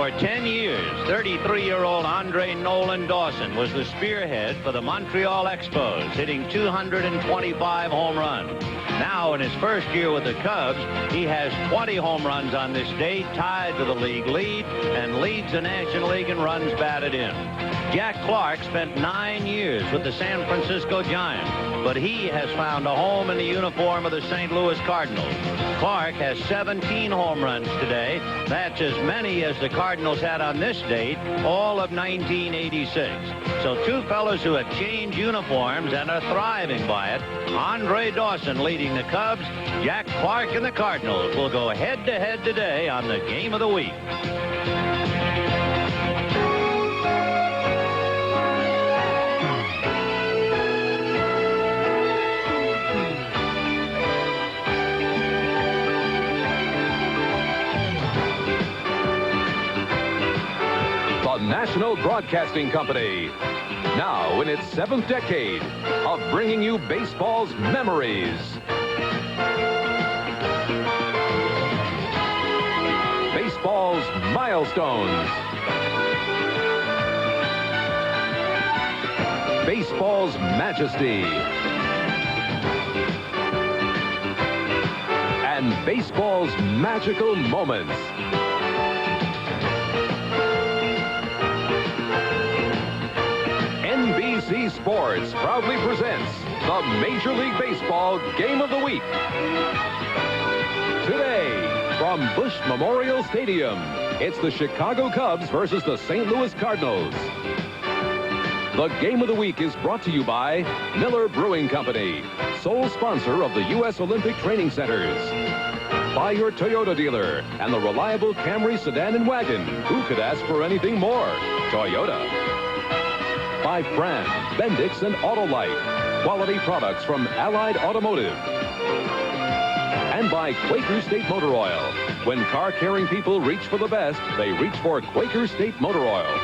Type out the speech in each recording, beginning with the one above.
For 10 years, 33-year-old Andre Nolan Dawson was the spearhead for the Montreal Expos, hitting 225 home runs. Now, in his first year with the Cubs, he has 20 home runs on this date, tied for the league lead, and leads the National League in runs batted in. Jack Clark spent 9 years with the San Francisco Giants, but he has found a home in the uniform of the St. Louis Cardinals. Clark has 17 home runs today. That's as many as the Cardinals had on this date, all of 1986. So two fellows who have changed uniforms and are thriving by it. Andre Dawson leading the Cubs. Jack Clark and the Cardinals will go head-to-head today on the Game of the Week. National Broadcasting Company, now in its 7th decade of bringing you baseball's memories. Baseball's milestones. Baseball's majesty. And baseball's magical moments. NBC Sports proudly presents the Major League Baseball Game of the Week. Today, from Busch Memorial Stadium, it's the Chicago Cubs versus the St. Louis Cardinals. The Game of the Week is brought to you by Miller Brewing Company, sole sponsor of the U.S. Olympic Training Centers. By your Toyota dealer and the reliable Camry sedan and wagon. Who could ask for anything more? Toyota. By Brand, Bendix, and Autolite. Quality products from Allied Automotive. And by Quaker State Motor Oil. When car-carrying people reach for the best, they reach for Quaker State Motor Oil.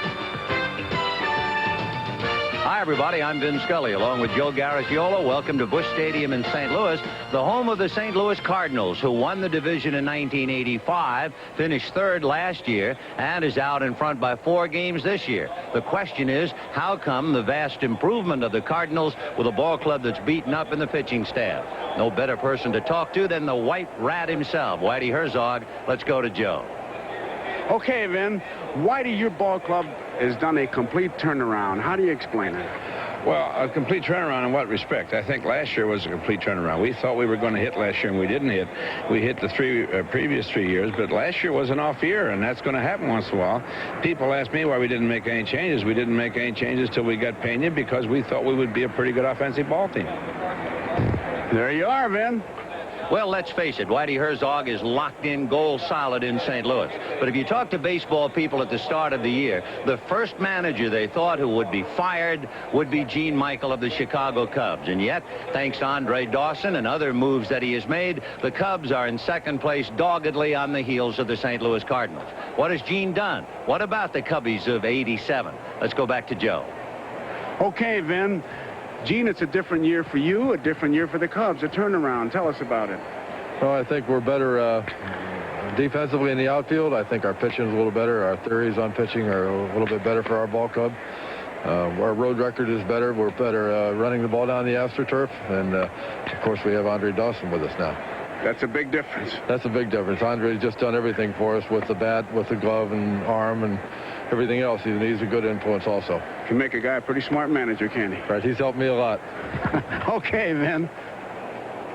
Hi, everybody. I'm Vin Scully, along with Joe Garagiola. Welcome to Busch Stadium in St. Louis, the home of the St. Louis Cardinals, who won the division in 1985, finished third last year, and is out in front by 4 games this year. The question is, how come the vast improvement of the Cardinals with a ball club that's beaten up in the pitching staff? No better person to talk to than the White Rat himself, Whitey Herzog. Let's go to Joe. Okay, Vin. Whitey, your ball club has done a complete turnaround. How do you explain it? Well, a complete turnaround in what respect? I think last year was a complete turnaround. We thought we were going to hit last year, and we didn't hit. We hit the previous 3 years, but last year was an off year, and that's going to happen once in a while. People ask me why we didn't make any changes. We didn't make any changes till we got Pena because we thought we would be a pretty good offensive ball team. There you are, Vin. Well, let's face it, Whitey Herzog is locked in goal solid in St. Louis. But if you talk to baseball people at the start of the year, the first manager they thought who would be fired would be Gene Michael of the Chicago Cubs. And yet, thanks to Andre Dawson and other moves that he has made, the Cubs are in second place doggedly on the heels of the St. Louis Cardinals. What has Gene done? What about the Cubbies of '87? Let's go back to Joe. Okay, Vin. Gene, it's a different year for you, a different year for the Cubs, a turnaround. Tell us about it. Well, I think we're better defensively in the outfield. I think our pitching is a little better. Our theories on pitching are a little bit better for our ball club. Our road record is better. We're better running the ball down the AstroTurf. And, of course, we have Andre Dawson with us now. That's a big difference. That's a big difference. Andre's just done everything for us with the bat, with the glove and arm and everything else. He's a good influence also. Can make a guy a pretty smart manager, can he? Right, he's helped me a lot. Okay, Vin.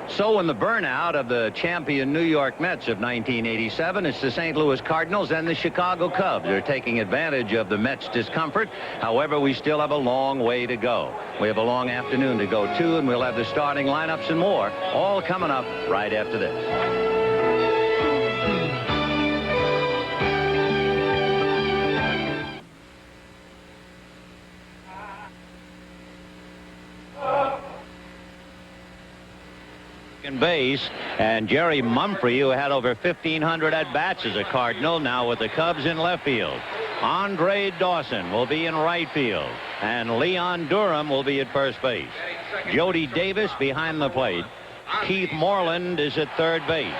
So in the burnout of the champion New York Mets of 1987, it's the St. Louis Cardinals and the Chicago Cubs. They're taking advantage of the Mets' discomfort. However, we still have a long way to go. We have a long afternoon to go, too, and we'll have the starting lineups and more, all coming up right after this. Base, and Jerry Mumphrey, who had over 1,500 at-bats as a Cardinal, now with the Cubs in left field. Andre Dawson will be in right field, and Leon Durham will be at first base. Jody Davis behind the plate. Keith Moreland is at third base.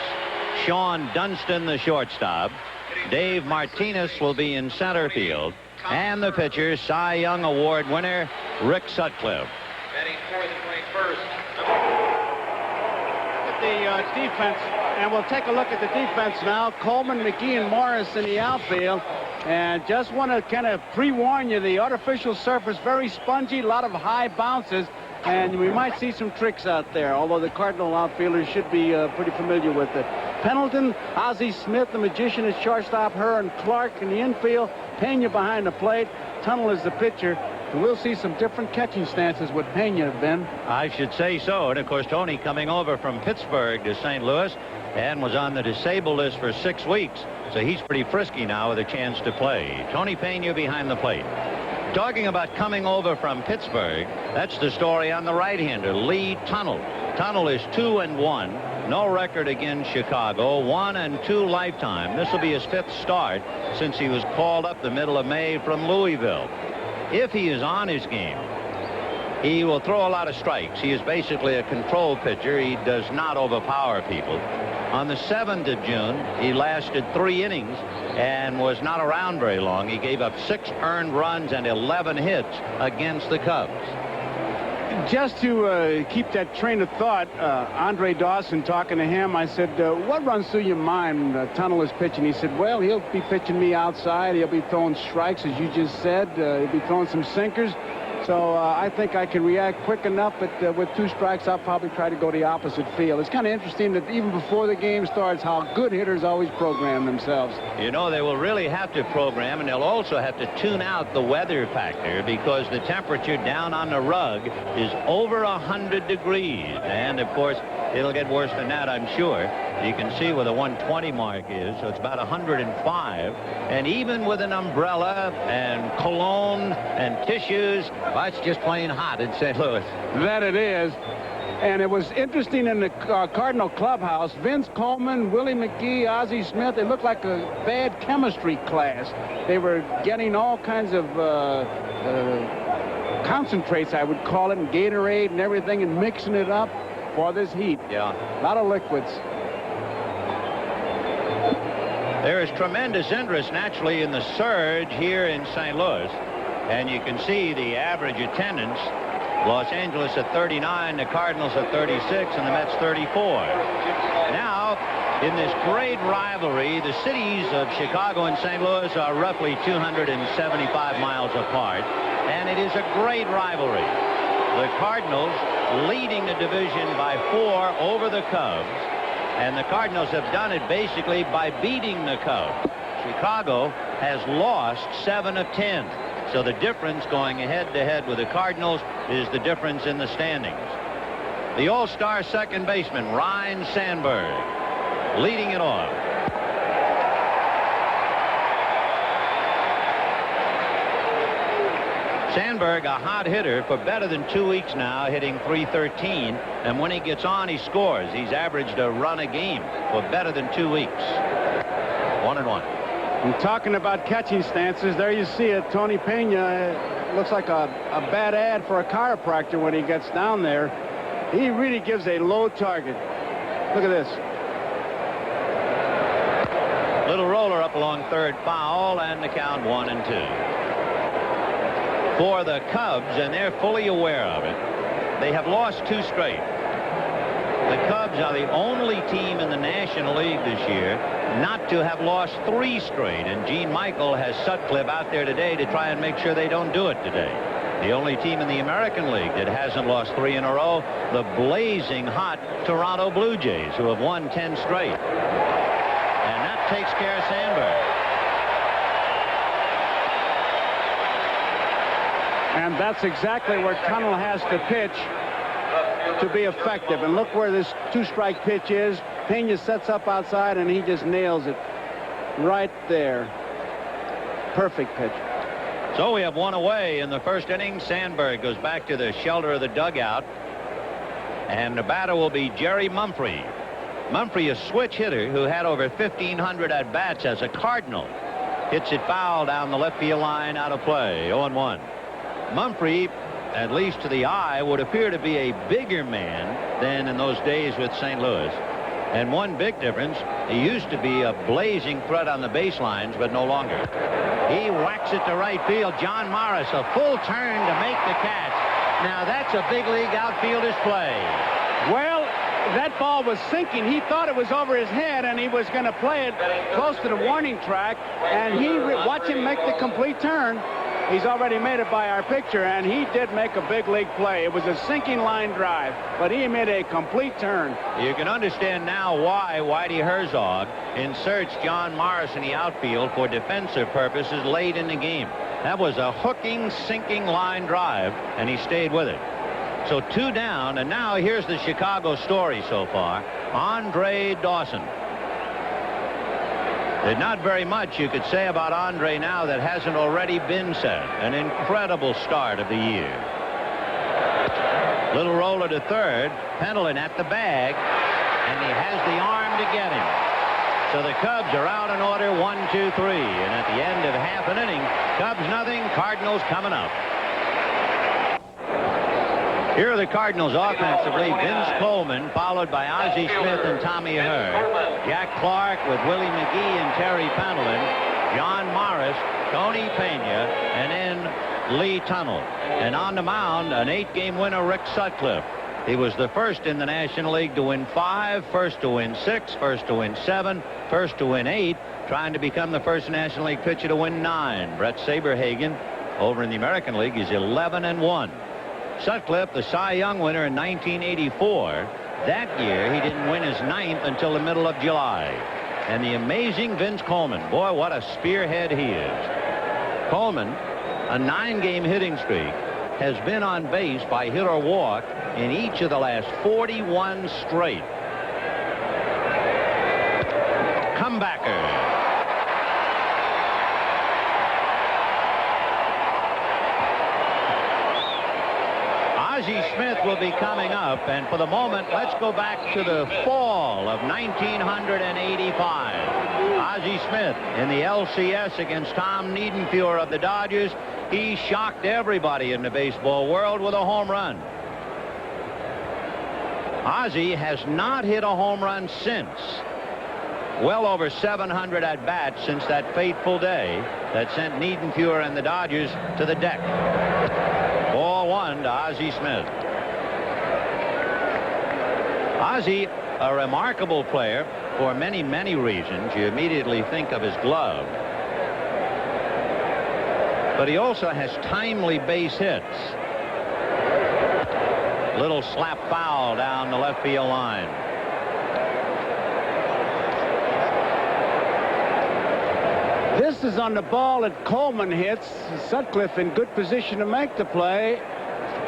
Sean Dunston, the shortstop. Dave Martinez will be in center field. And the pitcher, Cy Young Award winner, Rick Sutcliffe. Batting for the 21st. The defense, and we'll take a look at the defense now. Coleman, McGee, and Morris in the outfield. And just want to kind of pre-warn you, the artificial surface, very spongy, a lot of high bounces, and we might see some tricks out there, although the Cardinal outfielders should be pretty familiar with it. Pendleton, Ozzie Smith, the magician at shortstop, Hearn Clark in the infield, Pena behind the plate, Tunnel is the pitcher. And we'll see some different catching stances with Pena, Ben. I should say so. And, of course, Tony coming over from Pittsburgh to St. Louis and was on the disabled list for 6 weeks. So he's pretty frisky now with a chance to play. Tony Pena behind the plate. Talking about coming over from Pittsburgh, that's the story on the right-hander, Lee Tunnel. Tunnel is 2-1. No record against Chicago. 1-2 lifetime. This will be his 5th start since he was called up the middle of May from Louisville. If he is on his game, he will throw a lot of strikes. He is basically a control pitcher. He does not overpower people. On the 7th of June, he lasted 3 innings and was not around very long. He gave up 6 earned runs and 11 hits against the Cubs. Just to keep that train of thought, Andre Dawson, talking to him, I said, what runs through your mind? Tunnel is pitching. He said, well, he'll be pitching me outside. He'll be throwing strikes, as you just said. He'll be throwing some sinkers. So I think I can react quick enough, but with 2 strikes, I'll probably try to go the opposite field. It's kind of interesting that even before the game starts, how good hitters always program themselves. You know, they will really have to program, and they'll also have to tune out the weather factor because the temperature down on the rug is over 100 degrees. And, of course, it'll get worse than that, I'm sure. You can see where the 120 mark is, so it's about 105. And even with an umbrella and cologne and tissues, well, it's just plain hot in St. Louis. That it is. And it was interesting in the Cardinal clubhouse. Vince Coleman, Willie McGee, Ozzie Smith, they looked like a bad chemistry class. They were getting all kinds of concentrates, I would call it, and Gatorade and everything, and mixing it up for this heat. Yeah. A lot of liquids. There is tremendous interest, naturally, in the surge here in St. Louis. And you can see the average attendance. Los Angeles at 39, the Cardinals at 36, and the Mets 34. Now, in this great rivalry, the cities of Chicago and St. Louis are roughly 275 miles apart, and it is a great rivalry. The Cardinals leading the division by 4 over the Cubs, and the Cardinals have done it basically by beating the Cubs. Chicago has lost 7 of 10. So the difference going head-to-head with the Cardinals is the difference in the standings. The All-Star second baseman, Ryne Sandberg, leading it off. Sandberg, a hot hitter for better than 2 weeks now, hitting .313. And when he gets on, he scores. He's averaged a run a game for better than 2 weeks. 1-1. And talking about catching stances, there you see it. Tony Pena looks like a bad ad for a chiropractor when he gets down there. He really gives a low target. Look at this. Little roller up along third, foul, and the count 1-2. For the Cubs, and they're fully aware of it, they have lost 2 straight. The Cubs are the only team in the National League this year not to have lost 3 straight. And Gene Michael has Sutcliffe out there today to try and make sure they don't do it today. The only team in the American League that hasn't lost 3 in a row, the blazing hot Toronto Blue Jays, who have won 10 straight. And that takes care of Sandberg. And that's exactly where Tunnel has to pitch to be effective. And look where this 2-strike pitch is. Pena sets up outside, and he just nails it right there. Perfect pitch. So we have 1 away in the first inning. Sandberg goes back to the shelter of the dugout. And the batter will be Jerry Mumphrey. Mumphrey, a switch hitter who had over 1,500 at-bats as a Cardinal. Hits it foul down the left field line, out of play. 0-1. Mumphrey, at least to the eye, would appear to be a bigger man than in those days with St. Louis. And one big difference, he used to be a blazing threat on the baselines, but no longer. He whacks it to right field. John Morris, a full turn to make the catch. Now that's a big league outfielder's play. Well, that ball was sinking. He thought it was over his head, and he was going to play it close to the warning track. And watch him make the complete turn. He's already made it by our picture, and he did make a big league play. It was a sinking line drive, but he made a complete turn. You can understand now why Whitey Herzog inserts John Morris in the outfield for defensive purposes late in the game. That was a hooking, sinking line drive, and he stayed with it. So 2 down, and now here's the Chicago story so far. Andre Dawson. There's not very much you could say about Andre now that hasn't already been said. An incredible start of the year. Little roller to third. Pendleton at the bag, and he has the arm to get him. So the Cubs are out in order, 1, 2, 3. And at the end of half an inning, Cubs nothing, Cardinals coming up. Here are the Cardinals offensively. Vince Coleman, followed by Ozzie Smith and Tommy Herr. Jack Clark with Willie McGee and Terry Pendleton. John Morris, Tony Pena, and then Lee Tunnell. And on the mound, an 8-game winner, Rick Sutcliffe. He was the first in the National League to win 5, first to win 6, first to win 7, first to win 8, trying to become the first National League pitcher to win 9. Brett Saberhagen over in the American League is 11-1. Sutcliffe, the Cy Young winner in 1984. That year, he didn't win his 9th until the middle of July. And the amazing Vince Coleman. Boy, what a spearhead he is. Coleman, a 9-game hitting streak, has been on base by hit or walk in each of the last 41 straight. Comebacker. Ozzie Smith will be coming up, and for the moment, let's go back to the fall of 1985. Ozzie Smith in the LCS against Tom Niedenfuhr of the Dodgers. He shocked everybody in the baseball world with a home run. Ozzie has not hit a home run since. Well over 700 at-bats since that fateful day that sent Niedenfuhr and the Dodgers to the deck. 4-1 to Ozzie Smith. Ozzie, a remarkable player for many, many reasons. You immediately think of his glove. But he also has timely base hits. Little slap foul down the left field line. This is on the ball that Coleman hits. Sutcliffe in good position to make the play.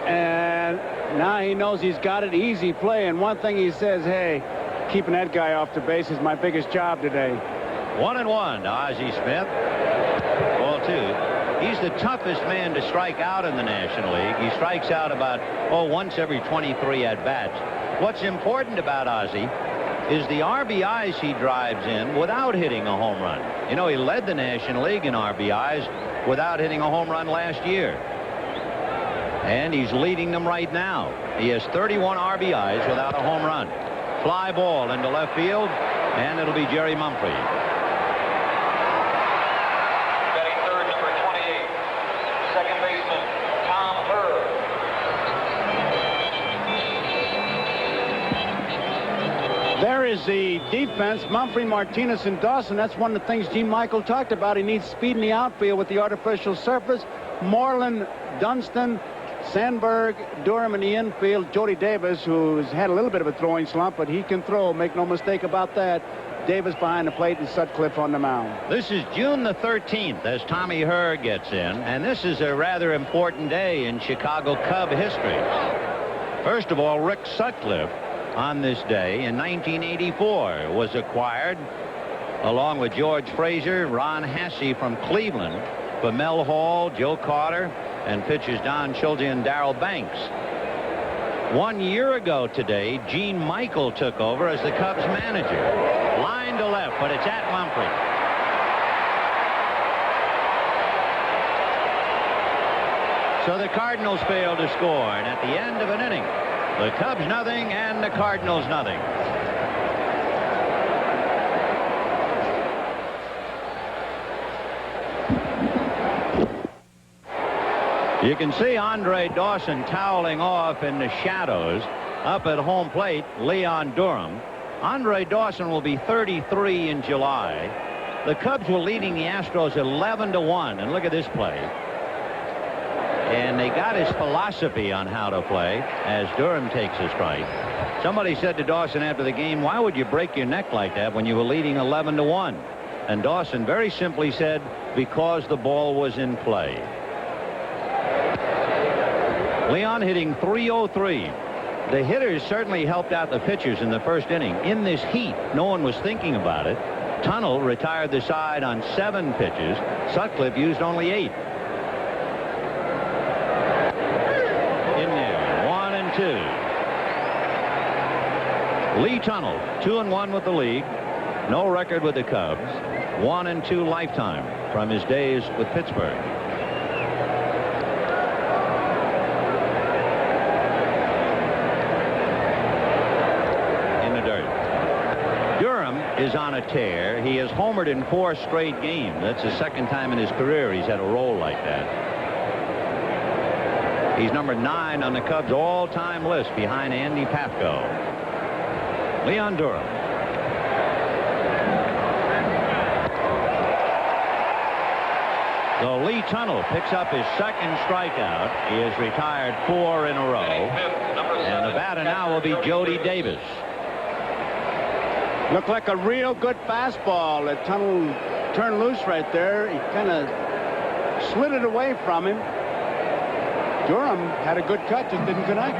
And now he knows he's got it. Easy play. And one thing he says, hey, keeping that guy off the base is my biggest job today. 1-1 to Ozzie Smith. Ball 2. He's the toughest man to strike out in the National League. He strikes out about, once every 23 at-bats. What's important about Ozzie is the RBIs he drives in without hitting a home run. You know, he led the National League in RBIs without hitting a home run last year. And he's leading them right now. He has 31 RBIs without a home run. Fly ball into left field, and it'll be Jerry Mumphrey. Batting third, number 28, second baseman, Tom Herr. There is the defense. Mumphrey, Martinez, and Dawson. That's one of the things G. Michael talked about. He needs speed in the outfield with the artificial surface. Moreland, Dunston, Sandberg, Durham in the infield. Jody Davis, who's had a little bit of a throwing slump, but he can throw. Make no mistake about that. Davis behind the plate and Sutcliffe on the mound. This is June the 13th as Tommy Herr gets in, and this is a rather important day in Chicago Cub history. First of all, Rick Sutcliffe on this day in 1984 was acquired along with George Frazier, Ron Hasse from Cleveland, for Mel Hall, Joe Carter, and pitchers Don Schulte and Darrell Banks. 1 year ago today, Gene Michael took over as the Cubs manager. Line to left, but it's at Mumphrey. So the Cardinals fail to score, and at the end of an inning, the Cubs nothing and the Cardinals nothing. You can see Andre Dawson toweling off in the shadows. Up at home plate, Leon Durham. Andre Dawson will be 33 in July. The Cubs were leading the Astros 11-1. And look at this play. And they got his philosophy on how to play as Durham takes a strike. Somebody said to Dawson after the game, why would you break your neck like that when you were leading 11-1? And Dawson very simply said, because the ball was in play. Leon hitting .303. The hitters certainly helped out the pitchers in the first inning. In this heat, no one was thinking about it. Tunnel retired the side on 7 pitches. Sutcliffe used only 8. In there, 1-2. Lee Tunnel, 2-1 with the league. No record with the Cubs. 1-2 lifetime from his days with Pittsburgh. Is on a tear. He has homered in 4 straight games. That's the second time in his career he's had a roll like that. He's number 9 on the Cubs all-time list behind Andy Pafko. Leon Durham. So Lee Tunnel picks up his second strikeout. He has retired 4 in a row. And the batter now will be Jody Davis. Looked like a real good fastball. That Tunnel turned loose right there. He kind of slid it away from him. Durham had a good cut, just didn't connect.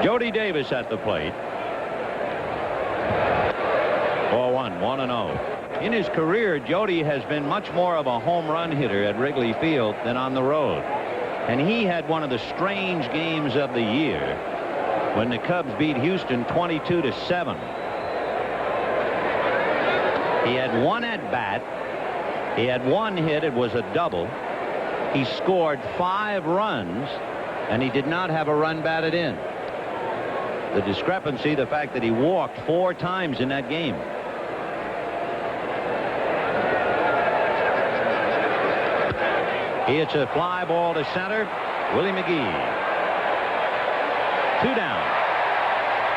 Jody Davis at the plate. 4-1, 1-0. In his career, Jody has been much more of a home run hitter at Wrigley Field than on the road. And he had one of the strange games of the year when the Cubs beat Houston 22-7. He had 1 at bat. He had 1 hit. It was a double. He scored 5 runs, and he did not have a run batted in. The discrepancy, the fact that he walked 4 times in that game. He hits a fly ball to center. Willie McGee. 2 down.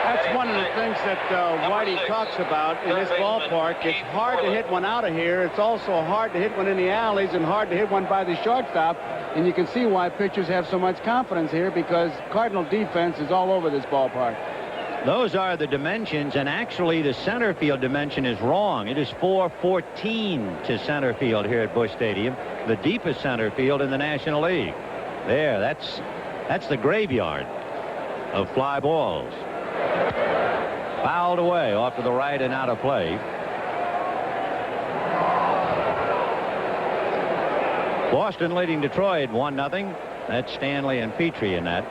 That's one of the things that Whitey talks about in this ballpark. It's hard to hit one out of here. It's also hard to hit one in the alleys and hard to hit one by the shortstop. And you can see why pitchers have so much confidence here, because Cardinal defense is all over this ballpark. Those are the dimensions, and actually the center field dimension is wrong. It is 414 to center field here at Busch Stadium, the deepest center field in the National League. There, that's the graveyard of fly balls. Fouled away off to the right and out of play. Boston leading Detroit 1-0. That's Stanley and Petrie in that.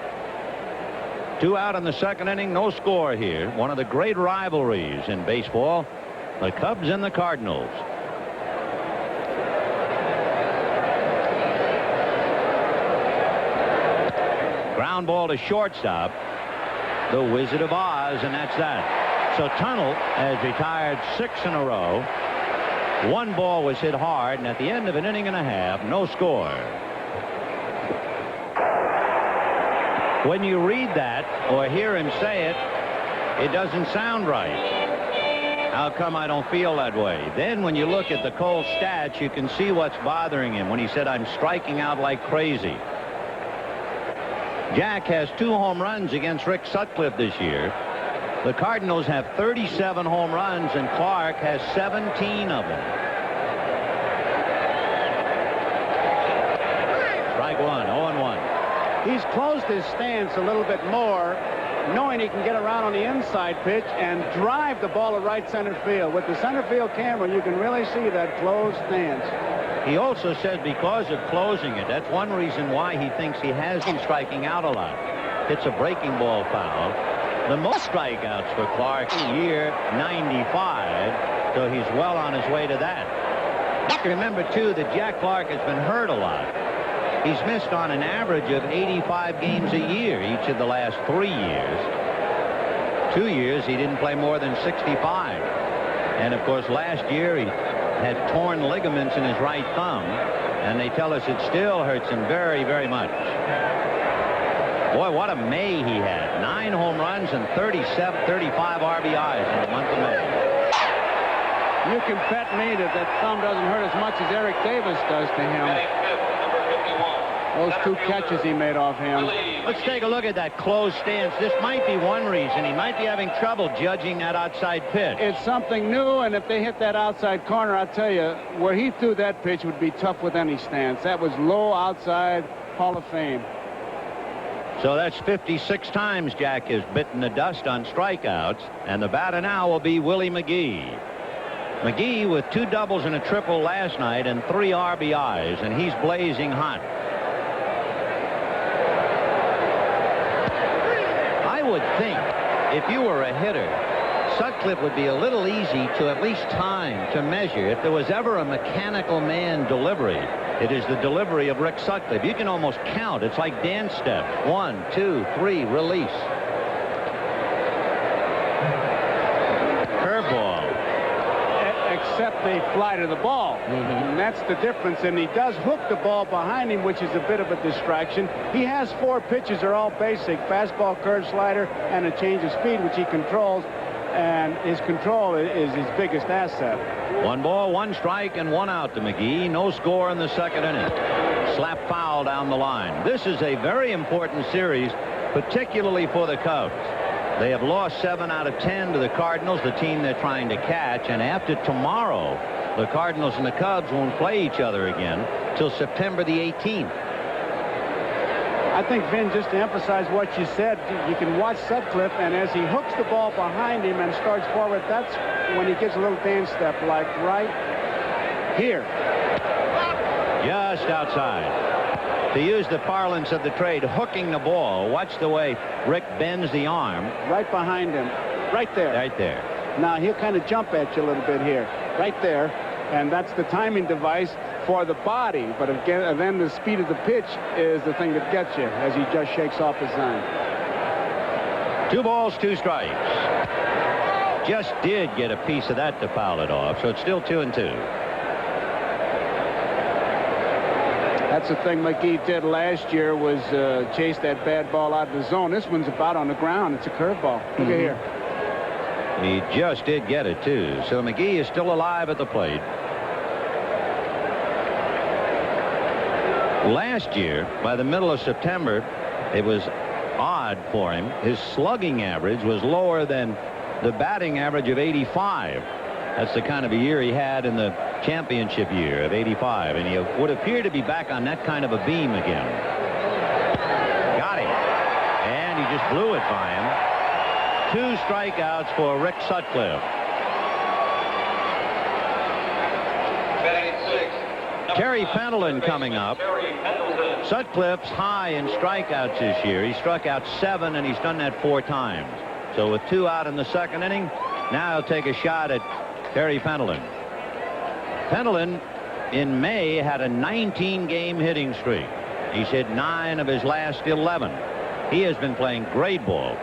2 out in the second inning, no score here. One of the great rivalries in baseball, the Cubs and the Cardinals. Ground ball to shortstop, the Wizard of Oz, and that's that. So Tunnel has retired 6 in a row. 1 ball was hit hard, and at the end of an inning and a half, no score. When you read that or hear him say it, it doesn't sound right. How come I don't feel that way? Then when you look at the Cole stats, you can see what's bothering him when he said, I'm striking out like crazy. Jack has 2 home runs against Rick Sutcliffe this year. The Cardinals have 37 home runs, and Clark has 17 of them. Strike 1, 0-1. He's closed his stance a little bit more, knowing he can get around on the inside pitch and drive the ball to right center field. With the center field camera, you can really see that closed stance. He also said because of closing it, that's one reason why he thinks he has been striking out a lot. It's a breaking ball foul. The most strikeouts for Clark in year 95, so he's well on his way to that. Remember, too, that Jack Clark has been hurt a lot. He's missed on an average of 85 games a year each of the last 3 years. 2 years he didn't play more than 65. And of course last year he had torn ligaments in his right thumb, and they tell us it still hurts him very, very much. Boy, what a May he had. 9 home runs and 35 RBIs in the month of May. You can bet me that thumb doesn't hurt as much as Eric Davis does to him. Those 2 catches he made off him. Let's take a look at that closed stance. This might be one reason. He might be having trouble judging that outside pitch. It's something new, and if they hit that outside corner, I'll tell you, where he threw that pitch would be tough with any stance. That was low outside, Hall of Fame. So that's 56 times Jack has bitten the dust on strikeouts, and the batter now will be Willie McGee. McGee with 2 doubles and a triple last night and 3 RBIs, and he's blazing hot. I would think if you were a hitter, Sutcliffe would be a little easy to at least time to measure. If there was ever a mechanical man delivery, it is the delivery of Rick Sutcliffe. You can almost count. It's like dance steps. 1, 2, 3, release. Curveball. Except they fly to the ball. And that's the difference. And he does hook the ball behind him, which is a bit of a distraction. He has 4 pitches. They're all basic. Fastball, curve, slider, and a change of speed, which he controls. And his control is his biggest asset. 1 ball, 1 strike, and 1 out to McGee. No score in the second inning. Slap foul down the line. This is a very important series, particularly for the Cubs. They have lost 7 out of 10 to the Cardinals, the team they're trying to catch. And after tomorrow, the Cardinals and the Cubs won't play each other again till September the 18th. I think, Vin, just to emphasize what you said, you can watch Sutcliffe, and as he hooks the ball behind him and starts forward, that's when he gets a little dance step, like right here. Just outside. To use the parlance of the trade, hooking the ball. Watch the way Rick bends the arm. Right behind him. Right there. Right there. Now, he'll kind of jump at you a little bit here. Right there. And that's the timing device for the body. But again, then the speed of the pitch is the thing that gets you as he just shakes off his sign. 2 balls, 2 strikes. Just did get a piece of that to foul it off, so it's still 2-2. That's the thing McGee did last year, was chase that bad ball out of the zone. This one's about on the ground. It's a curveball. Look at here. He just did get it, too. So McGee is still alive at the plate. Last year, by the middle of September, it was odd for him. His slugging average was lower than the batting average of 85. That's the kind of a year he had in the championship year of 85, and he would appear to be back on that kind of a beam again. Got him. And he just blew it by him. 2 strikeouts for Rick Sutcliffe. Terry Pendleton coming up. Sutcliffe's high in strikeouts this year. He struck out 7, and he's done that 4 times. So with 2 out in the second inning, now he'll take a shot at Terry Pendleton. Pendleton in May had a 19-game hitting streak. He's hit 9 of his last 11. He has been playing great ball.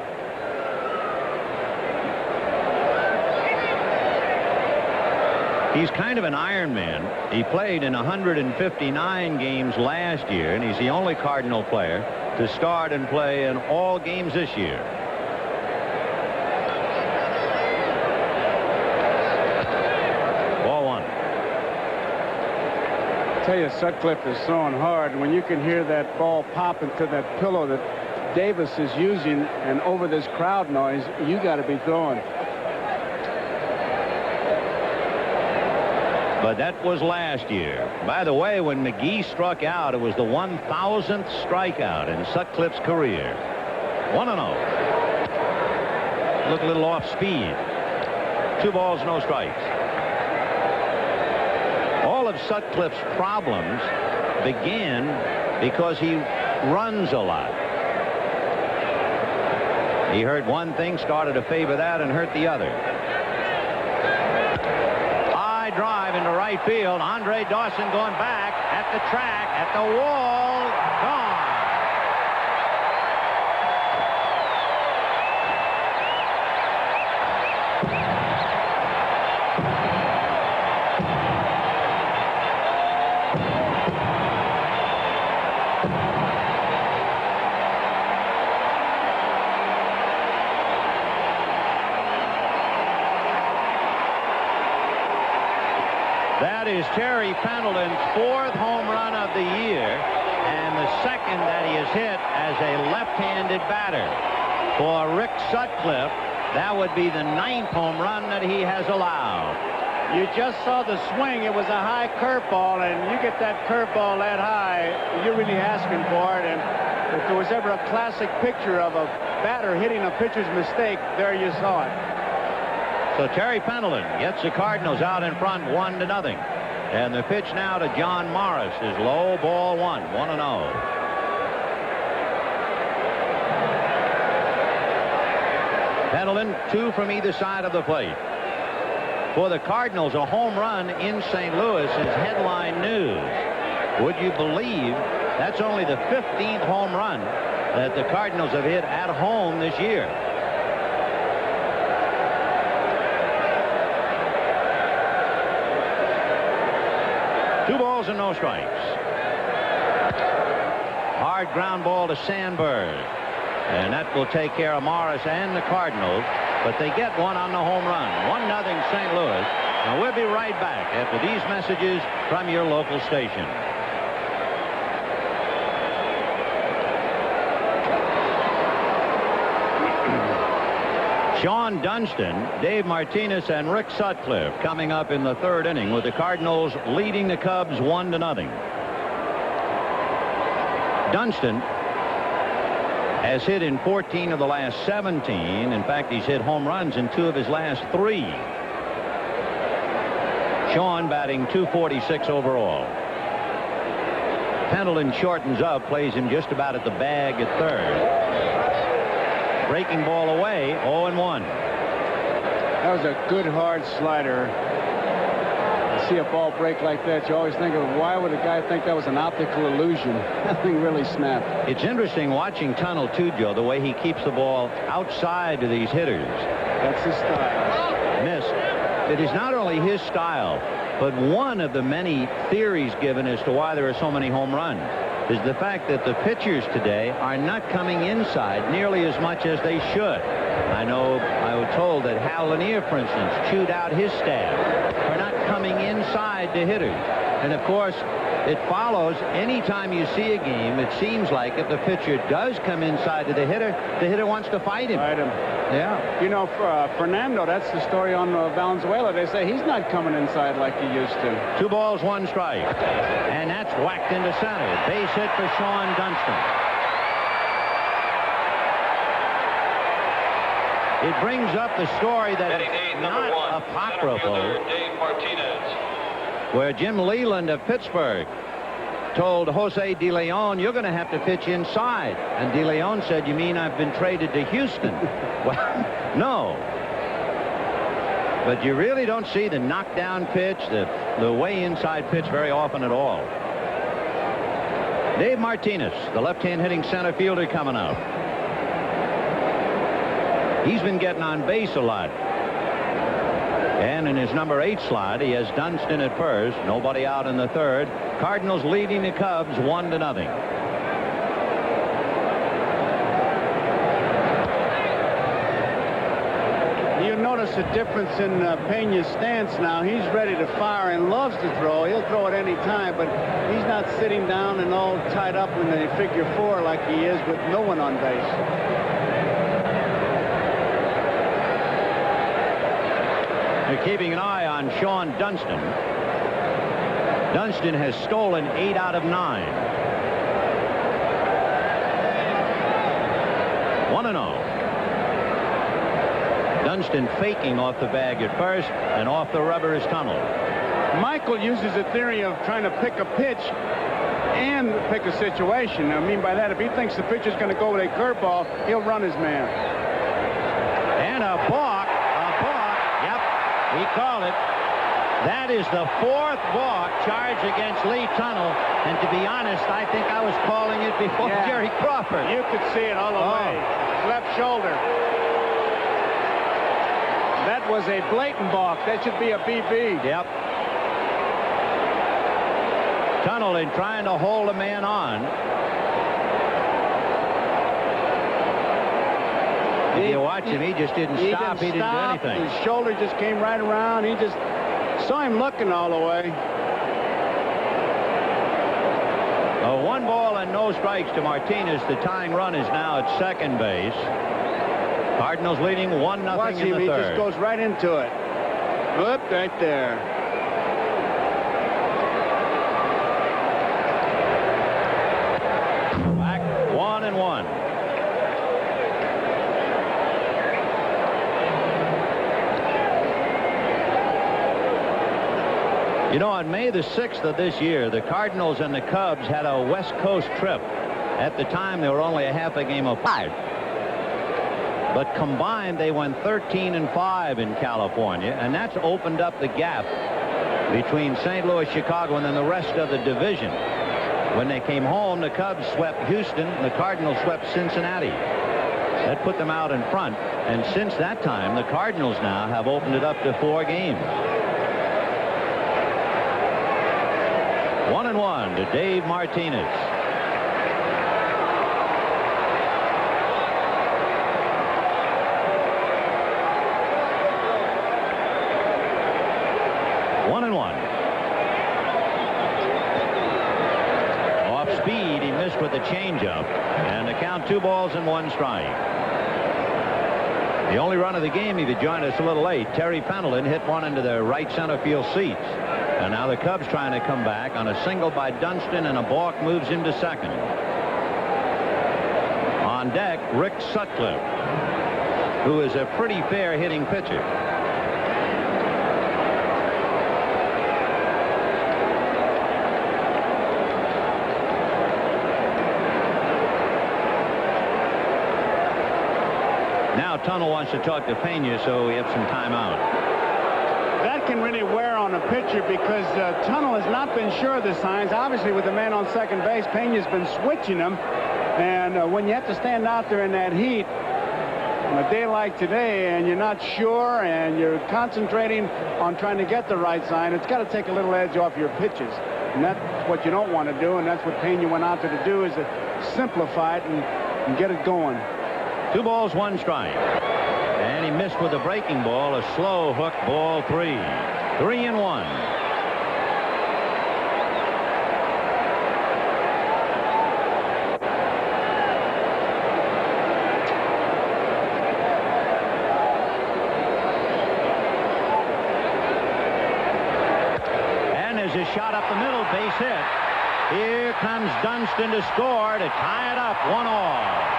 He's kind of an Iron Man. He played in 159 games last year, and he's the only Cardinal player to start and play in all games this year. I tell you, Sutcliffe is throwing hard. When you can hear that ball pop into that pillow that Davis is using, and over this crowd noise, you got to be throwing. But that was last year. By the way, when McGee struck out, it was the 1,000th strikeout in Sutcliffe's career. 1-0. Look a little off speed. 2 balls, no strikes. All of Sutcliffe's problems began because he runs a lot. He hurt one thing, started to favor that, and hurt the other. High drive into right field. Andre Dawson going back at the track, at the wall, gone. That is Terry Pendleton's 4th home run of the year, and the 2nd that he has hit as a left-handed batter. For Rick Sutcliffe, that would be the 9th home run that he has allowed. You just saw the swing. It was a high curveball, and you get that curveball that high, you're really asking for it. And if there was ever a classic picture of a batter hitting a pitcher's mistake, there you saw it. So Terry Pendleton gets the Cardinals out in front 1-0. And the pitch now to John Morris is low, ball 1, 1-0. Pendleton, 2 from either side of the plate. For the Cardinals, a home run in St. Louis is headline news. Would you believe that's only the 15th home run that the Cardinals have hit at home this year? Two balls and no strikes. Hard ground ball to Sandberg. And that will take care of Morris and the Cardinals. But they get one on the home run. 1-0 St. Louis. And we'll be right back after these messages from your local station. Sean Dunston, Dave Martinez, and Rick Sutcliffe coming up in the 3rd inning with the Cardinals leading the Cubs 1-0. Dunston has hit in 14 of the last 17. In fact, he's hit home runs in 2 of his last 3. Sean batting .246 overall. Pendleton shortens up, plays him just about at the bag at 3rd. Breaking ball away, 0-1. That was a good hard slider. You see a ball break like that, you always think of why would a guy think that was an optical illusion? That thing really snapped. It's interesting watching Tunnel too, Joe, the way he keeps the ball outside of these hitters. That's his style. Missed. It is not only his style, but one of the many theories given as to why there are so many home runs is the fact that the pitchers today are not coming inside nearly as much as they should. I know I was told that Hal Lanier, for instance, chewed out his staff for not coming inside to hitters. And, of course, it follows anytime you see a game, it seems like if the pitcher does come inside to the hitter wants to fight him. Fight him. Yeah. You know, for Fernando, that's the story on Valenzuela. They say he's not coming inside like he used to. 2 balls, 1 strike. And that's whacked into center. Base hit for Sean Dunston. It brings up the story that is not apocryphal, Dave Martinez. where Jim Leland of Pittsburgh told Jose De Leon, you're going to have to pitch inside. And De Leon said, you mean I've been traded to Houston? Well, no. But you really don't see the knockdown pitch, the way inside pitch very often at all. Dave Martinez, the left-hand hitting center fielder, coming up. He's been getting on base a lot. And in his number 8 slot, he has Dunston at first. Nobody out in the 3rd. Cardinals leading the Cubs 1-0. You notice a difference in Pena's stance now. He's ready to fire and loves to throw. He'll throw at any time, but he's not sitting down and all tied up in the figure 4 like he is with no one on base. They're keeping an eye on Sean Dunston. Dunston has stolen 8 out of 9. 1-0. Dunston faking off the bag at first, and off the rubber is Tunnel. Michael uses a theory of trying to pick a pitch and pick a situation. I mean by that, if he thinks the pitcher's going to go with a curveball, he'll run his man. And a balk. Yep, we call it. That is the 4th balk charged against Lee Tunnel. And to be honest, I think I was calling it before Jerry Crawford. You could see it all the way. Left shoulder. That was a blatant balk. That should be a BB. Yep. Tunnel in trying to hold a man on. If you watch him, he just didn't stop. He didn't do anything. His shoulder just came right around. He just Saw him looking all the way. So 1 ball and no strikes to Martinez. The tying run is now at second base. Cardinals leading 1-0 Watch in him, the he third. just goes right into it. Whoop, right there. Back 1-1. You know, on May the 6th of this year, the Cardinals and the Cubs had a West Coast trip. At the time, they were only a half a game apart. But combined, they went 13-5 in California, and that's opened up the gap between St. Louis, Chicago, and then the rest of the division. When they came home, the Cubs swept Houston, and the Cardinals swept Cincinnati. That put them out in front, and since that time, the Cardinals now have opened it up to 4 games. 1-1 to Dave Martinez. Off speed, he missed with the changeup, and the count 2 balls and 1 strike. The only run of the game, if you joined us a little late, Terry Pendleton hit one into the right center field seats. And now the Cubs trying to come back on a single by Dunston, and a balk moves him to second. On deck, Rick Sutcliffe, who is a pretty fair hitting pitcher. Now Tunnel wants to talk to Pena, so we have some time out. That can really wear on a pitcher because Tunnel has not been sure of the signs. Obviously, with the man on second base, Pena's been switching him. And when you have to stand out there in that heat on a day like today and you're not sure and you're concentrating on trying to get the right sign, it's got to take a little edge off your pitches. And that's what you don't want to do, and that's what Pena went out there to do, is to simplify it and get it going. 2 balls, 1 strike. And he missed with a breaking ball, a slow hook, ball 3. 3-1. And there's a shot up the middle, base hit. Here comes Dunston to score to tie it up, 1-1.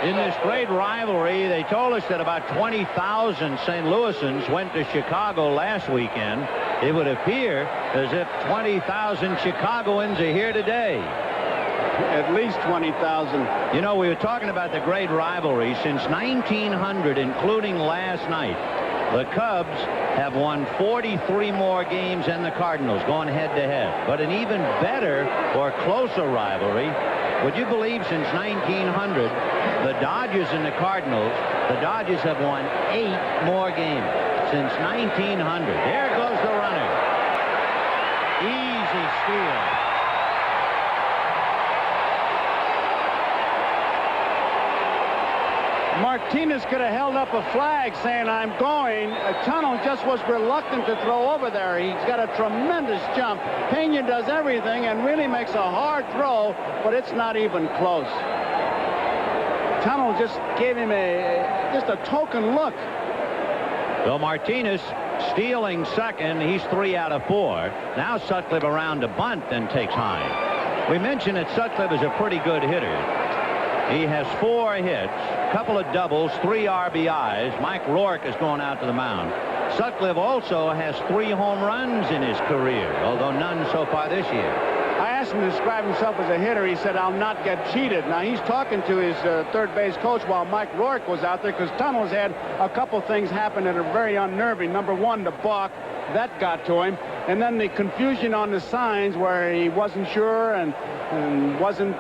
In this great rivalry, they told us that about 20,000 St. Louisans went to Chicago last weekend. It would appear as if 20,000 Chicagoans are here today. At least 20,000. You know, we were talking about the great rivalry. Since 1900, including last night, the Cubs have won 43 more games than the Cardinals, going head-to-head. But an even better or closer rivalry, would you believe, since 1900, the Dodgers and the Cardinals, the Dodgers have won 8 more games since 1900. There goes the runner. Easy steal. Martinez could have held up a flag saying, "I'm going." Tunnel just was reluctant to throw over there. He's got a tremendous jump. Pena does everything and really makes a hard throw, but it's not even close. Tunnel just gave him just a token look. So Martinez stealing second. He's 3 out of 4. Now Sutcliffe around to bunt and takes high. We mentioned that Sutcliffe is a pretty good hitter. He has 4 hits, a couple of doubles, 3 RBIs. Mike Rourke is going out to the mound. Sutcliffe also has 3 home runs in his career, although none so far this year. I asked him to describe himself as a hitter. He said, "I'll not get cheated." Now, he's talking to his third base coach while Mike Rourke was out there, because Tunnel's had a couple things happen that are very unnerving. Number one, the balk. That got to him. And then the confusion on the signs where he wasn't sure and wasn't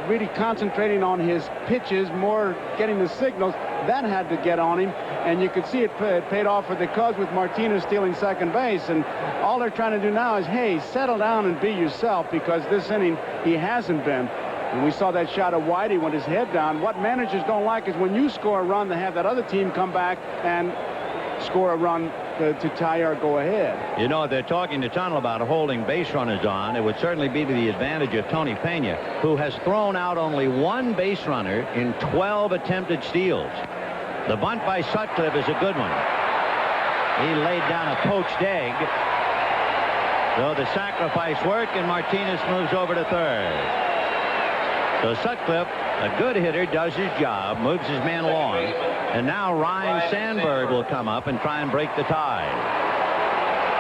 really concentrating on his pitches, more getting the signals, that had to get on him. And you could see it paid off for the Cubs with Martinez stealing second base. And all they're trying to do now is, hey, settle down and be yourself, because this inning he hasn't been. And we saw that shot of Whitey with his head down. What managers don't like is when you score a run to have that other team come back and score a run to tie or go ahead. You know, they're talking to Tunnel about holding base runners on. It would certainly be to the advantage of Tony Pena, who has thrown out only one base runner in 12 attempted steals. The bunt by Sutcliffe is a good one. He laid down a poached egg. So the sacrifice worked, and Martinez moves over to third. So Sutcliffe, a good hitter, does his job, moves his man along. And now Ryan Sandberg will come up and try and break the tie.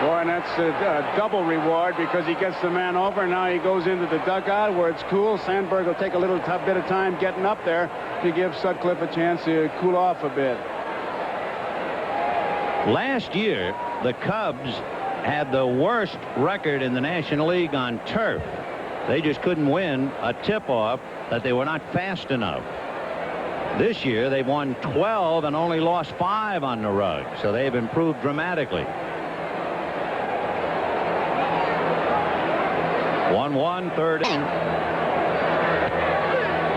Boy, and that's a double reward, because he gets the man over, and now he goes into the dugout where it's cool. Sandberg will take a little bit of time getting up there to give Sutcliffe a chance to cool off a bit. Last year, the Cubs had the worst record in the National League on turf. They just couldn't win a tip-off that they were not fast enough. This year, they've won 12 and only lost 5 on the rug, so they've improved dramatically. 1-1, third inning.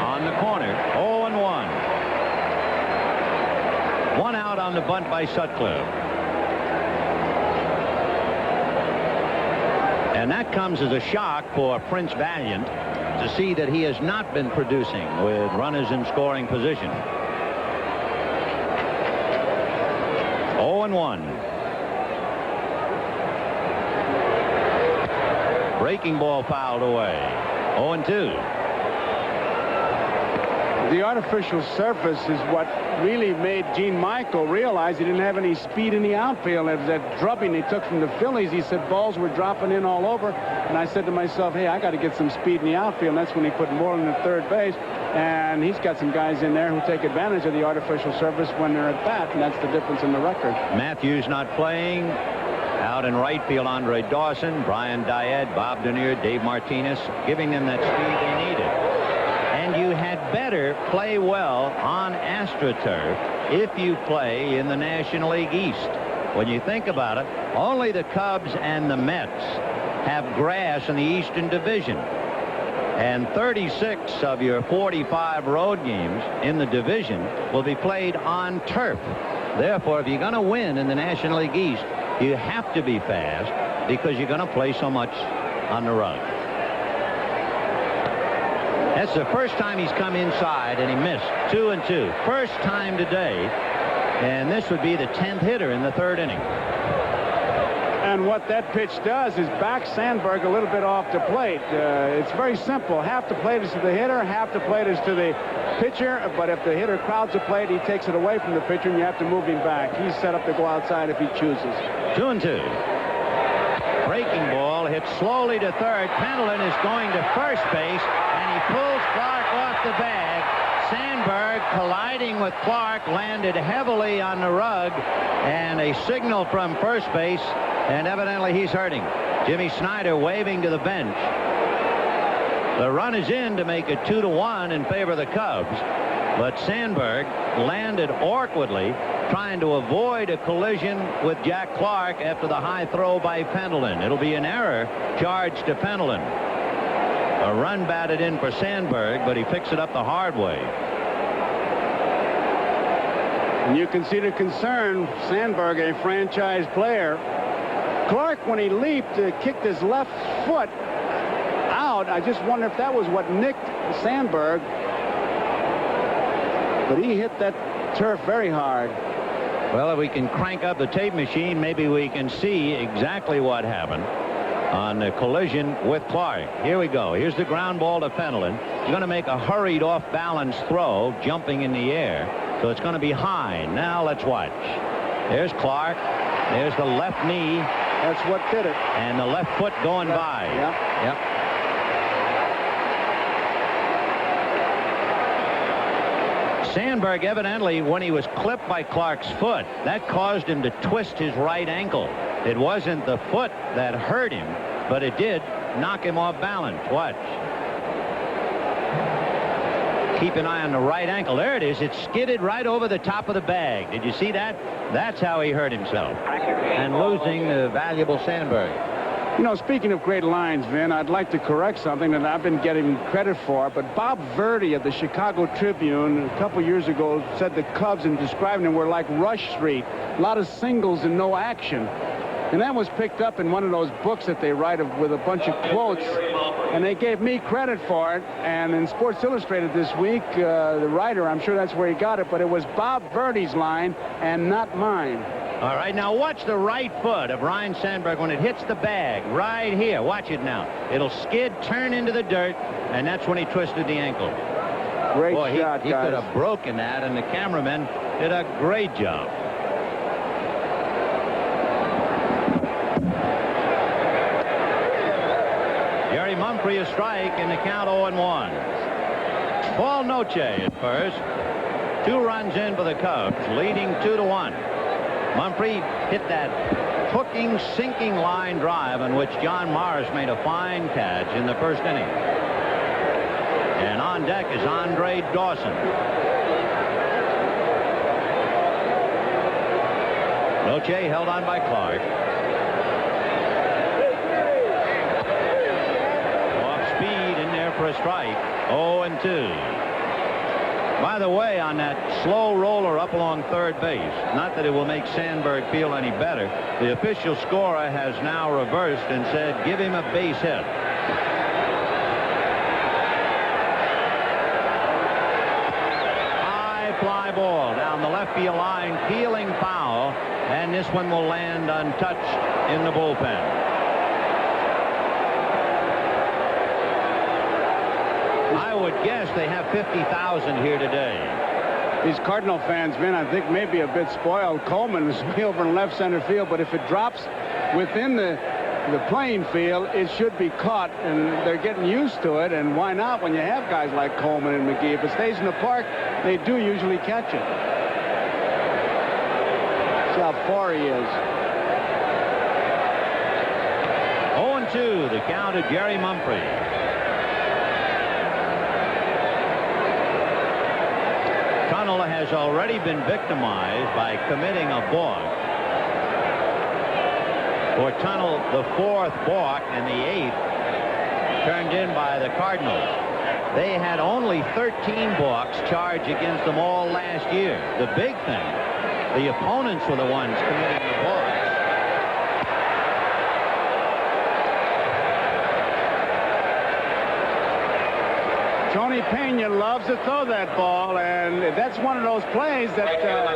On the corner, 0-1. One out on the bunt by Sutcliffe. And that comes as a shock for Prince Valiant to see that he has not been producing with runners in scoring position. 0-1. Breaking ball fouled away. 0-2. The artificial surface is what really made Gene Michael realize he didn't have any speed in the outfield. It was that drubbing he took from the Phillies. He said balls were dropping in all over. And I said to myself, hey, I got to get some speed in the outfield. And that's when he put Moreland at third base. And he's got some guys in there who take advantage of the artificial surface when they're at bat. And that's the difference in the record. Matthews not playing. Out in right field, Andre Dawson, Brian Diet, Bob Denier, Dave Martinez, giving them that speed they needed. And you had better play well on AstroTurf if you play in the National League East. When you think about it, only the Cubs and the Mets have grass in the Eastern Division. And 36 of your 45 road games in the division will be played on turf. Therefore, if you're going to win in the National League East, you have to be fast, because you're going to play so much on the rug. That's the first time he's come inside, and he missed. 2-2. First time today, and this would be the 10th hitter in the third inning. And what that pitch does is back Sandberg a little bit off the plate. It's very simple. Half the plate is to the hitter, half the plate is to the pitcher. But if the hitter crowds the plate, he takes it away from the pitcher, and you have to move him back. He's set up to go outside if he chooses. 2-2. Breaking ball hit slowly to third. Pendleton is going to first base, and he pulls Clark off the bag. Sandberg, colliding with Clark, landed heavily on the rug, and a signal from first base, and evidently he's hurting. Jimmy Snyder waving to the bench. The run is in to make it 2-1 in favor of the Cubs, but Sandberg landed awkwardly, trying to avoid a collision with Jack Clark after the high throw by Pendleton. It'll be an error charged to Pendleton. A run batted in for Sandberg, but he picks it up the hard way. And you can see the concern. Sandberg, a franchise player. Clark, when he leaped, kicked his left foot out. I just wonder if that was what nicked Sandberg. But he hit that turf very hard. Well, if we can crank up the tape machine, maybe we can see exactly what happened on the collision with Clark. Here we go. Here's the ground ball to Pendleton. He's going to make a hurried off-balance throw, jumping in the air. So it's going to be high. Now let's watch. There's Clark. There's the left knee. That's what did it. And the left foot going by. Yep. Sandberg, evidently, when he was clipped by Clark's foot, that caused him to twist his right ankle. It wasn't the foot that hurt him, but it did knock him off balance. Watch. Keep an eye on the right ankle. There it is. It skidded right over the top of the bag. Did you see that? That's how he hurt himself. And losing the valuable Sandberg. You know, speaking of great lines, Vin, I'd like to correct something that I've been getting credit for, but Bob Verdi of the Chicago Tribune a couple years ago said the Cubs, in describing them, were like Rush Street. A lot of singles and no action. And that was picked up in one of those books that they write with a bunch of quotes, and they gave me credit for it. And in Sports Illustrated this week, the writer, I'm sure that's where he got it, but it was Bob Verdi's line and not mine. All right, now watch the right foot of Ryne Sandberg when it hits the bag right here. Watch it now. It'll skid, turn into the dirt, and that's when he twisted the ankle. Great Boy, shot, he guys. could have broken that, and the cameraman did a great job. Jerry Mumphrey a strike in the count 0-1. Paul Noche at first. 2 runs in for the Cubs, leading 2-1. Mumphrey hit that hooking, sinking line drive in which John Morris made a fine catch in the first inning. And on deck is Andre Dawson. Noche held on by Clark. Off speed in there for a strike. 0-2. By the way, on that slow roller up along third base, not that it will make Sandberg feel any better, the official scorer has now reversed and said, give him a base hit. High fly ball down the left field line, peeling foul, and this one will land untouched in the bullpen. I would guess they have 50,000 here today. These Cardinal fans, Vin, I think maybe a bit spoiled. Coleman was way over in left center field, but if it drops within the playing field, it should be caught, and they're getting used to it. And why not when you have guys like Coleman and McGee? If it stays in the park, they do usually catch it. See how far he is. 0-2, the count of Jerry Mumphrey. Tunnel has already been victimized by committing a balk. For Tunnel, the 4th balk and the 8th turned in by the Cardinals. They had only 13 balks charged against them all last year. The big thing, the opponents were the ones committing the balks. Tony Pena loves to throw that ball, and that's one of those plays that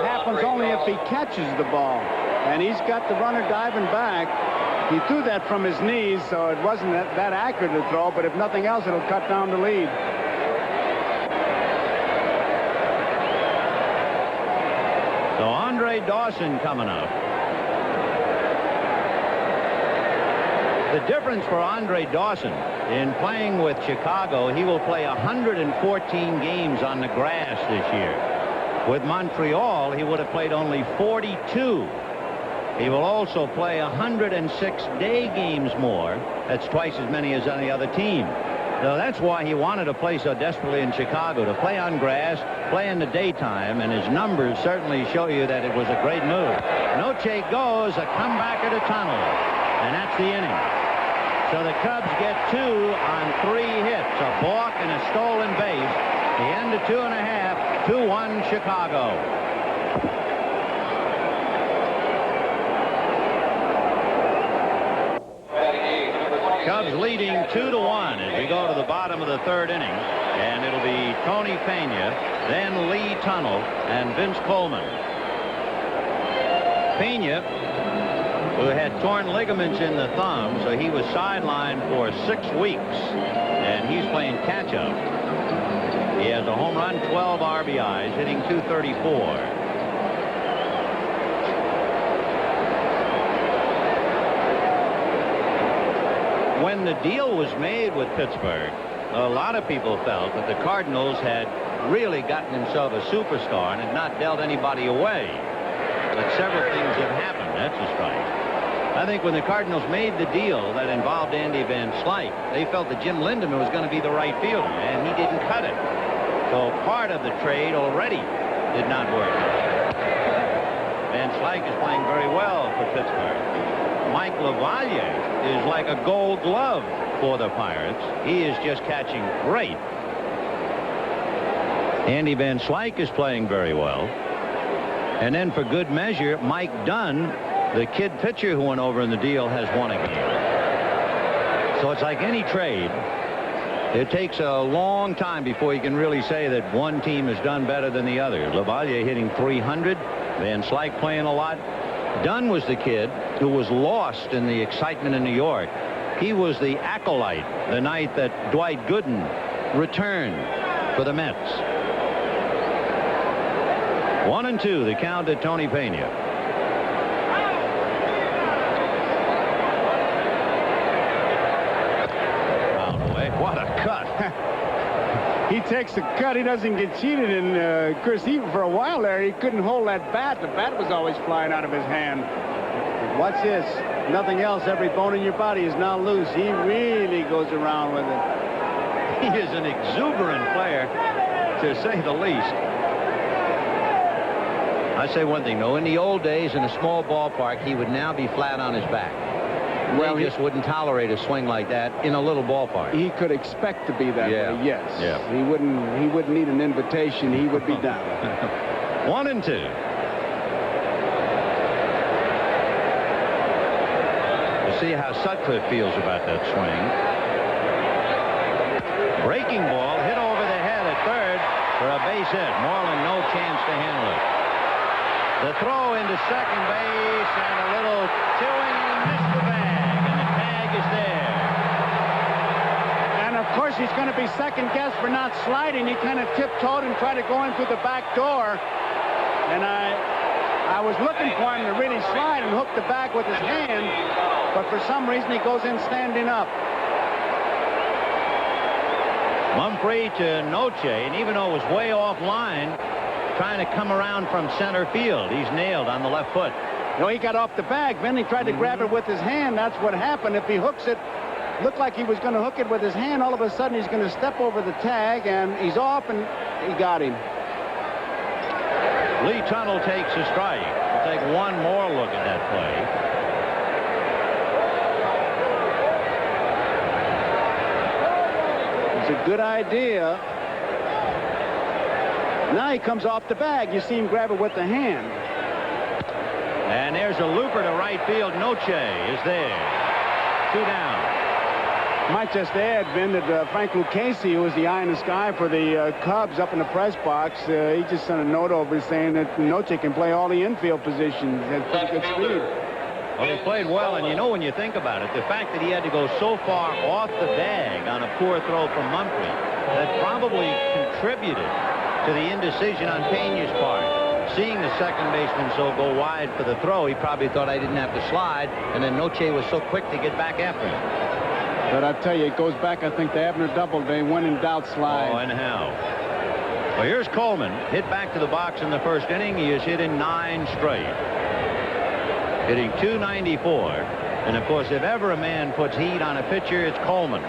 happens only if he catches the ball. And he's got the runner diving back. He threw that from his knees, so it wasn't that accurate to throw, but if nothing else, it'll cut down the lead. So Andre Dawson coming up. The difference for Andre Dawson in playing with Chicago, he will play 114 games on the grass this year. With Montreal, he would have played only 42. He will also play 106 day games more. That's twice as many as any other team. So that's why he wanted to play so desperately in Chicago, to play on grass, play in the daytime, and his numbers certainly show you that it was a great move. Noche goes, a comebacker to Tunnel, and that's the inning. So the Cubs get 2 on 3 hits, a balk and a stolen base. The end of 2.5, 2-1 Chicago. Cubs leading 2-1 as we go to the bottom of the 3rd inning, and it'll be Tony Pena, then Lee Tunnel, and Vince Coleman. Pena, who had torn ligaments in the thumb, so he was sidelined for 6 weeks, and he's playing catch-up. He has a home run, 12 RBIs, hitting .234. When the deal was made with Pittsburgh, a lot of people felt that the Cardinals had really gotten himself a superstar and had not dealt anybody away. But several things have happened. That's a strike. I think when the Cardinals made the deal that involved Andy Van Slyke, they felt that Jim Lindemann was going to be the right fielder, and he didn't cut it. So part of the trade already did not work. Van Slyke is playing very well for Pittsburgh. Mike LaValliere is like a gold glove for the Pirates. He is just catching great. Andy Van Slyke is playing very well. And then for good measure, Mike Dunn, the kid pitcher who went over in the deal, has won a game. So it's like any trade. It takes a long time before you can really say that one team has done better than the other. LaValliere hitting 300. Van Slyke playing a lot. Dunn was the kid who was lost in the excitement in New York. He was the acolyte the night that Dwight Gooden returned for the Mets. 1-2, the count at Tony Pena. Fouled away. What a cut. He takes the cut. He doesn't get cheated. And Chris, even for a while there, he couldn't hold that bat. The bat was always flying out of his hand. Watch this. Nothing else. Every bone in your body is now loose. He really goes around with it. He is an exuberant player, to say the least. I say one thing, though. In the old days, in a small ballpark, he would now be flat on his back. Well, he just wouldn't tolerate a swing like that in a little ballpark. He could expect to be that way, yes. Yeah. He wouldn't need an invitation. He would be down. 1-2. We'll see how Sutcliffe feels about that swing. Breaking ball hit over the head at third for a base hit. Moreland no chance to handle it. The throw into second base and a little chewing, and he missed the bag, and the tag is there. And of course, he's going to be second guessed for not sliding. He kind of tiptoed and tried to go in through the back door. And I was looking for him to really slide and hook the bag with his hand, but for some reason he goes in standing up. Mumphrey to Noche, and even though it was way off line, trying to come around from center field. He's nailed on the left foot. No, he got off the bag. Then he tried to grab it with his hand. That's what happened. If he hooks it, looked like he was going to hook it with his hand. All of a sudden, he's going to step over the tag, and he's off, and he got him. Lee Tunnell takes a strike. We'll take one more look at that play. It's a good idea. Now he comes off the bag. You see him grab it with the hand. And there's a looper to right field. Noche is there. 2 down. Might just add, Ben, that Frank Lucchesi, who was the eye in the sky for the Cubs up in the press box, he just sent a note over saying that Noche can play all the infield positions. Has pretty good speed. Well, he played well, and you know, when you think about it, the fact that he had to go so far off the bag on a poor throw from Mumphrey, that probably contributed to the indecision on Pena's part. Seeing the second baseman go wide for the throw, he probably thought I didn't have to slide, and then Noche was so quick to get back after him. But I tell you, it goes back, I think, to Abner Doubleday. When in doubt, slide. Oh, and how? Well, here's Coleman. Hit back to the box in the first inning. He has hit in 9 straight. Hitting .294. And, of course, if ever a man puts heat on a pitcher, it's Coleman.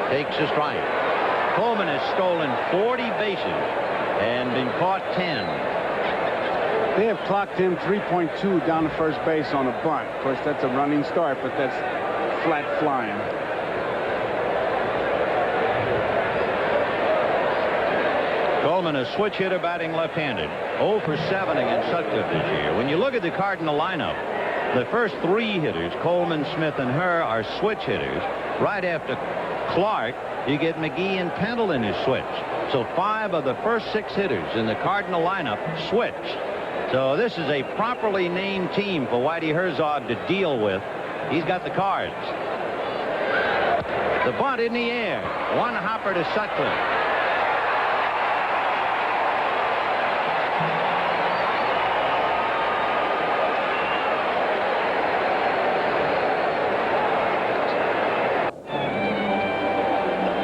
Takes a strike. Coleman has stolen 40 bases and been caught 10. They have clocked him 3.2 down to first base on a bunt. Of course, that's a running start, but that's flat flying. Coleman, a switch hitter, batting left-handed. 0 for 7 against Sutcliffe this year. When you look at the Cardinal lineup, the first 3 hitters, Coleman, Smith, and Herr, are switch hitters. Right after Clark, you get McGee and Pendleton who switch. So 5 of the first 6 hitters in the Cardinal lineup switched. So this is a properly named team for Whitey Herzog to deal with. He's got the cards. The bunt in the air. One hopper to Sutcliffe.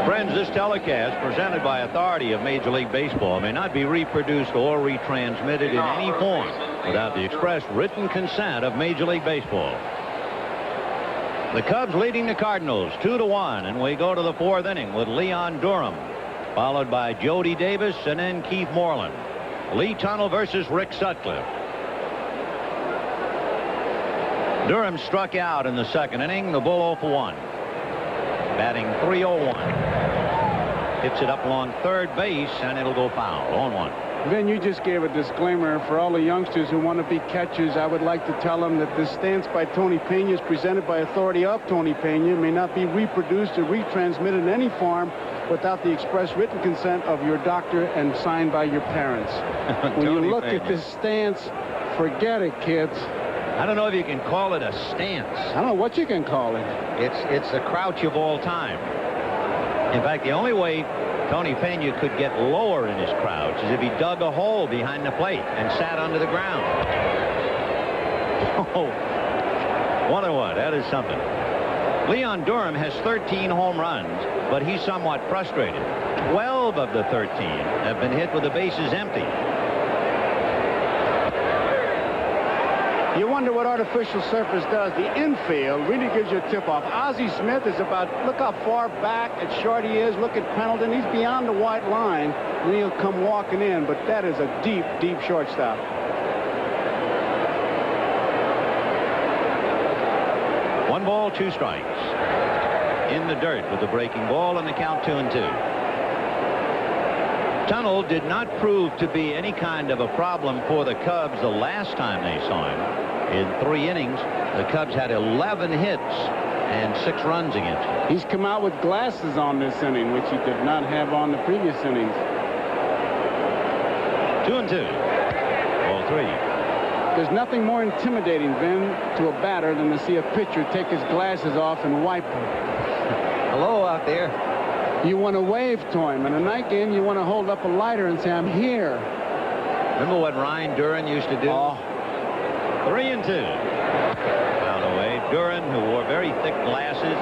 Friends This telecast, presented by authority of Major League Baseball, may not be reproduced or retransmitted in any form without the express written consent of Major League Baseball. The Cubs leading the Cardinals 2-1, and we go to the fourth inning with Leon Durham, followed by Jody Davis and then Keith Moreland. Lee Tunnell versus Rick Sutcliffe. Durham struck out in the second inning. The Bull 0 for 1. Batting .301. Hits it up along third base, and it'll go foul. 0-1. Ben, you just gave a disclaimer for all the youngsters who want to be catchers. I would like to tell them that this stance by Tony Pena is presented by authority of Tony Pena, may not be reproduced or retransmitted in any form without the express written consent of your doctor and signed by your parents. When you look at this stance, forget it, kids. I don't know if you can call it a stance. I don't know what you can call it. It's the crouch of all time. In fact, the only way Tony Pena could get lower in his crouch is if he dug a hole behind the plate and sat under the ground. Oh, 1-1. That is something. Leon Durham has 13 home runs, but he's somewhat frustrated. 12 of the 13 have been hit with the bases empty. You wonder what artificial surface does. The infield really gives you a tip-off. Ozzie Smith is about, look how far back and short he is. Look at Pendleton. He's beyond the white line, and he'll come walking in. But that is a deep, deep shortstop. One ball, two strikes. In the dirt with the breaking ball, and the count 2-2. Tunnell did not prove to be any kind of a problem for the Cubs the last time they saw him. In 3 innings, the Cubs had 11 hits and 6 runs against him. He's come out with glasses on this inning, which he did not have on the previous innings. 2-2. Ball 3. There's nothing more intimidating, Ben, to a batter than to see a pitcher take his glasses off and wipe them. Hello out there. You want to wave to him. In a night game, you want to hold up a lighter and say, I'm here. Remember what Ryan Duran used to do? Oh. 3-2. Fouled away. Duran, who wore very thick glasses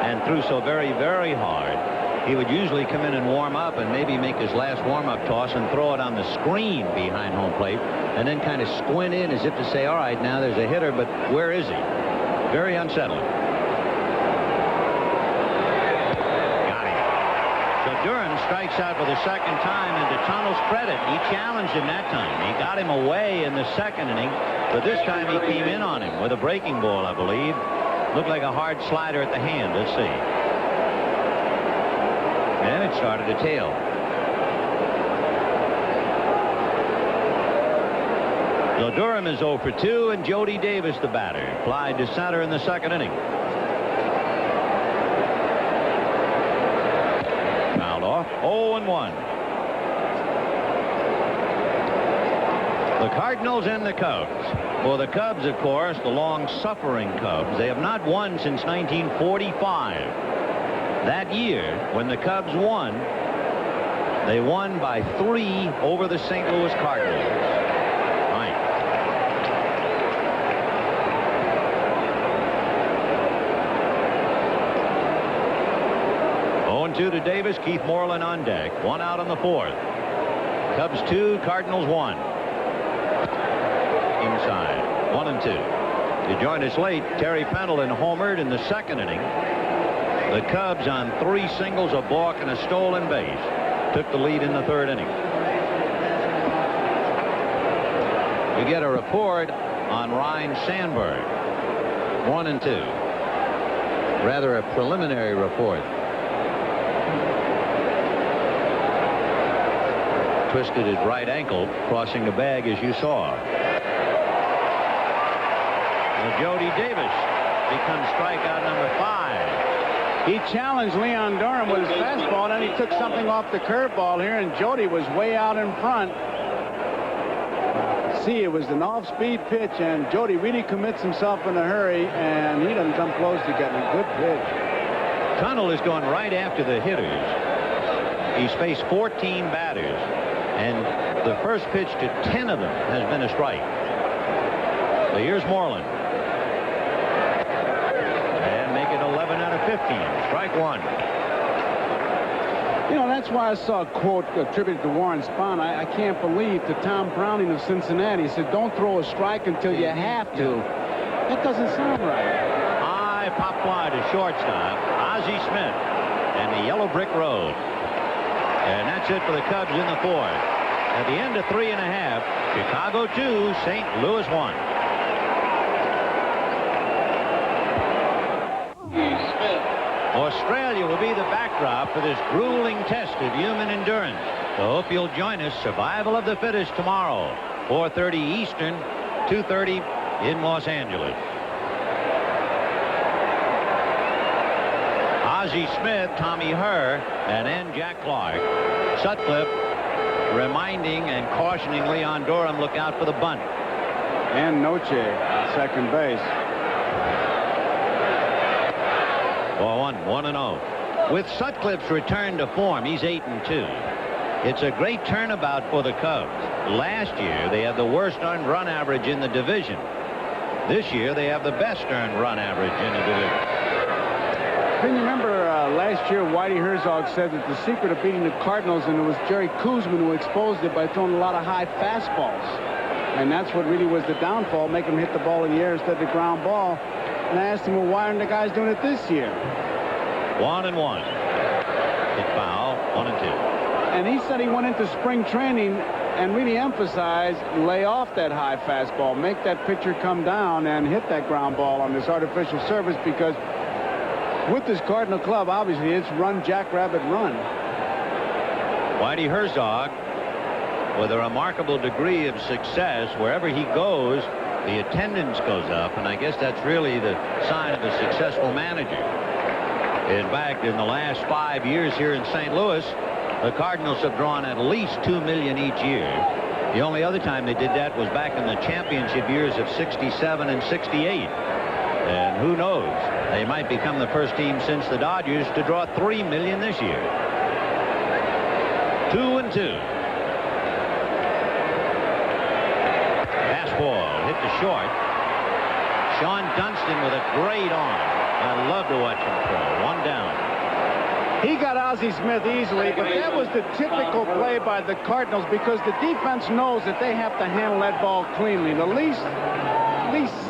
and threw so very, very hard, he would usually come in and warm up and maybe make his last warm-up toss and throw it on the screen behind home plate and then kind of squint in as if to say, all right, now there's a hitter, but where is he? Very unsettling. Duran strikes out for the second time, and to Tunnell's credit, he challenged him that time. He got him away in the second inning, but this time he came in on him with a breaking ball, I believe. Looked like a hard slider at the hand. Let's see. And it started to tail. So Durham is 0 for 2, and Jody Davis, the batter, flied to center in the second inning. Off 0-1. The Cardinals and the Cubs. For the Cubs, of course, the long-suffering Cubs, they have not won since 1945. That year, when the Cubs won, they won by 3 over the St. Louis Cardinals. Right. To Davis. Keith Moreland on deck. 1 out on the 4th. Cubs 2, Cardinals 1. Inside. 1-2. To join us late, Terry Pendleton homered in the second inning. The Cubs on 3 singles, a balk, and a stolen base took the lead in the third inning. We get a report on Ryne Sandberg. 1-2. Rather a preliminary report. Twisted his right ankle crossing the bag, as you saw. And Jody Davis becomes strikeout number 5. He challenged Leon Durham with his fastball, and he took something off the curveball here, and Jody was way out in front. See, it was an off-speed pitch, and Jody really commits himself in a hurry, and he doesn't come close to getting a good pitch. Tunnell is going right after the hitters. He's faced 14 batters, and the first pitch to 10 of them has been a strike. So here's Moreland. And make it 11 out of 15. Strike 1. You know, that's why I saw a quote attributed to Warren Spahn. I can't believe, to Tom Browning of Cincinnati. He said, don't throw a strike until you have to. That doesn't sound right. High pop fly to shortstop. Ozzie Smith and the yellow brick road. And that's it for the Cubs in the fourth. At the end of 3 1/2, Chicago 2, St. Louis 1. Australia will be the backdrop for this grueling test of human endurance. So hope you'll join us. Survival of the fittest tomorrow. 4:30 Eastern, 2:30 in Los Angeles. Ozzie Smith, Tommy Herr, and then Jack Clark. Sutcliffe reminding and cautioning Leon Durham, look out for the bunt. And Noche, second base. 1-0. With Sutcliffe's return to form, he's 8-2. It's a great turnabout for the Cubs. Last year, they had the worst earned run average in the division. This year, they have the best earned run average in the division. Can you remember last year, Whitey Herzog said that the secret of beating the Cardinals, and it was Jerry Koosman who exposed it by throwing a lot of high fastballs. And that's what really was the downfall, making them hit the ball in the air instead of the ground ball. And I asked him, well, why aren't the guys doing it this year? 1-1. Hit foul. 1-2. And he said he went into spring training and really emphasized lay off that high fastball, make that pitcher come down and hit that ground ball on this artificial surface, because with this Cardinal club, obviously, it's run, Jackrabbit, run. Whitey Herzog, with a remarkable degree of success, wherever he goes, the attendance goes up, and I guess that's really the sign of a successful manager. In fact, in the last 5 years here in St. Louis, the Cardinals have drawn at least $2 million each year. The only other time they did that was back in the championship years of '67 and '68. And who knows? They might become the first team since the Dodgers to draw $3 million this year. 2-2. Fastball hit to short. Sean Dunston with a great arm. I love to watch him throw. 1 down. He got Ozzie Smith easily, but that was the typical play by the Cardinals, because the defense knows that they have to handle that ball cleanly. The least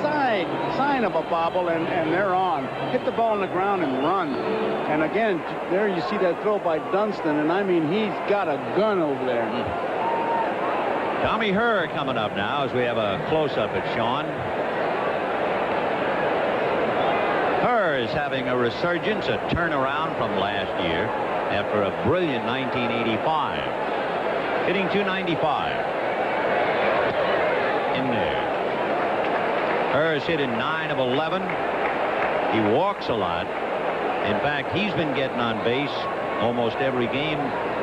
sign of a bobble, and they're on. Hit the ball on the ground and run. And again, there you see that throw by Dunston, and I mean, he's got a gun over there. Tommy Herr coming up now as we have a close-up at Sean. Herr is having a resurgence, a turnaround from last year after a brilliant 1985. Hitting .295. In there. Herr's hit in 9 of 11. He walks a lot. In fact, he's been getting on base almost every game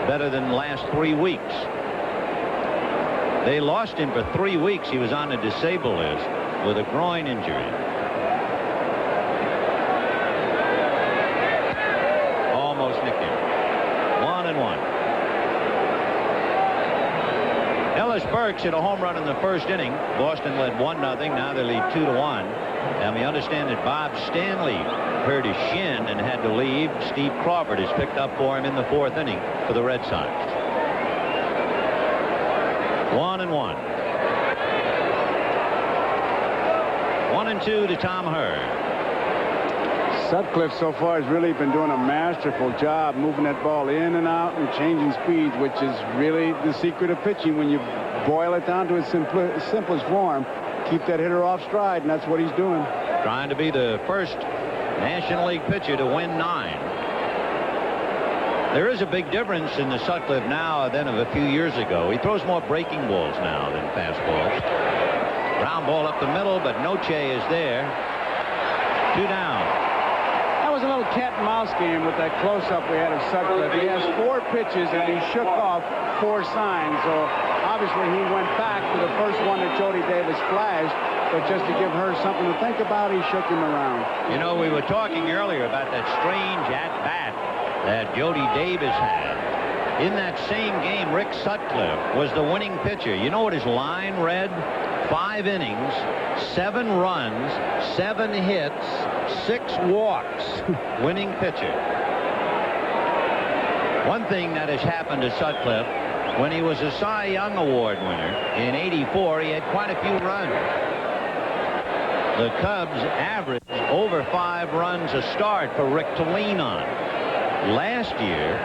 better than the last 3 weeks. They lost him for 3 weeks. He was on the disabled list with a groin injury. Almost nicked him. 1-1. Ellis Burks hit a home run in the first inning. Boston led 1-0. Now they lead 2-1. And we understand that Bob Stanley hurt his shin and had to leave. Steve Crawford has picked up for him in the 4th inning for the Red Sox. 1-1. 1-2 to Tom Herr. Sutcliffe so far has really been doing a masterful job moving that ball in and out and changing speeds, which is really the secret of pitching when you boil it down to its simplest form. Keep that hitter off stride, and that's what he's doing. Trying to be the first National League pitcher to win 9. There is a big difference in the Sutcliffe now than of a few years ago. He throws more breaking balls now than fastballs. Ground ball up the middle, but Noche is there. 2 down. That was a little cat and mouse game with that close-up we had of Sutcliffe. He has 4 pitches, and he shook off 4 signs. So obviously he went back to the first one that Jody Davis flashed. But just to give her something to think about, he shook him around. You know, we were talking earlier about that strange at-bat that Jody Davis had. In that same game, Rick Sutcliffe was the winning pitcher. You know what his line read? 5 innings, 7 runs, 7 hits, 6 walks. Winning pitcher. One thing that has happened to Sutcliffe, when he was a Cy Young Award winner in '84, he had quite a few runs. The Cubs averaged over 5 runs a start for Rick to lean on. Last year,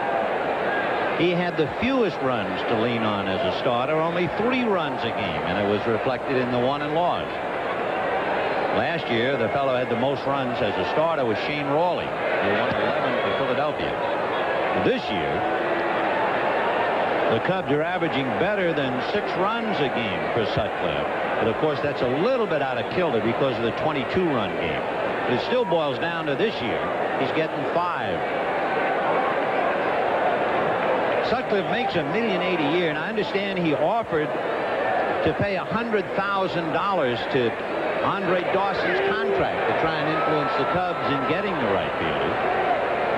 he had the fewest runs to lean on as a starter, only 3 runs a game, and it was reflected in the won and lost. Last year, the fellow had the most runs as a starter was Shane Rawley, who won 11 for Philadelphia. This year, the Cubs are averaging better than 6 runs a game for Sutcliffe. But of course, that's a little bit out of kilter because of the 22-run game. But it still boils down to this year, he's getting 5. Sutcliffe makes $1.8 million a year, and I understand he offered to pay $100,000 to Andre Dawson's contract to try and influence the Cubs in getting the right fielder.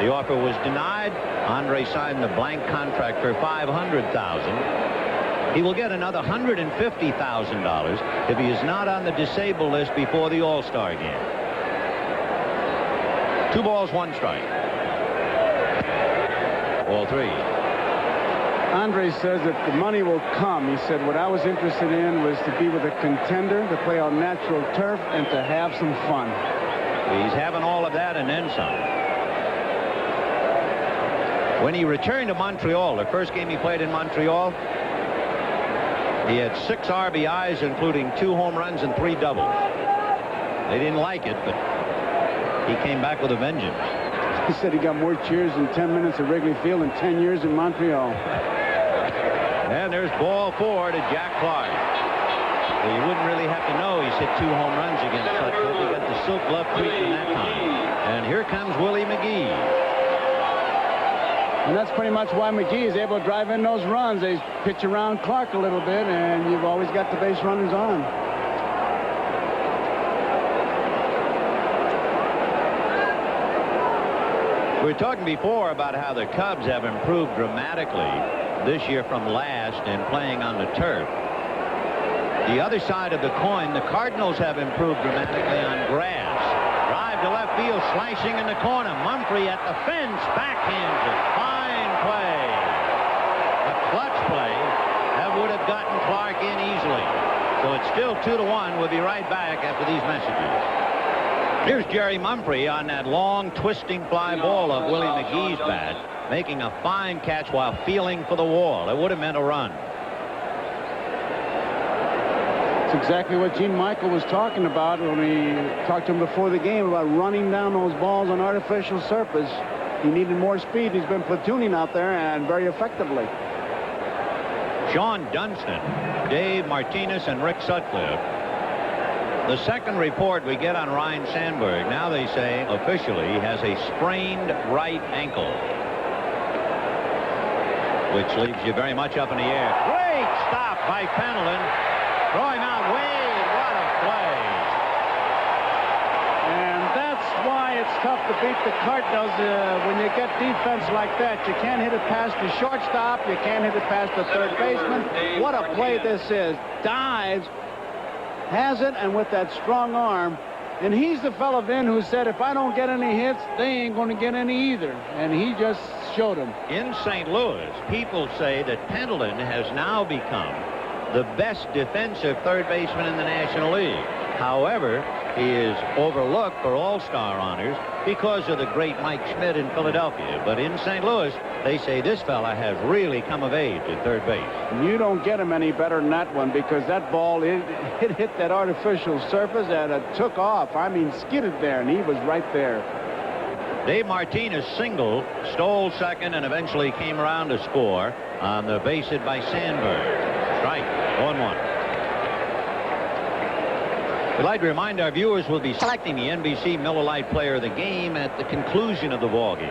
The offer was denied. Andre signed the blank contract for $500,000. He will get another $150,000 if he is not on the disabled list before the All-Star game. 2 balls, 1 strike. Ball 3. Andre says that the money will come. He said what I was interested in was to be with a contender, to play on natural turf, and to have some fun. He's having all of that and then some. When he returned to Montreal, the first game he played in Montreal, he had 6 RBIs, including 2 home runs and 3 doubles. They didn't like it, but he came back with a vengeance. He said he got more cheers in 10 minutes at Wrigley Field in 10 years in Montreal. And there's ball 4 to Jack Clark. Well, you wouldn't really have to know he's hit 2 home runs against Sutcliffe. He got the silk glove treatment that time. And here comes Willie McGee. And that's pretty much why McGee is able to drive in those runs. They pitch around Clark a little bit, and you've always got the base runners on. We were talking before about how the Cubs have improved dramatically this year from last in playing on the turf. The other side of the coin, the Cardinals have improved dramatically on grass. Drive to left field, slicing in the corner. Mumphrey at the fence, backhands it. Fine play. A clutch play that would have gotten Clark in easily. So it's still 2-1. We'll be right back after these messages. Here's Jerry Mumphrey on that long twisting fly ball of Willie McGee's bat, making a fine catch while feeling for the wall. It would have meant a run. It's exactly what Gene Michael was talking about when we talked to him before the game about running down those balls on artificial surface. He needed more speed. He's been platooning out there and very effectively. Sean Dunston, Dave Martinez, and Rick Sutcliffe. The second report we get on Ryne Sandberg, now they say officially he has a sprained right ankle, which leaves you very much up in the air. Great stop by Pendleton. Throw him out. Wade, what a play. And that's why it's tough to beat the Cardinals when you get defense like that. You can't hit it past the shortstop. You can't hit it past the third baseman. What a play this is. Dives. Has it, and with that strong arm. And he's the fellow then who said, if I don't get any hits, they ain't going to get any either. And he just showed them. In St. Louis, people say that Pendleton has now become the best defensive third baseman in the National League. However, he is overlooked for all-star honors because of the great Mike Schmidt in Philadelphia. But in St. Louis, they say this fella has really come of age at third base. You don't get him any better than that one, because that ball, it hit that artificial surface and it took off. I mean, skidded there, and he was right there. Dave Martinez singled, stole second, and eventually came around to score on the base hit by Sandberg. Strike, 1-1. We'd like to remind our viewers we'll be selecting the NBC Miller Lite Player of the Game at the conclusion of the ball game.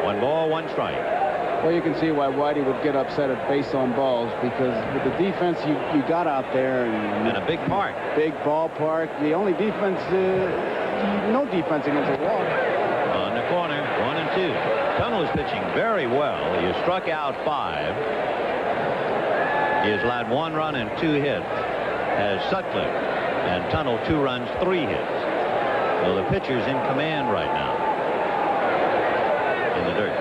One ball, 1 strike. Well, you can see why Whitey would get upset at base on balls, because with the defense you got out there and a big park. Big ballpark. The only defense, no defense against a walk. On the corner, 1-2. Tunnell is pitching very well. He has struck out 5. He has allowed 1 run and 2 hits. As Sutcliffe, and Tunnell 2 runs, 3 hits. So the pitcher's in command right now in the dirt.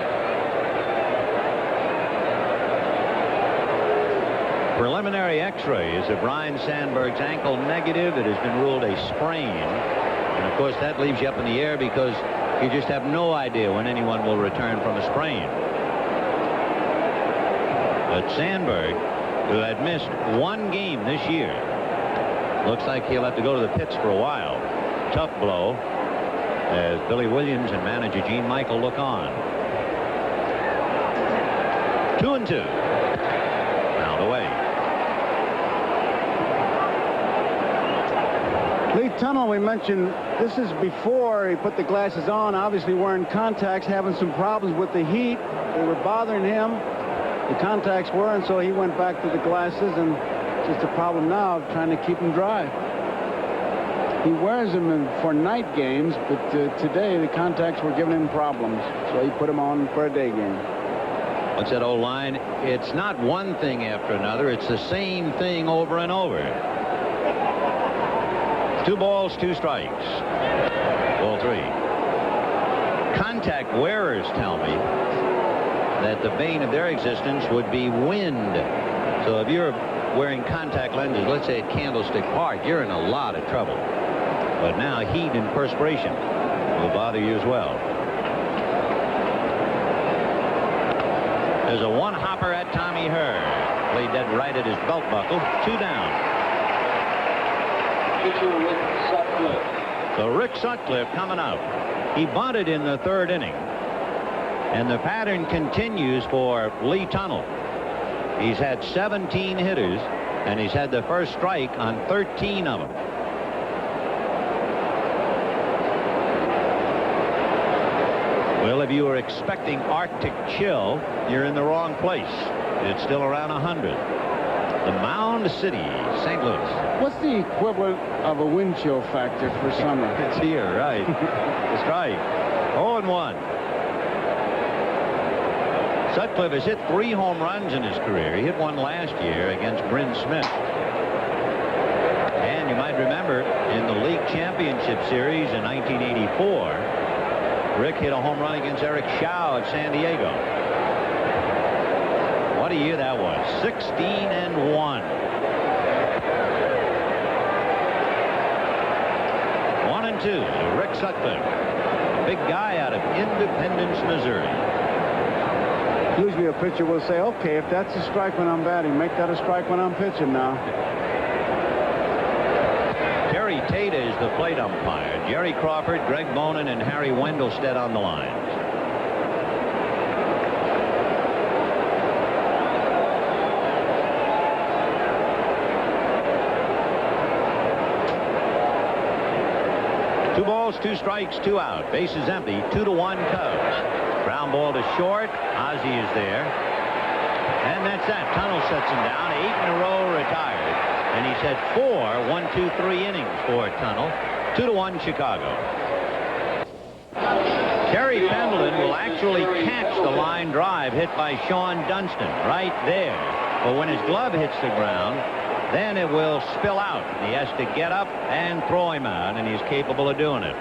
Preliminary x-rays of Ryne Sandberg's ankle negative. It has been ruled a sprain. And of course that leaves you up in the air because you just have no idea when anyone will return from a sprain. But Sandberg, who had missed one game this year, looks like he'll have to go to the pits for a while. Tough blow as Billy Williams and manager Gene Michael look on. 2-2. Out away. Lee Tunnel, we mentioned, this is before he put the glasses on, obviously wearing contacts, having some problems with the heat. They were bothering him. The contacts were, and so he went back to the glasses, and just a problem now of trying to keep them dry. He wears them for night games, but today the contacts were giving him problems, so he put them on for a day game. What's that old line? It's not one thing after another. It's the same thing over and over. 2 balls, 2 strikes. Ball 3. Contact wearers tell me that the bane of their existence would be wind. So if you're wearing contact lenses, let's say at Candlestick Park, you're in a lot of trouble. But now heat and perspiration will bother you as well. There's a one-hopper at Tommy Herr. Played dead right at his belt buckle. 2 down. So Rick Sutcliffe coming up. He bunted in the 3rd inning. And the pattern continues for Lee Tunnel. He's had 17 hitters, and he's had the first strike on 13 of them. Well, if you were expecting Arctic chill, you're in the wrong place. It's still around 100. The Mound City, St. Louis. What's the equivalent of a wind chill factor for summer? It's here, right. That's right. 0-1. Sutcliffe has hit 3 home runs in his career. He hit one last year against Bryn Smith. And you might remember in the league championship series in 1984, Rick hit a home run against Eric Shaw at San Diego. What a year that was. 16-1. 1-2. Rick Sutcliffe, a big guy out of Independence, Missouri. Usually a pitcher will say, okay, if that's a strike when I'm batting, make that a strike when I'm pitching now. Terry Tate is the plate umpire. Jerry Crawford, Greg Bonin, and Harry Wendelstedt on the lines. Two balls, 2 strikes, 2 out. Bases empty. 2-1 Cubs. Ground ball to short. Ozzie is there. And that's that. Tunnel sets him down. 8 in a row retired. And he's had 4 1-2-3 innings for Tunnel. 2-1 Chicago. Terry Pendleton will actually catch the line drive hit by Sean Dunston right there. But when his glove hits the ground, then it will spill out. He has to get up and throw him out, and he's capable of doing it.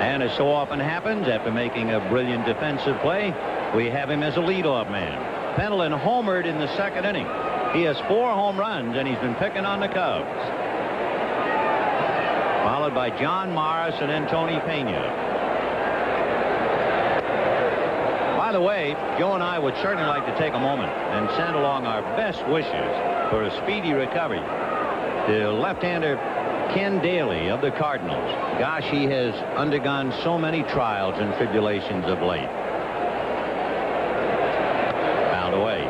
And as so often happens, after making a brilliant defensive play, we have him as a leadoff man. Pendleton homered in the 2nd inning. He has 4 home runs, and he's been picking on the Cubs. Followed by John Morris and then Tony Pena. By the way, Joe and I would certainly like to take a moment and send along our best wishes for a speedy recovery to left-hander Ken Daly of the Cardinals. Gosh, he has undergone so many trials and tribulations of late. Fouled away.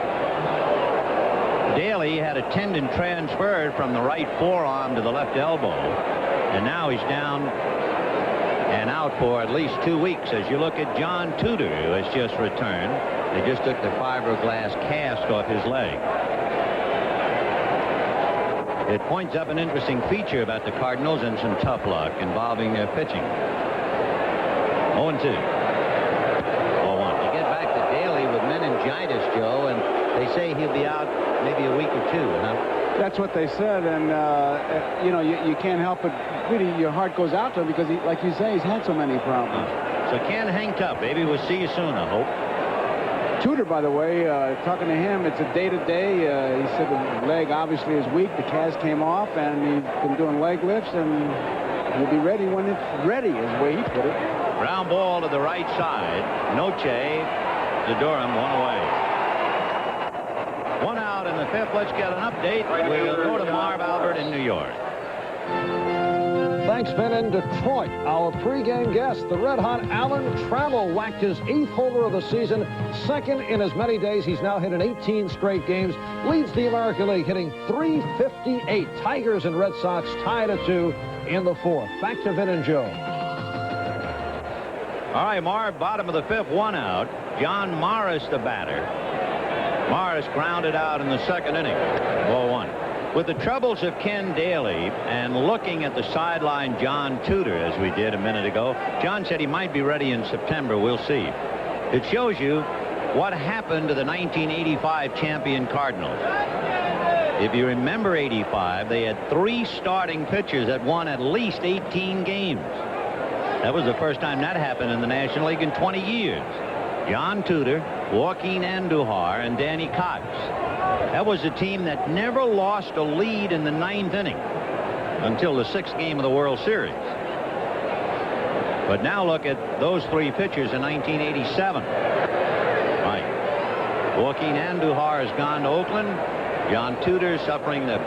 Daly had a tendon transferred from the right forearm to the left elbow, and now he's down and out for at least 2 weeks. As you look at John Tudor, who has just returned, they just took the fiberglass cast off his leg. It points up an interesting feature about the Cardinals and some tough luck involving their pitching. 0-2. 0-1. You get back to Daly with meningitis, Joe, and they say he'll be out maybe a week or 2, huh? That's what they said, and you know, you can't help it. Really, your heart goes out to him because, like you say, he's had so many problems. So Ken, hang tough, baby. We'll see you soon, I hope. Tudor, by the way, talking to him, it's a day-to-day. He said the leg obviously is weak. The cast came off, and he's been doing leg lifts, and he'll be ready when it's ready, is the way he put it. Ground ball to the right side. Noche to Durham, one away. One out in the fifth. Let's get an update. We'll go to Marv Albert in New York. Thanks, Ben. In Detroit, our pregame guest, the red-hot Alan Trammell, whacked his 8th homer of the season, second in as many days. He's now hit in 18 straight games, leads the American League, hitting .358. Tigers and Red Sox tied at 2 in the 4th. Back to Vin and Joe. All right, Marv, bottom of the fifth, one out. John Morris, the batter. Morris grounded out in the second inning. 0-1. With the troubles of Ken Daly and looking at the sideline John Tudor, as we did a minute ago, John said he might be ready in September. We'll see. It shows you what happened to the 1985 champion Cardinals. If you remember 85, they had 3 starting pitchers that won at least 18 games. That was the first time that happened in the National League in 20 years. John Tudor, Joaquin Andujar, and Danny Cox. That was a team that never lost a lead in the 9th inning until the 6th game of the World Series. But now look at those 3 pitchers in 1987. Right. Joaquin Andujar has gone to Oakland. John Tudor suffering the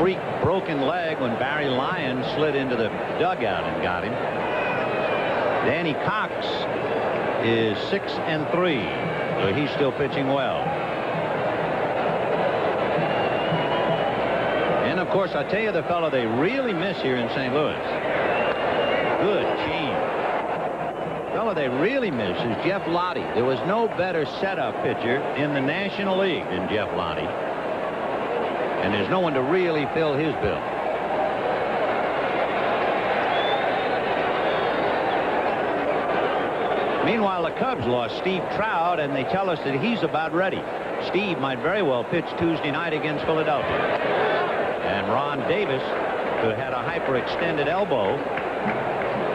freak broken leg when Barry Lyons slid into the dugout and got him. Danny Cox is 6-3, so he's still pitching well. And of course, I tell you, the fellow they really miss here in St. Louis. Good team. The fellow they really miss is Jeff Lottie. There was no better setup pitcher in the National League than Jeff Lottie. And there's no one to really fill his bill. Meanwhile, the Cubs lost Steve Trout, and they tell us that he's about ready. Steve might very well pitch Tuesday night against Philadelphia. And Ron Davis, who had a hyperextended elbow,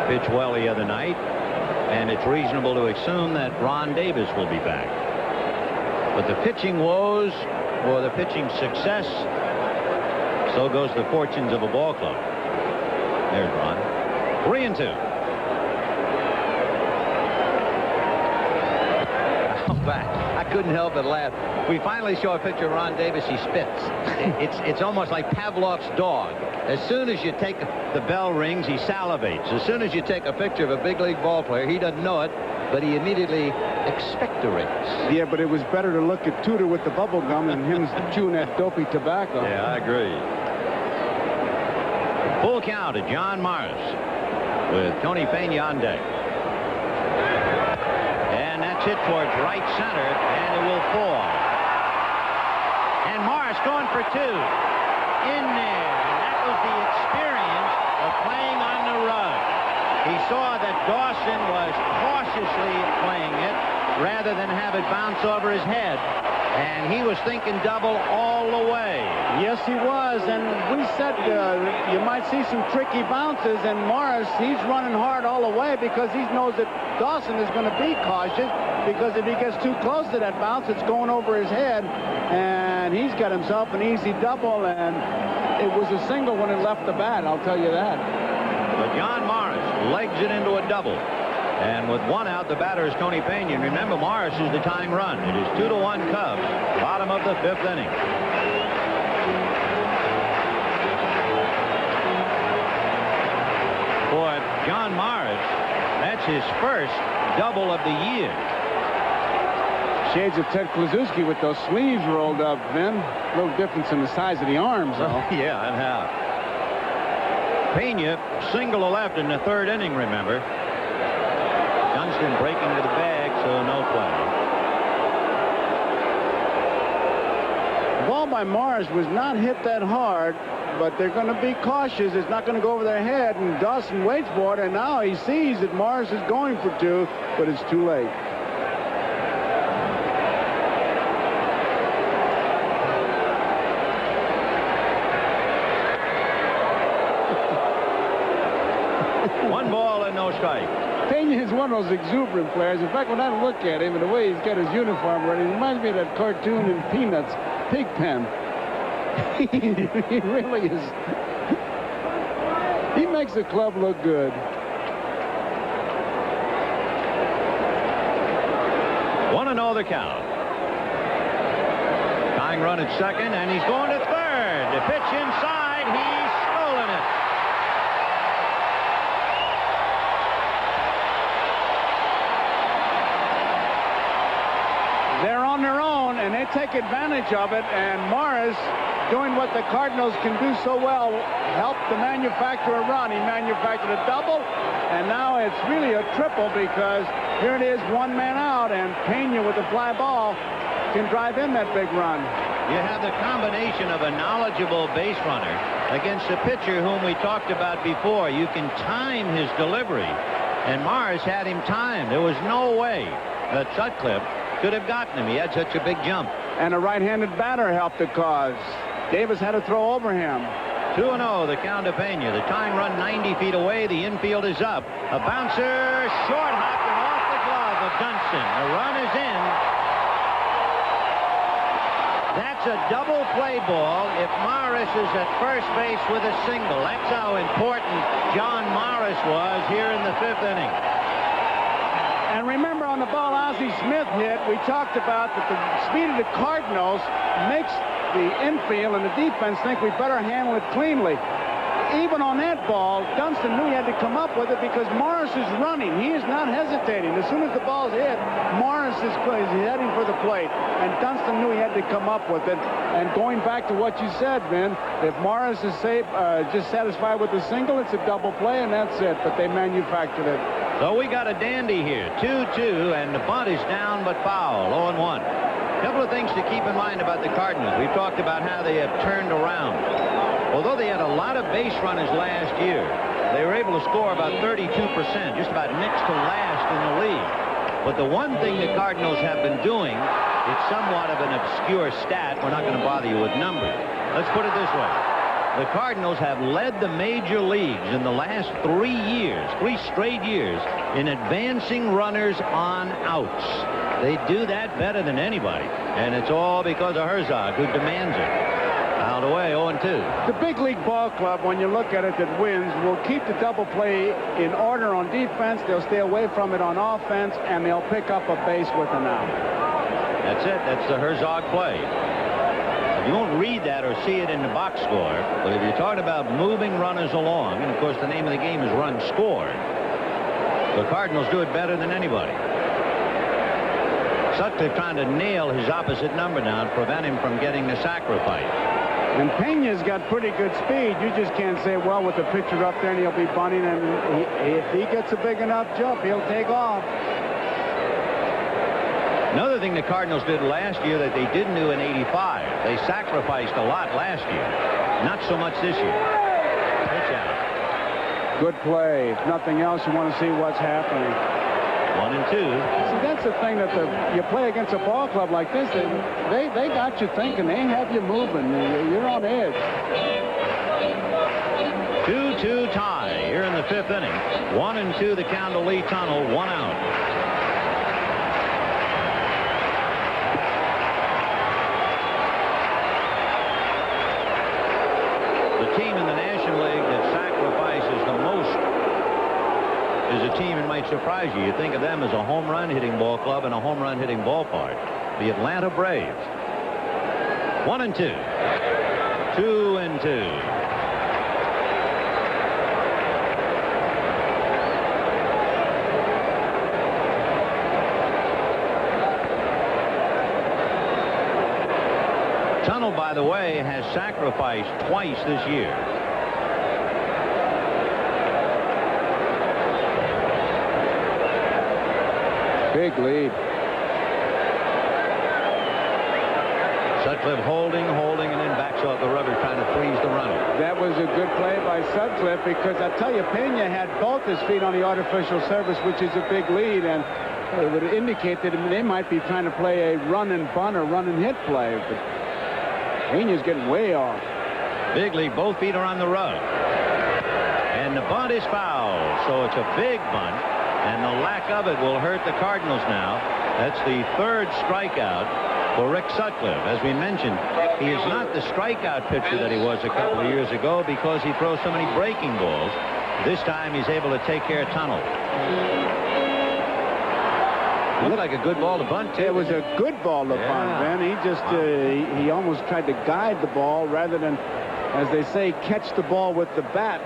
pitched well the other night. And it's reasonable to assume that Ron Davis will be back. But the pitching woes or the pitching success, so goes the fortunes of a ball club. There's Ron. 3-2. Back. I couldn't help but laugh. We finally show a picture of Ron Davis. He spits. It's almost like Pavlov's dog. As soon as you take the bell rings, he salivates. As soon as you take a picture of a big league ball player, he doesn't know it, but he immediately expectorates. Yeah, but it was better to look at Tudor with the bubble gum and him chewing that dopey tobacco. Yeah, I agree. Full count to John Morris with Tony Pena on deck. Hit towards right center, and it will fall. And Morris going for 2. In there. And that was the experience of playing on the rug. He saw that Dawson was cautiously playing it rather than have it bounce over his head. And he was thinking double all the way. Yes, he was. And we said you might see some tricky bounces. And Morris, he's running hard all the way because he knows that Dawson is going to be cautious. Because if he gets too close to that bounce, it's going over his head. And he's got himself an easy double. And it was a single when it left the bat, I'll tell you that. But John Morris legs it into a double. And with 1 out, the batter is Tony Pena. And remember, Morris is the tying run. It is 2-1 Cubs, bottom of the 5th inning. For John Morris, that's his first double of the year. Shades of Ted Kluszewski with those sleeves rolled up, Vin. A little difference in the size of the arms, though. Yeah, and how. Pena single to left in the 3rd inning, remember. Dunston breaking to the bag, so no play. The ball by Morris was not hit that hard, but they're going to be cautious. It's not going to go over their head, and Dawson waits for it, and now he sees that Morris is going for 2, but it's too late. 1 ball and no strike. Pena is one of those exuberant players. In fact, when I look at him and the way he's got his uniform ready, it reminds me of that cartoon in Peanuts, Pigpen. He really is. He makes the club look good. 1-0 the count. Tying run at second, and he's going to third. The pitch inside, he's stolen it. They're on their own, and they take advantage of it, and Morris, doing what the Cardinals can do so well, helped to manufacture a run. He manufactured a double, and now it's really a triple because here it is, 1 man out, and Pena with the fly ball can drive in that big run. You have the combination of a knowledgeable base runner against a pitcher whom we talked about before. You can time his delivery, and Morris had him timed. There was no way that Sutcliffe could have gotten him. He had such a big jump. And a right-handed batter helped the cause. Davis had to throw over him. 2-0, the count to Pena. The tying run 90 feet away. The infield is up. A bouncer, short hop and off the glove of Dunston. The run is in. That's a double play ball if Morris is at first base with a single. That's how important John Morris was here in the 5th inning. And remember, on the ball Ozzie Smith hit, we talked about that the speed of the Cardinals makes the infield and the defense think we better handle it cleanly. Even on that ball, Dunston knew he had to come up with it because Morris is running. He is not hesitating. As soon as the ball's hit, Morris is heading for the plate. And Dunston knew he had to come up with it. And going back to what you said, Vin, if Morris is just satisfied with the single, it's a double play, and that's it. But they manufactured it. So we got a dandy here. 2-2, and the bunt is down but foul. 0-1. A couple of things to keep in mind about the Cardinals. We've talked about how they have turned around. Although they had a lot of base runners last year, they were able to score about 32%, just about next to last in the league. But the one thing the Cardinals have been doing, it's somewhat of an obscure stat. We're not going to bother you with numbers. Let's put it this way. The Cardinals have led the major leagues in the last 3 years, 3 straight years, in advancing runners on outs. They do that better than anybody, and it's all because of Herzog, who demands it. Out away, 0-2. The big league ball club, when you look at it, that wins, will keep the double play in order on defense. They'll stay away from it on offense, and they'll pick up a base with an out. That's it. That's the Herzog play. You won't read that or see it in the box score, but if you're talking about moving runners along, and of course the name of the game is run scored, the Cardinals do it better than anybody. Sutcliffe trying to nail his opposite number now and prevent him from getting the sacrifice. And Pena's got pretty good speed. You just can't say, well, with the pitcher up there and he'll be bunting, and if he gets a big enough jump, he'll take off. Another thing the Cardinals did last year that they didn't do in '85, they sacrificed a lot last year. Not so much this year. Pitch out. Good play. If nothing else, you want to see what's happening. 1-2. See, that's the thing that you play against a ball club like this, they got you thinking. They have you moving. You're on edge. 2-2 tie here in the 5th inning. 1-2 the count to Lee Tunnell. 1 out. Team in the National League that sacrifices the most is a team that might surprise you. You think of them as a home run hitting ball club and a home run hitting ballpark. The Atlanta Braves. 1-2. 2-2. Tunnell, by the way, has sacrificed twice this year. Big lead. Sutcliffe holding, and then backs off the rubber, trying to freeze the runner. That was a good play by Sutcliffe because I tell you, Pena had both his feet on the artificial surface, which is a big lead, and it would indicate that they might be trying to play a run and bunt or run and hit play. But Pena's getting way off. Big lead, both feet are on the rug. And And the bunt is fouled, so it's a big bunt, and the lack of it will hurt the Cardinals now. That's the third strikeout for Rick Sutcliffe. As we mentioned, he is not the strikeout pitcher that he was a couple of years ago because he throws so many breaking balls. This time he's able to take care of tunnel. Looked like a good ball to bunt, too. It was a good ball to bunt, Ben. He just he almost tried to guide the ball rather than, as they say, catch the ball with the bat.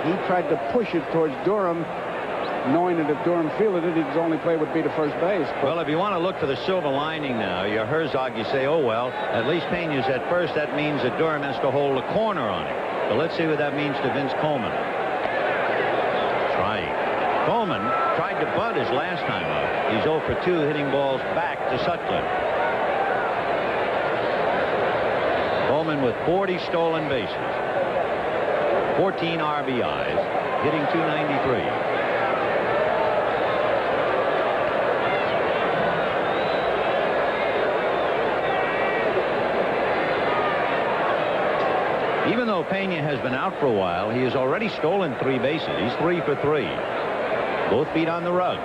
He tried to push it towards Durham, knowing that if Durham fielded it, his only play would be to first base. Well, if you want to look for the silver lining now, you're Herzog, you say, oh, well, at least Pena's at first. That means that Durham has to hold a corner on it. But let's see what that means to Vince Coleman. Coleman tried to bunt his last time up. He's 0 for 2, hitting balls back to Sutcliffe. Coleman with 40 stolen bases, 14 RBIs, hitting .293. Even though Pena has been out for a while, he has already stolen 3 bases. He's 3 for 3. Both feet on the rug.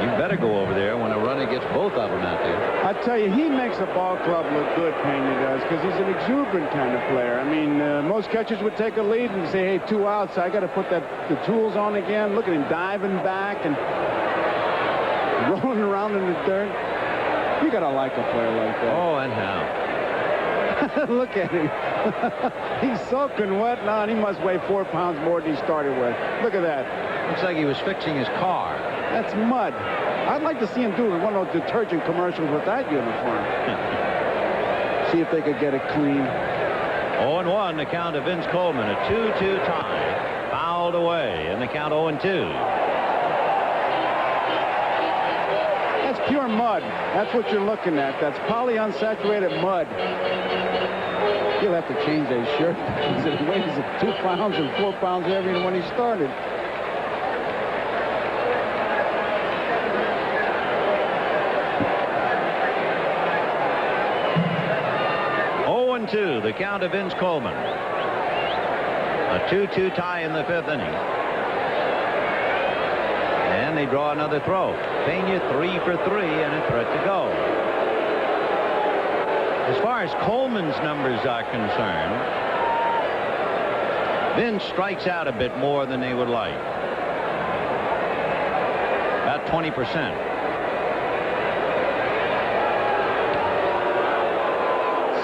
You better go over there when a runner gets both of them out there. I tell you, he makes a ball club look good, Pena does, because he's an exuberant kind of player. I mean, most catchers would take a lead and say, hey, 2 outs, I got to put the tools on again. Look at him diving back and rolling around in the dirt. You got to like a player like that. Oh, and how? Look at him. He's soaking wet now, and he must weigh 4 pounds more than he started with. Look at that. Looks like he was fixing his car. That's mud. I'd like to see him do one of those detergent commercials with that uniform. See if they could get it clean. 0-1, the count of Vince Coleman. A 2-2 tie. Fouled away, and the count 0-2. That's pure mud. That's what you're looking at. That's polyunsaturated mud. He'll have to change his shirt because it weighs 2 pounds and 4 pounds heavier than when he started. The count of Vince Coleman. A 2-2 tie in the 5th inning. And they draw another throw. Pena 3 for 3 and a threat to go. As far as Coleman's numbers are concerned, Vince strikes out a bit more than they would like. About 20%.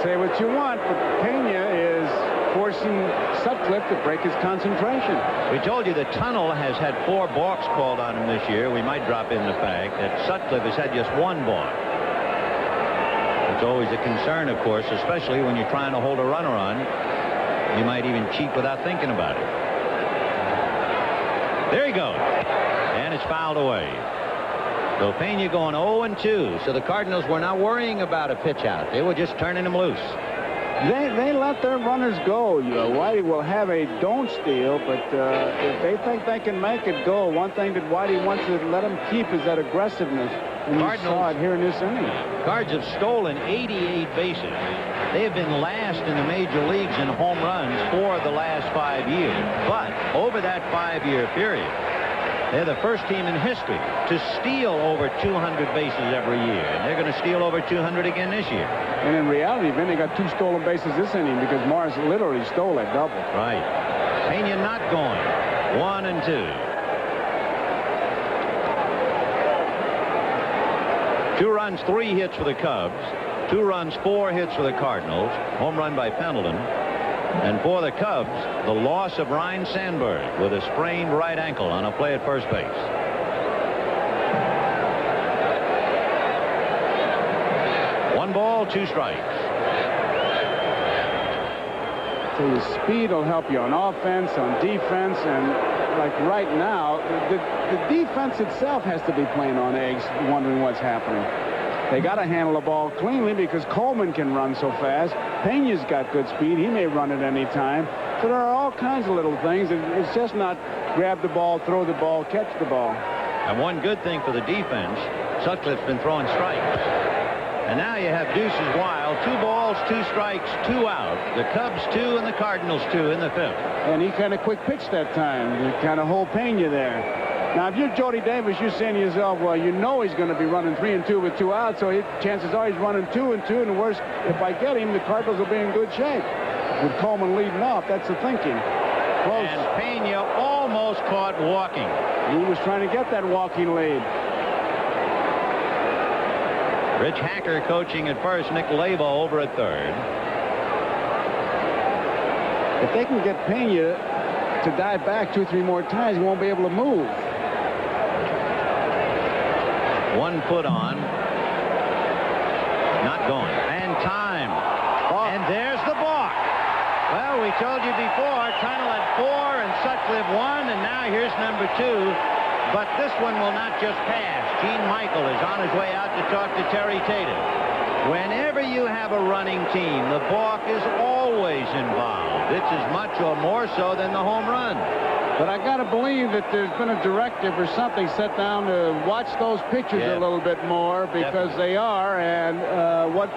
Say what you want, but Pena is forcing Sutcliffe to break his concentration. We told you that Tunnel has had 4 balks called on him this year. We might drop in the fact that Sutcliffe has had just 1 balk. It's always a concern, of course, especially when you're trying to hold a runner on. You might even cheat without thinking about it. There he goes. And it's fouled away. So Pena going 0-2. So the Cardinals were not worrying about a pitch out. They were just turning him loose. They let their runners go. You know, Whitey will have a don't steal, but if they think they can make it go, one thing that Whitey wants to let them keep is that aggressiveness. And you saw it here in this inning. Cards have stolen 88 bases. They have been last in the major leagues in home runs for the last 5 years. But over that 5-year period, they're the first team in history to steal over 200 bases every year. And they're going to steal over 200 again this year. And in reality, Ben, they got 2 stolen bases this inning because Morris literally stole that double. Right. Pena not going. 1-2. 2 runs, 3 hits for the Cubs. 2 runs, 4 hits for the Cardinals. Home run by Pendleton. And for the Cubs, the loss of Ryne Sandberg with a sprained right ankle on a play at first base. One ball, 2 strikes. So your speed will help you on offense, on defense, and like right now, the defense itself has to be playing on eggs, wondering what's happening. They got to handle the ball cleanly because Coleman can run so fast. Pena's got good speed. He may run at any time. So there are all kinds of little things. It's just not grab the ball, throw the ball, catch the ball. And one good thing for the defense, Sutcliffe's been throwing strikes. And now you have deuces wild. 2 balls, 2 strikes, 2 out. The Cubs 2 and the Cardinals 2 in the 5th. And he kind of quick pitched that time. He kind of hold Pena there. Now, if you're Jody Davis, you're saying to yourself, well, you know he's going to be running 3-2 with 2 outs, so chances are he's running 2-2. And the worst, if I get him, the Cardinals will be in good shape. With Coleman leading off, that's the thinking. Close. And Pena almost caught walking. He was trying to get that walking lead. Rich Hacker coaching at first. Nick Leyva over at third. If they can get Pena to dive back 2 or 3 more times, he won't be able to move. 1 foot on. Not going. And time. And there's the balk. Well, we told you before, Tunnel had 4 and Sutcliffe 1, and now here's number 2. But this one will not just pass. Gene Michael is on his way out to talk to Terry Tatum. Whenever you have a running team, the balk is always involved. It's as much or more so than the home run. But I got to believe that there's been a directive or something set down to watch those pitchers a little bit more, because they are. And what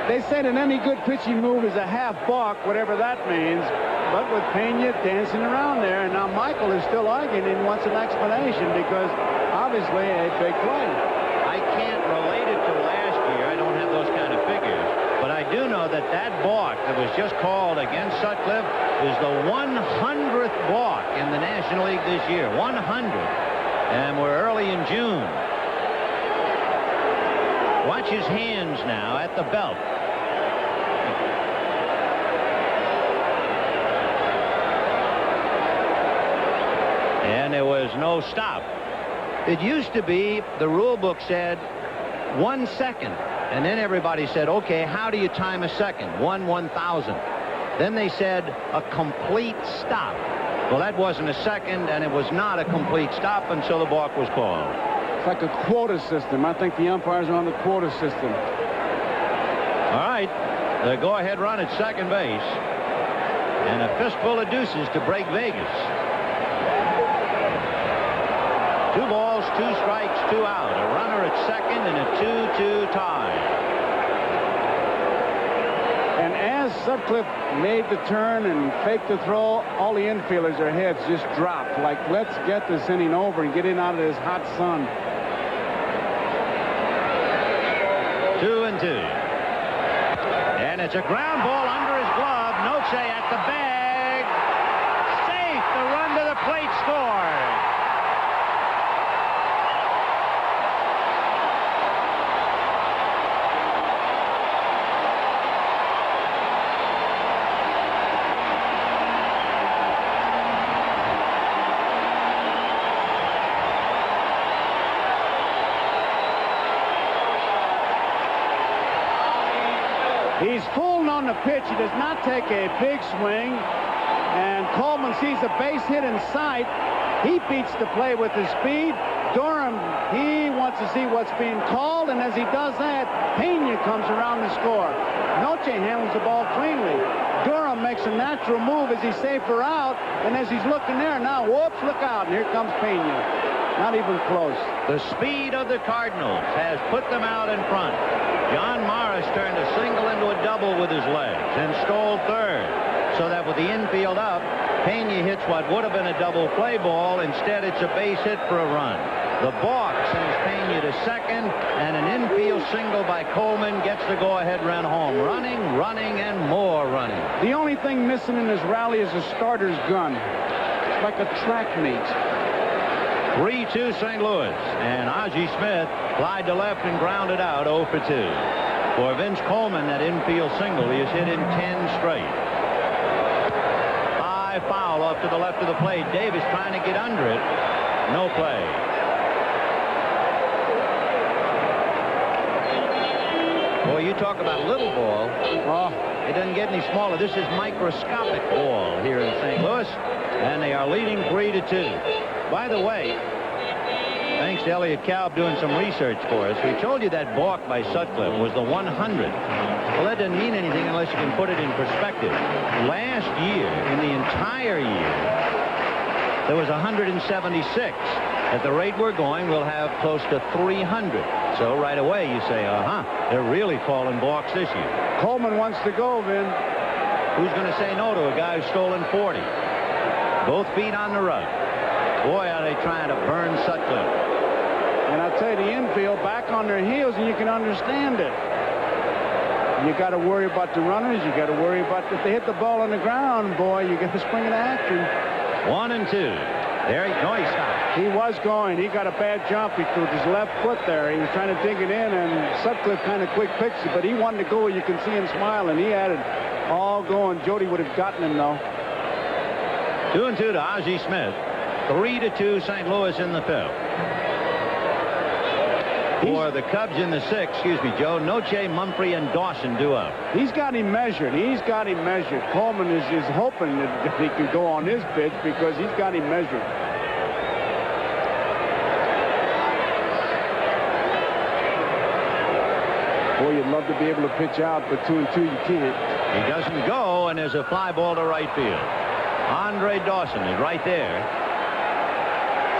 they said, in any good pitching move is a half balk, whatever that means. But with Pena dancing around there, and now Michael is still arguing and wants an explanation, because obviously a big play. I can't relate it to last year. I don't have those kind of figures. But I do know that that balk that was just called against Sutcliffe is the 100th balk in the National League this year. 100. And we're early in June. Watch his hands now at the belt. And there was no stop. It used to be, the rule book said 1 second. And then everybody said, okay, how do you time a second? 1/1000th. Then they said a complete stop. Well, that wasn't a second, and it was not a complete stop until the balk was called. It's like a quota system. I think the umpires are on the quota system. All right, the go-ahead run at second base. And a fistful of deuces to break Vegas. 2 balls, 2 strikes, 2 out. A runner at second and a 2-2 tie. And as Sutcliffe made the turn and faked the throw, all the infielders, their heads just dropped. Like, let's get this inning over and get in out of this hot sun. 2-2. And it's a ground ball under his glove. Noche at the bag. Safe. The run to the plate scored. He's fooling on the pitch. He does not take a big swing. And Coleman sees a base hit in sight. He beats the play with his speed. Durham, he wants to see what's being called. And as he does that, Pena comes around to score. Noche handles the ball cleanly. Durham makes a natural move as he's safer out. And as he's looking there, now, whoops, look out. And here comes Pena. Not even close. The speed of the Cardinals has put them out in front. John Morris turned a single into a double with his legs and stole third. So that with the infield up, Pena hits what would have been a double play ball. Instead, it's a base hit for a run. The balk sends Pena to second, and an infield single by Coleman gets the go-ahead run home. Running, and more running. The only thing missing in this rally is a starter's gun. It's like a track meet. 3-2 St. Louis, and Ozzie Smith flied to left and grounded out 0 for 2. For Vince Coleman, that infield single, he has hit in 10 straight. High foul off to the left of the plate. Davis trying to get under it. No play. Boy, you talk about little ball. Oh, it doesn't get any smaller. This is microscopic ball here in St. Louis, and they are leading 3-2. By the way, thanks to Elliot Kalb doing some research for us, we told you that balk by Sutcliffe was the 100th. Well, that doesn't mean anything unless you can put it in perspective. Last year, in the entire year, there was 176. At the rate we're going, we'll have close to 300. So right away you say, they're really calling balks this year. Coleman wants to go, Vin. Who's going to say no to a guy who's stolen 40? Both feet on the rug. Boy, are they trying to burn Sutcliffe. And I'll tell you, the infield back on their heels, and you can understand it. You got to worry about the runners. You got to worry about if they hit the ball on the ground, boy, you got to spring into action. 1-2. There he stopped. He was going. He got a bad jump. He threw his left foot there. He was trying to dig it in, and Sutcliffe kind of quick pitched it, but he wanted to go. You can see him smiling. He had it all going. Jody would have gotten him, though. 2-2 to Ozzie Smith. 3-2 St. Louis in the fifth. For the Cubs in the sixth, Joe, Noche, Mumphrey, and Dawson due up. He's got him measured. Coleman is hoping that he could go on his pitch because he's got him measured. Boy, you'd love to be able to pitch out, but 2-2 you can't. He doesn't go, and there's a fly ball to right field. Andre Dawson is right there.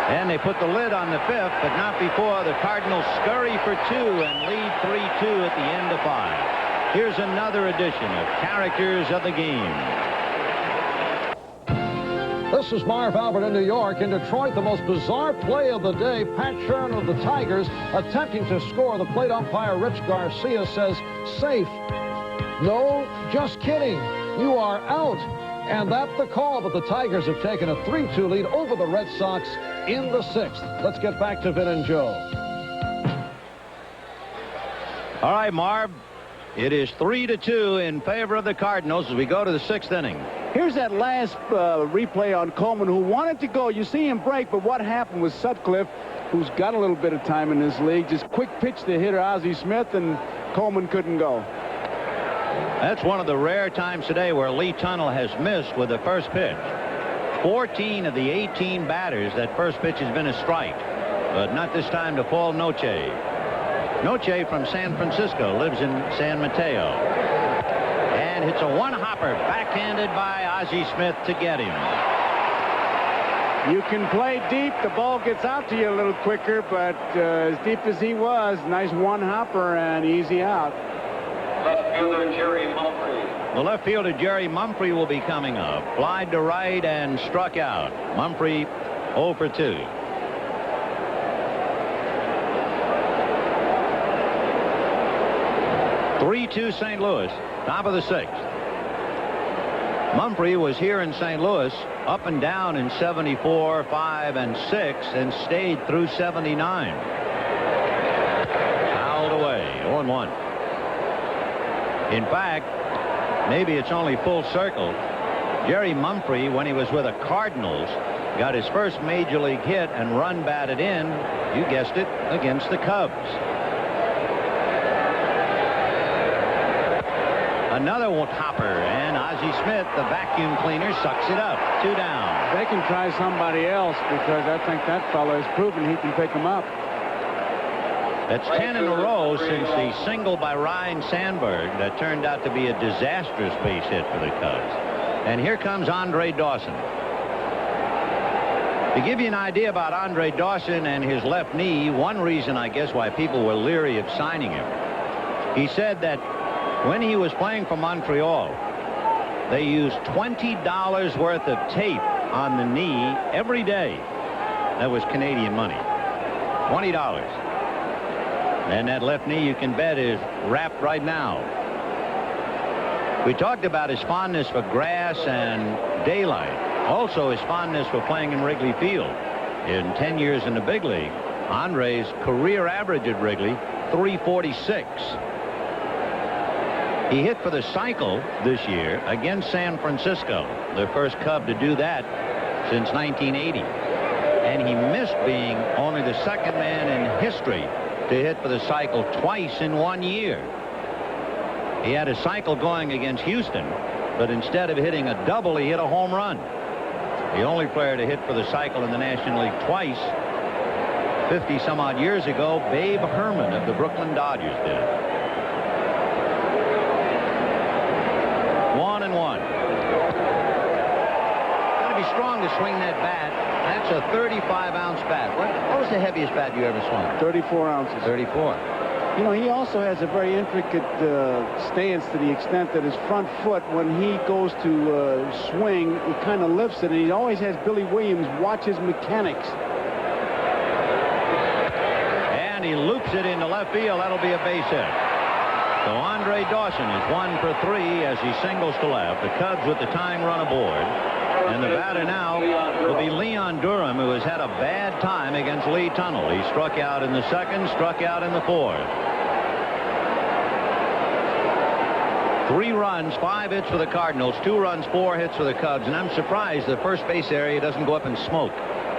And they put the lid on the fifth, but not before the Cardinals scurry for 2 and lead 3-2 at the end of 5. Here's another edition of Characters of the Game. This is Marv Albert in New York. In Detroit, the most bizarre play of the day, Pat Shurn of the Tigers attempting to score. The plate umpire, Rich Garcia, says, safe. No, just kidding. You are out. And that's the call, but the Tigers have taken a 3-2 lead over the Red Sox in the sixth. Let's get back to Vin and Joe. All right, Marv. It is 3-2 in favor of the Cardinals as we go to the sixth inning. Here's that last replay on Coleman, who wanted to go. You see him break, but what happened was Sutcliffe, who's got a little bit of time in this league, just quick pitch to hitter Ozzie Smith, and Coleman couldn't go. That's one of the rare times today where Lee Tunnell has missed with the first pitch. 14 of the 18 batters, that first pitch has been a strike, but not this time to Paul Noche. Noche from San Francisco, lives in San Mateo, and hits a one-hopper backhanded by Ozzie Smith to get him. You can play deep. The ball gets out to you a little quicker, but as deep as he was, nice one-hopper and easy out. Left fielder Jerry Mumphrey. The left fielder Jerry Mumphrey will be coming up. Flied to right and struck out. Mumphrey 0 for 2. (3-2) St. Louis, top of the sixth. Mumphrey was here in St. Louis, up and down in 74, 5, and 6, and stayed through 79. Fouled away, 0-1. In fact, maybe it's only full circle. Jerry Mumphrey, when he was with the Cardinals, got his first major league hit and run batted in, you guessed it, against the Cubs. Another hopper, and Ozzie Smith, the vacuum cleaner, sucks it up. 2 down. They can try somebody else because I think that fellow has proven he can pick them up. That's 10 in a row since the single by Ryan Sandberg that turned out to be a disastrous base hit for the Cubs. And here comes Andre Dawson. To give you an idea about Andre Dawson and his left knee, one reason, I guess, why people were leery of signing him, he said that when he was playing for Montreal, they used $20 worth of tape on the knee every day. That was Canadian money. $20. And that left knee, you can bet, is wrapped right now. We talked about his fondness for grass and daylight. Also his fondness for playing in Wrigley Field. In 10 years in the big league, Andre's career average at Wrigley, .346. He hit for the cycle this year against San Francisco, the first Cub to do that since 1980. And he missed being only the second man in history to hit for the cycle twice in 1 year. He had a cycle going against Houston, but instead of hitting a double, he hit a home run. The only player to hit for the cycle in the National League twice, 50-some-odd years ago, Babe Herman of the Brooklyn Dodgers did. 1-1. Going to pretty strong to swing that bat. That's a 35-ounce bat. What was the heaviest bat you ever swung? 34 ounces. 34. You know, he also has a very intricate stance to the extent that his front foot, when he goes to swing, he kind of lifts it, and he always has Billy Williams watch his mechanics. And he loops it into left field. That'll be a base hit. So Andre Dawson is 1 for 3 as he singles to left. The Cubs with the tying run aboard. And the batter now will be Leon Durham, who has had a bad time against Lee Tunnell. He struck out in the second, struck out in the fourth. 3 runs, 5 hits for the Cardinals, 2 runs, 4 hits for the Cubs. And I'm surprised the first base area doesn't go up in smoke.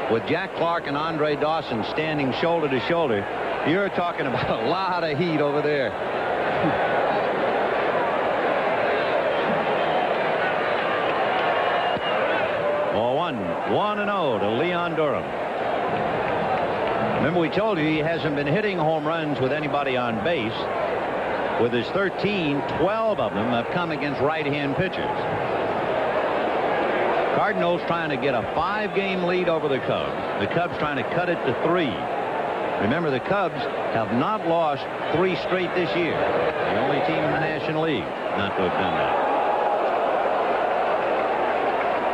With Jack Clark and Andre Dawson standing shoulder to shoulder, you're talking about a lot of heat over there. Ball 1-0 to Leon Durham. Remember, we told you he hasn't been hitting home runs with anybody on base. With his 13, 12 of them have come against right-hand pitchers. Cardinals trying to get a 5-game lead over the Cubs. The Cubs trying to cut it to 3. Remember, the Cubs have not lost 3 straight this year. The only team in the National League not to have done that.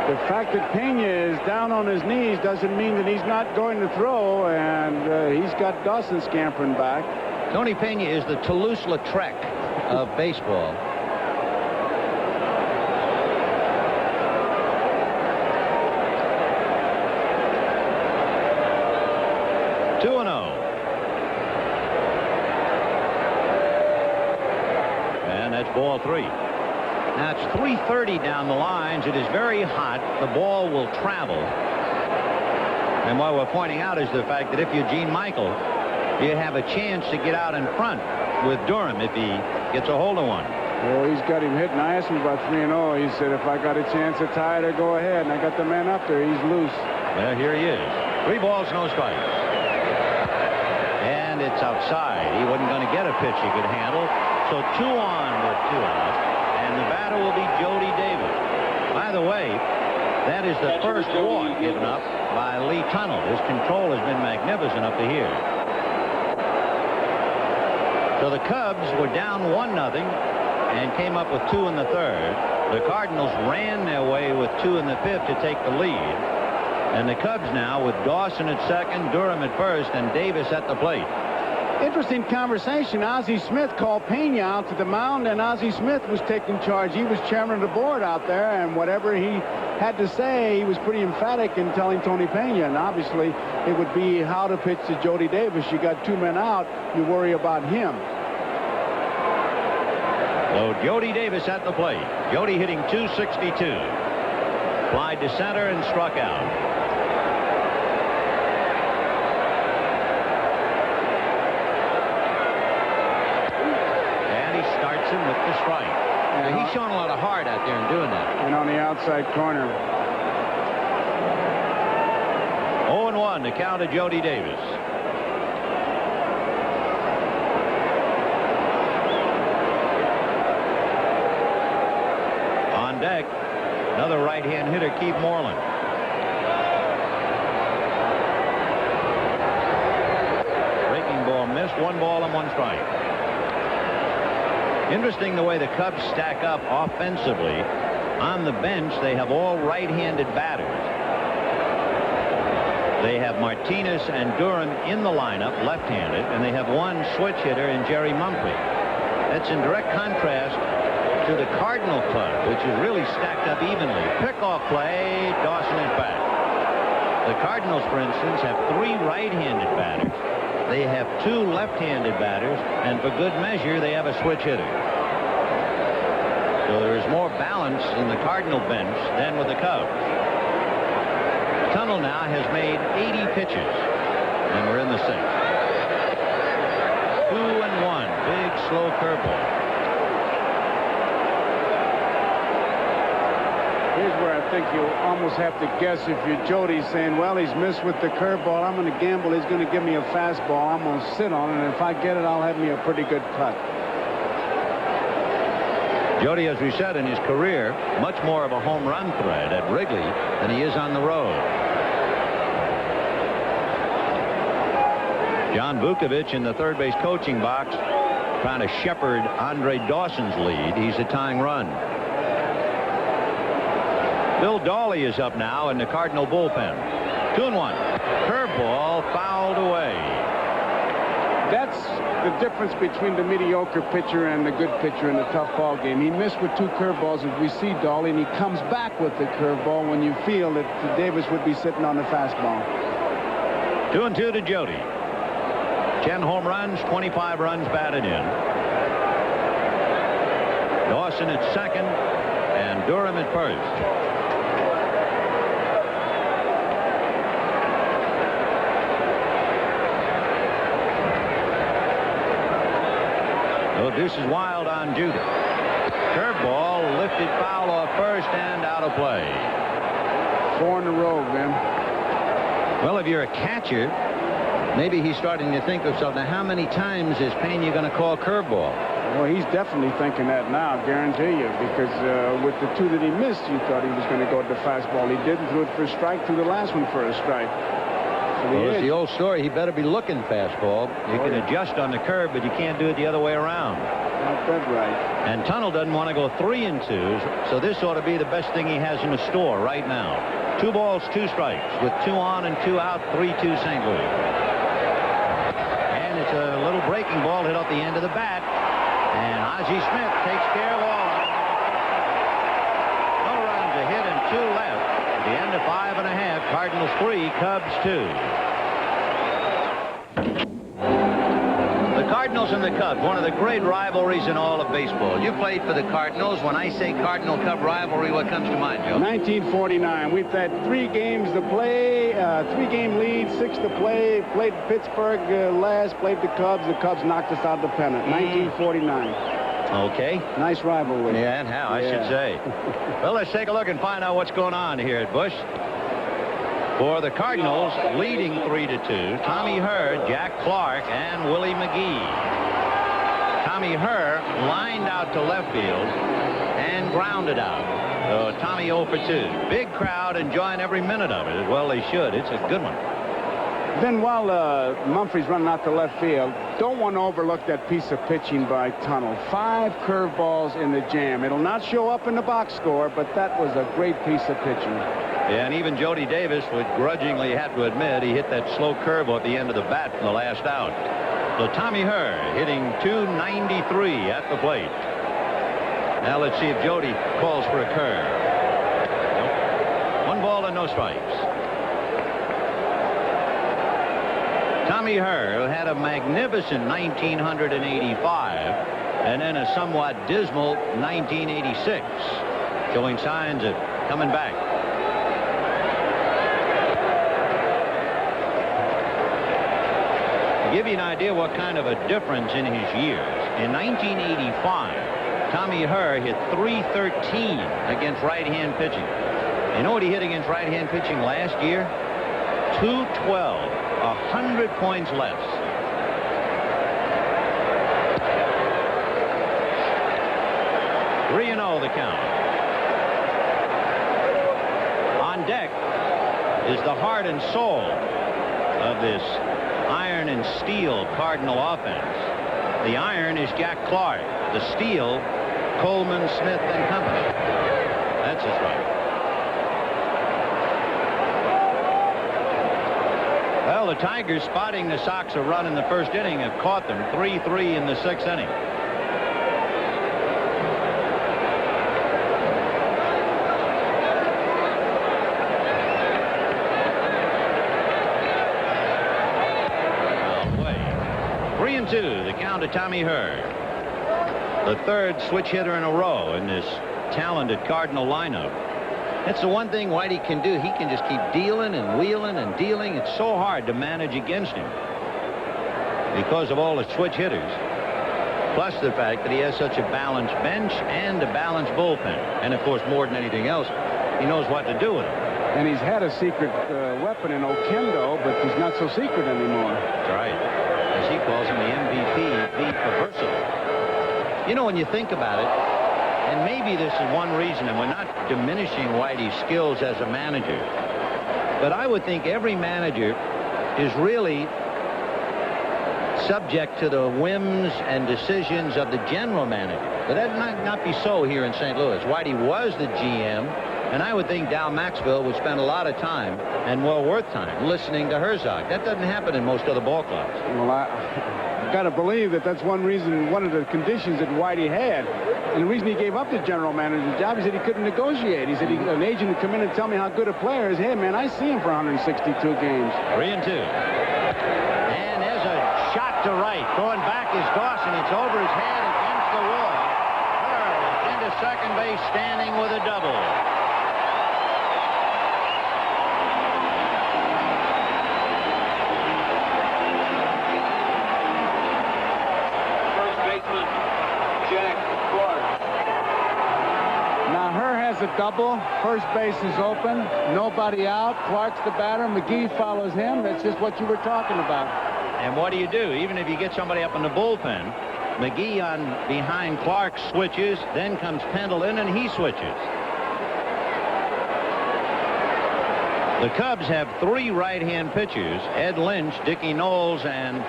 The fact that Pena is down on his knees doesn't mean that he's not going to throw, and he's got Dawson scampering back. Tony Pena is the Toulouse-Lautrec of baseball. And that's ball 3. Now it's 3:30 down the lines. It is very hot. The ball will travel. And what we're pointing out is the fact that if Eugene Michael, you have a chance to get out in front with Durham if he gets a hold of one. Well, he's got him hit, and I asked him about 3-0. He said, if I got a chance to tie it or go ahead, and I got the man up there, he's loose. Well, here he is. 3 balls, no strikes. And it's outside. He wasn't going to get a pitch he could handle. So 2 on with 2 out. And the batter will be Jody Davis. By the way, that is the first walk given up by Lee Tunnell. His control has been magnificent up to here. So the Cubs were down 1-0 and came up with 2 in the third. The Cardinals ran their way with 2 in the fifth to take the lead. And the Cubs now with Dawson at second, Durham at first, and Davis at the plate. Interesting conversation. Ozzie Smith called Pena out to the mound, and Ozzie Smith was taking charge. He was chairman of the board out there, and whatever he had to say, he was pretty emphatic in telling Tony Pena. And obviously, it would be how to pitch to Jody Davis. You got 2 men out, you worry about him. So Jody Davis at the plate. Jody hitting .262. Flied to center and struck out. Him with the strike. Now, he's showing a lot of heart out there in doing that. And on the outside corner. 0-1 the count of Jody Davis. On deck, another right-hand hitter, Keith Moreland. Breaking ball missed. 1 ball and 1 strike. Interesting the way the Cubs stack up offensively. On the bench, they have all right-handed batters. They have Martinez and Durham in the lineup, left-handed, and they have 1 switch hitter in Jerry Mumphrey. That's in direct contrast to the Cardinal club, which is really stacked up evenly. Pickoff play, Dawson is back. The Cardinals, for instance, have 3 right-handed batters. They have 2 left-handed batters, and for good measure, they have a switch hitter. So there is more balance in the Cardinal bench than with the Cubs. Tunnell now has made 80 pitches, and we're in the 6th. 2-1, big slow curveball. Here's where I think you almost have to guess if you're Jody, saying, well, he's missed with the curveball. I'm going to gamble he's going to give me a fastball. I'm going to sit on it, and if I get it, I'll have me a pretty good cut. Jody, as we said, in his career, much more of a home run threat at Wrigley than he is on the road. John Vukovich in the third base coaching box trying to shepherd Andre Dawson's lead. He's a tying run. Bill Dawley is up now in the Cardinal bullpen. 2-1. Curveball fouled away. That's the difference between the mediocre pitcher and the good pitcher in a tough ball game. He missed with 2 curveballs as we see Dawley, and he comes back with the curveball when you feel that Davis would be sitting on the fastball. 2-2 to Jody. 10 home runs, 25 runs batted in. Dawson at second and Durham at first. So Deuce is wild on Judah. Curveball lifted foul off first and out of play. 4 in a row, Ben. Well, if you're a catcher, maybe he's starting to think of something. How many times is Pena going to call curveball? Well, he's definitely thinking that now, guarantee you, because with the 2 that he missed, you thought he was going to go to the fastball. He didn't. Threw it for a strike, threw the last one for a strike. Well, it's the old story. He better be looking fastball. You can adjust on the curve, but you can't do it the other way around. Not that right. And Tunnel doesn't want to go 3-2, so this ought to be the best thing he has in the store right now. 2 balls, 2 strikes, with 2 on and 2 out, 3-2 St. Louis. And it's a little breaking ball hit off the end of the bat. And Ozzie Smith takes care of all. No runs, a hit and 2 left. At the end of 5 1/2, Cardinals 3, Cubs 2. The Cardinals and the Cubs, one of the great rivalries in all of baseball. You played for the Cardinals. When I say Cardinal-Cub rivalry, what comes to mind, Joe? 1949. We've had 3 games to play, 3-game lead, 6 to play. Played Pittsburgh last, played the Cubs. The Cubs knocked us out of the pennant. 1949. Okay. Nice rivalry. Yeah, and how, I should say. Well, let's take a look and find out what's going on here at Busch. For the Cardinals, leading 3-2, Tommy Herr, Jack Clark, and Willie McGee. Tommy Herr lined out to left field and grounded out. So Tommy 0 for 2. Big crowd enjoying every minute of it. Well, they should. It's a good one. Then while Mumphrey's running out to left field, don't want to overlook that piece of pitching by Tunnel. 5 curveballs in the jam. It'll not show up in the box score, but that was a great piece of pitching. Yeah, and even Jody Davis would grudgingly have to admit he hit that slow curveball at the end of the bat in the last out. So Tommy Herr hitting .293 at the plate. Now let's see if Jody calls for a curve. Nope. 1 ball and no strikes. Tommy Herr had a magnificent 1985 and then a somewhat dismal 1986, showing signs of coming back. To give you an idea what kind of a difference in his years, in 1985, Tommy Herr hit .313 against right-hand pitching. You know what he hit against right-hand pitching last year? .212. 100 points less. Three 3-0 the count. On deck is the heart and soul of this iron and steel Cardinal offense. The iron is Jack Clark. The steel, Coleman, Smith, and company. That's his right. Well, the Tigers, spotting the Sox a run in the first inning, have caught them 3-3 in the 6th inning. Away. 3-2, the count to Tommy Herr. The third switch hitter in a row in this talented Cardinal lineup. That's the one thing Whitey can do. He can just keep dealing and wheeling and dealing. It's so hard to manage against him because of all the switch hitters, plus the fact that he has such a balanced bench and a balanced bullpen. And, of course, more than anything else, he knows what to do with it. And he's had a secret weapon in Okendo, but he's not so secret anymore. That's right. As he calls him, the MVP, the perversity. You know, when you think about it, And maybe this is one reason, and we're not diminishing Whitey's skills as a manager, but I would think every manager is really subject to the whims and decisions of the general manager. But that might not be so here in St. Louis. Whitey was the GM, and I would think Dow Maxwell would spend a lot of time, and well worth time, listening to Herzog. That doesn't happen in most other ball clubs. Well, I've got to believe that that's one reason, one of the conditions that Whitey had. And the reason he gave up the general manager's job, he said he couldn't negotiate. He said an agent would come in and tell me how good a player is. Hey, man, I see him for 162 games. 3-2. And there's a shot to right. Going back is Dawson. It's over his head against the wall. Hurls into second base, standing with a double. First baseman, Jack Clark. Now, Herr has a double. First base is open. Nobody out. Clark's the batter. McGee follows him. That's just what you were talking about. And what do? Even if you get somebody up in the bullpen, McGee on behind Clark switches, then comes Pendleton, and he switches. The Cubs have 3 right-hand pitchers: Ed Lynch, Dickie Knowles, and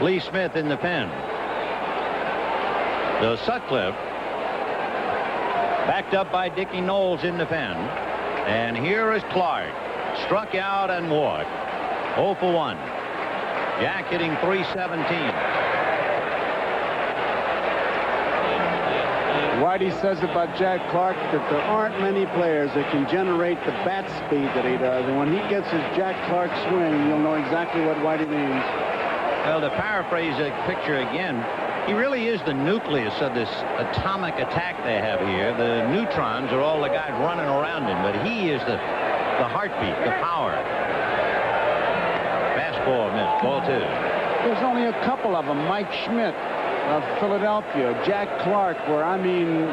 Lee Smith in the pen. So Sutcliffe backed up by Dickie Knowles in the pen. And here is Clark. Struck out and walked. 0 for 1. Jack hitting .317. Whitey says about Jack Clark that there aren't many players that can generate the bat speed that he does. And when he gets his Jack Clark swing, you'll know exactly what Whitey means. Well, to paraphrase the picture again, he really is the nucleus of this atomic attack they have here. The neutrons are all the guys running around him, but he is the heartbeat, the power. Fastball missed. Ball 2. There's only a couple of them. Mike Schmidt of Philadelphia, Jack Clark, where, I mean,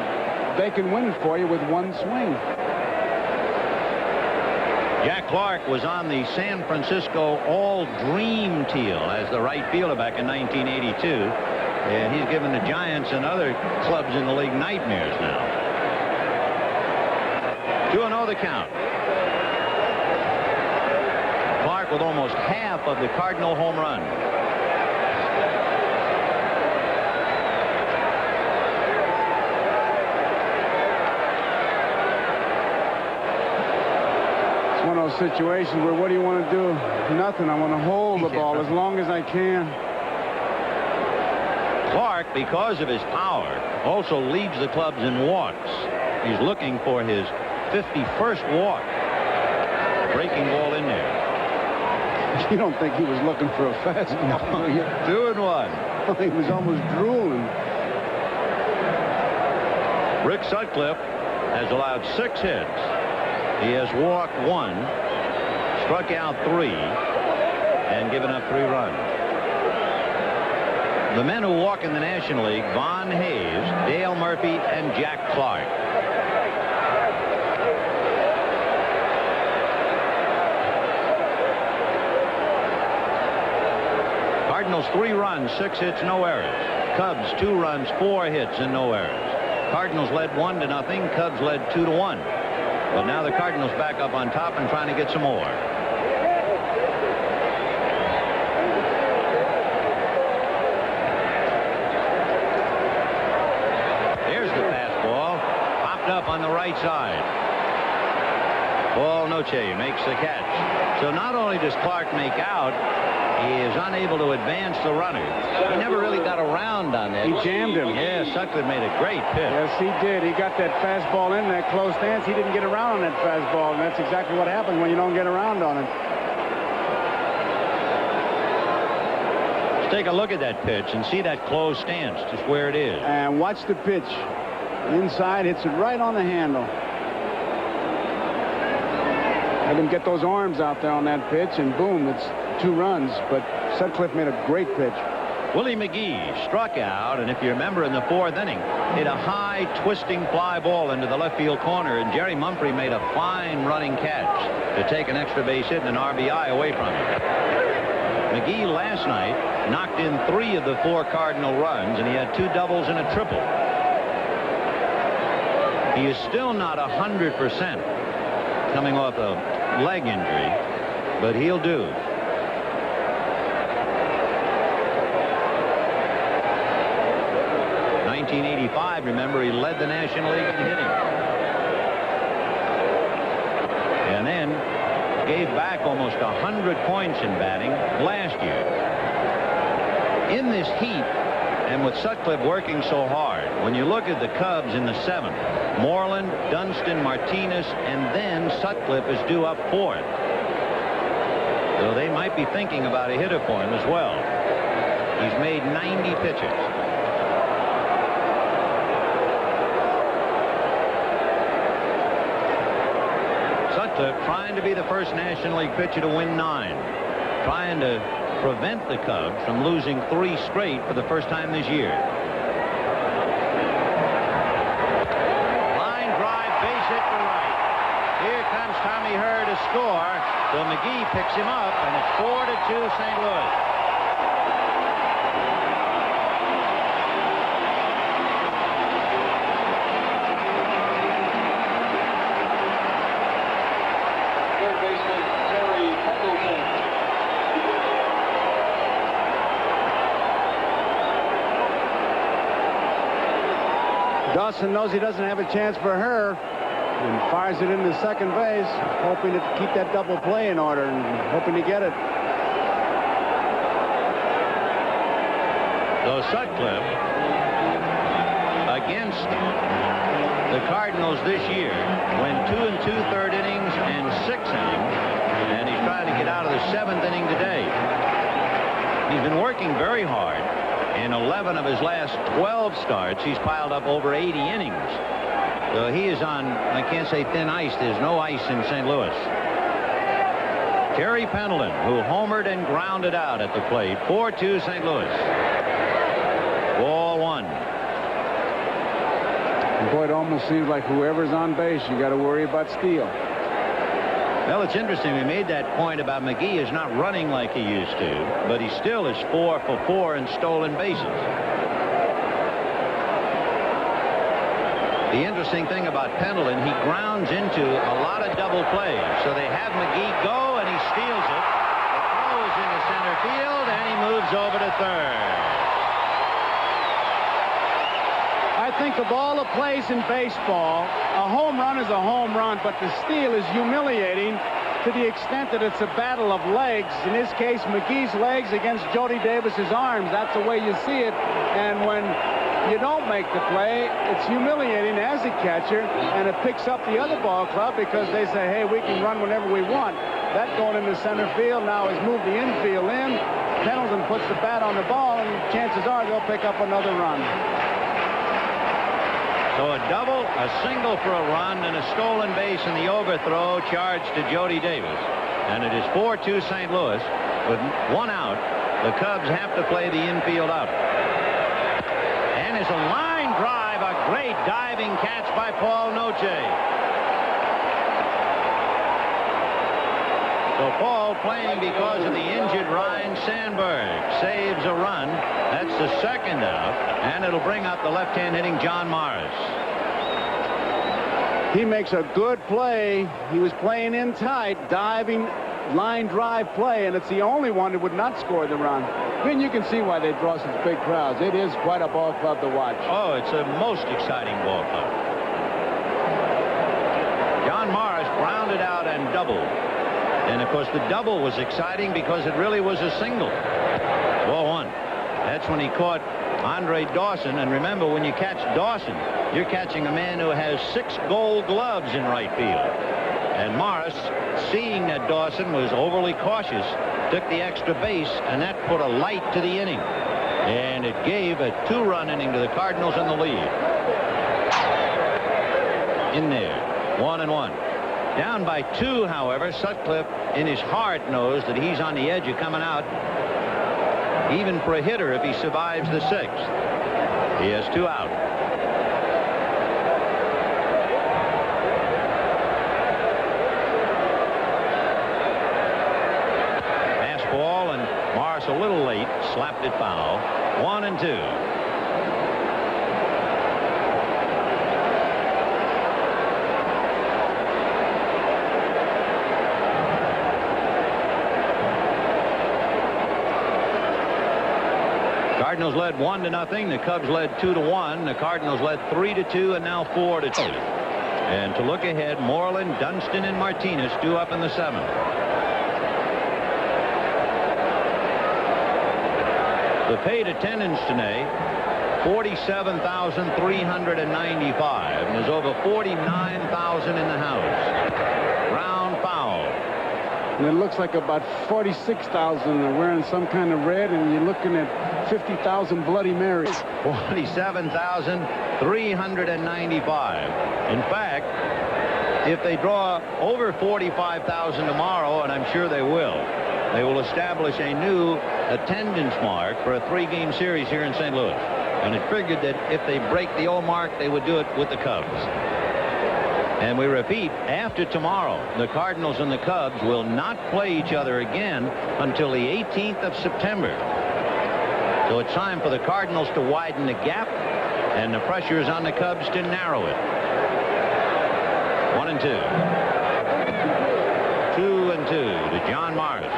they can win it for you with one swing. Jack Clark was on the San Francisco All-Dream Teal as the right fielder back in 1982. And he's given the Giants and other clubs in the league nightmares now. 2-0 the count. Clark with almost half of the Cardinal home run. It's one of those situations where what do you want to do? Nothing. I want to hold the ball as long as I can. Clark, because of his power, also leads the clubs in walks. He's looking for his 51st walk. Breaking ball in there. You don't think he was looking for a fastball? No. 2-1. He was almost drooling. Rick Sutcliffe has allowed 6 hits. He has walked 1, struck out 3, and given up 3 runs. The men who walk in the National League: Von Hayes, Dale Murphy, and Jack Clark. Cardinals 3 runs, 6 hits, no errors. Cubs 2 runs, 4 hits, and no errors. Cardinals led 1-0. Cubs led 2-1. But now the Cardinals back up on top and trying to get some more. Up on the right side. Paul Noche makes the catch. So not only does Clark make out, he is unable to advance the runner. He never really got around on that. He jammed him. Yeah, Sutcliffe made a great pitch. Yes, he did. He got that fastball in that close stance. He didn't get around on that fastball, and that's exactly what happens when you don't get around on it. Let's take a look at that pitch and see that closed stance, just where it is. And watch the pitch. Inside, hits it right on the handle. Let him get those arms out there on that pitch, and boom, it's 2 runs. But Sutcliffe made a great pitch. Willie McGee struck out, and if you remember in the 4th inning, hit a high twisting fly ball into the left field corner, and Jerry Mumphrey made a fine running catch to take an extra base hit and an RBI away from him. McGee last night knocked in 3 of the 4 Cardinal runs, and he had 2 doubles and a triple. He is still not 100% coming off a leg injury, but he'll do. In 1985, remember, he led the National League in hitting. And then gave back almost 100 points in batting last year. In this heat, and with Sutcliffe working so hard, when you look at the Cubs in the 7th, Moreland, Dunston, Martinez, and then Sutcliffe is due up 4th. So they might be thinking about a hitter for him as well. He's made 90 pitches. Sutcliffe trying to be the first National League pitcher to win 9. Trying to prevent the Cubs from losing 3 straight for the first time this year. Line drive, base hit to right. Here comes Tommy Herr to score. So McGee picks him up, and it's 4-2 St. Louis. Third baseman, Terry Pendleton. Dawson knows he doesn't have a chance for her and fires it into second base, hoping to keep that double play in order and hoping to get it. So Sutcliffe against the Cardinals this year went 2 2/3 innings and 6 innings, and he's trying to get out of the 7th inning today. He's been working very hard. In 11 of his last 12 starts, he's piled up over 80 innings. So he is on, I can't say thin ice. There's no ice in St. Louis. Terry Pendleton, who homered and grounded out at the plate. 4-2 St. Louis. Ball 1. And boy, it almost seems like whoever's on base, you got to worry about steal. Well, it's interesting. We made that point about McGee is not running like he used to, but he still is 4 for 4 in stolen bases. The interesting thing about Pendleton, he grounds into a lot of double plays. So they have McGee go, and he steals it. The throw is into center field, and he moves over to third. I think of all the plays in baseball, a home run is a home run, but the steal is humiliating to the extent that it's a battle of legs. In this case, McGee's legs against Jody Davis's arms. That's the way you see it. And when you don't make the play, it's humiliating as a catcher, and it picks up the other ball club because they say, hey, we can run whenever we want. That going into center field now has moved the infield in. Pendleton puts the bat on the ball, and chances are they'll pick up another run. So a double, a single for a run, and a stolen base in the overthrow charged to Jody Davis. And it is 4-2 St. Louis. With 1 out, the Cubs have to play the infield out. And there's a line drive, a great diving catch by Paul Noche. So Paul playing because of the injured Ryan Sandberg. Saves a run. That's the 2nd out. And it'll bring up the left-hand hitting John Morris. He makes a good play. He was playing in tight, diving line drive play, and it's the only one that would not score the run. Then you can see why they draw such big crowds. It is quite a ball club to watch. Oh, it's a most exciting ball club. John Morris grounded out and doubled. And, of course, the double was exciting because it really was a single. Ball 1. That's when he caught Andre Dawson. And remember, when you catch Dawson, you're catching a man who has 6 gold gloves in right field. And Morris, seeing that Dawson was overly cautious, took the extra base, and that put a light to the inning. And it gave a 2-run inning to the Cardinals in the lead. In there, 1-1. Down by 2, however, Sutcliffe in his heart knows that he's on the edge of coming out, even for a hitter if he survives the 6th. He has 2 out. Fastball, and Morris a little late, slapped it foul. 1-2. led 1-0. The Cubs led 2-1. The Cardinals led 3-2, and now 4-2. And to look ahead, Moreland, Dunston, and Martinez due up in the 7th. The paid attendance today, 47,395, and there's over 49,000 in the house. Ground foul. And it looks like about 46,000 are wearing some kind of red, and you're looking at 50,000 Bloody Marys. 47,395. In fact, if they draw over 45,000 tomorrow, and I'm sure they will establish a new attendance mark for a 3-game series here in St. Louis. And it figured that if they break the old mark, they would do it with the Cubs. And we repeat, after tomorrow, the Cardinals and the Cubs will not play each other again until the 18th of September. So it's time for the Cardinals to widen the gap, and the pressure is on the Cubs to narrow it. 1-2. 2-2 to John Morris.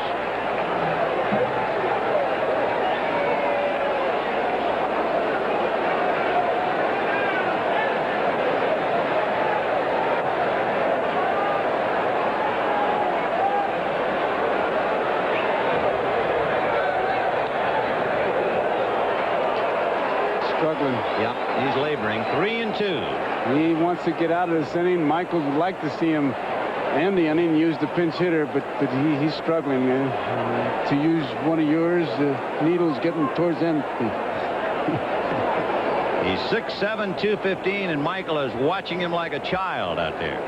Struggling. Yep, he's laboring. 3-2. He wants to get out of this inning. Michaels would like to see him end the inning, use the pinch hitter, but he's struggling, man. To use one of yours, the needle's getting towards empty. He's 6'7", 215, and Michael is watching him like a child out there.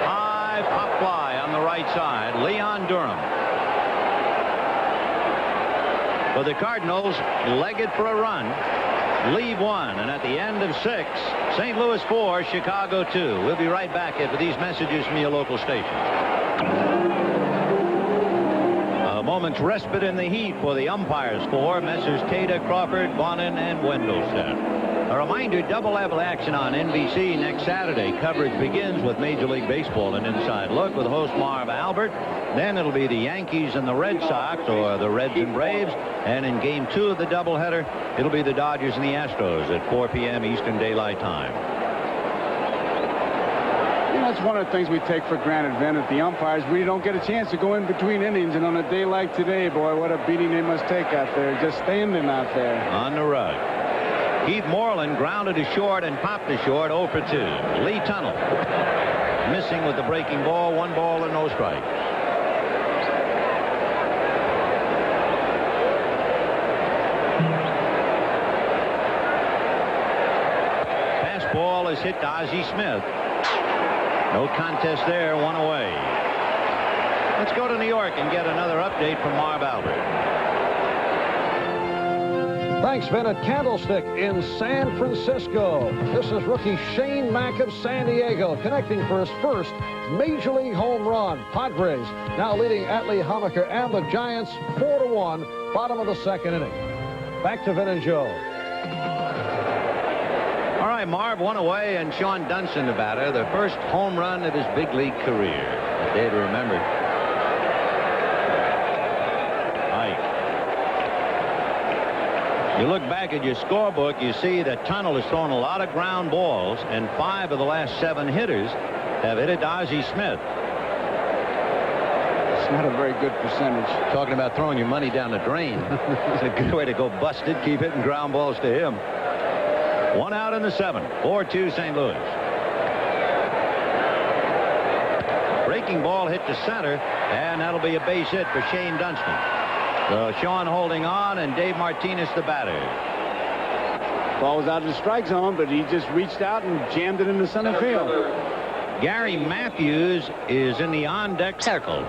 High pop fly on the right side. Leon Durham. For the Cardinals, legged for a run, leave 1, and at the end of 6, St. Louis 4, Chicago 2. We'll be right back after these messages from your local station. A moment's respite in the heat for the umpires for Messrs. Tata, Crawford, Bonin, and Wendelstedt. A reminder, double level action on NBC next Saturday. Coverage begins with Major League Baseball, an inside look with host Marv Albert. Then it'll be the Yankees and the Red Sox, or the Reds and Braves. And in Game 2 of the doubleheader, it'll be the Dodgers and the Astros at 4 p.m. Eastern Daylight Time. And that's one of the things we take for granted, Vin, at the umpires. We don't get a chance to go in between innings, and on a day like today, boy, what a beating they must take out there, just standing out there. On the rug. Keith Moreland grounded to short and popped to short, 0 for 2. Lee Tunnell missing with the breaking ball, 1 ball and no strikes. Fastball is hit to Ozzie Smith. No contest there, 1 away. Let's go to New York and get another update from Marv Albert. Thanks, Vin. At Candlestick in San Francisco. This is rookie Shane Mack of San Diego connecting for his first Major League home run. Padres now leading Atlee Hammaker and the Giants 4-1, bottom of the 2nd inning. Back to Vin and Joe. All right, Marv, 1 away, and Sean Dunston, the batter, the first home run of his big league career. A day to remember. You look back at your scorebook, you see that Tunnell has thrown a lot of ground balls, and 5 of the last 7 hitters have hit it to Ozzie Smith. It's not a very good percentage. Talking about throwing your money down the drain. It's a good way to go busted. Keep hitting ground balls to him. 1 out in the 7th. 4-2 St. Louis. Breaking ball hit to center, and that'll be a base hit for Shane Dunston. So Sean holding on, and Dave Martinez the batter. Ball was out of the strike zone, but he just reached out and jammed it into center field. Gary Matthews is in the on-deck circle.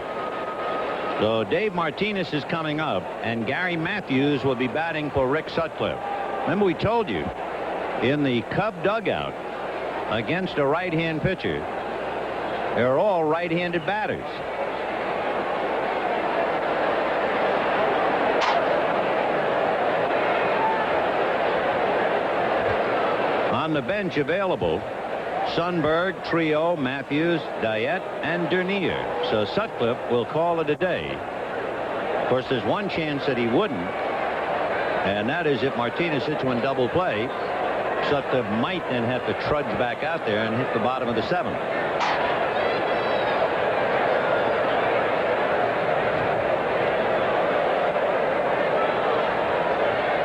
So Dave Martinez is coming up, and Gary Matthews will be batting for Rick Sutcliffe. Remember, we told you, in the Cub dugout against a right-hand pitcher, they're all right-handed batters. On the bench available, Sundberg, Trio, Matthews, Diet, and Dernier. So Sutcliffe will call it a day. Of course, there's one chance that he wouldn't. And that is if Martinez hits one double play. Sutter might then have to trudge back out there and hit the bottom of the 7th.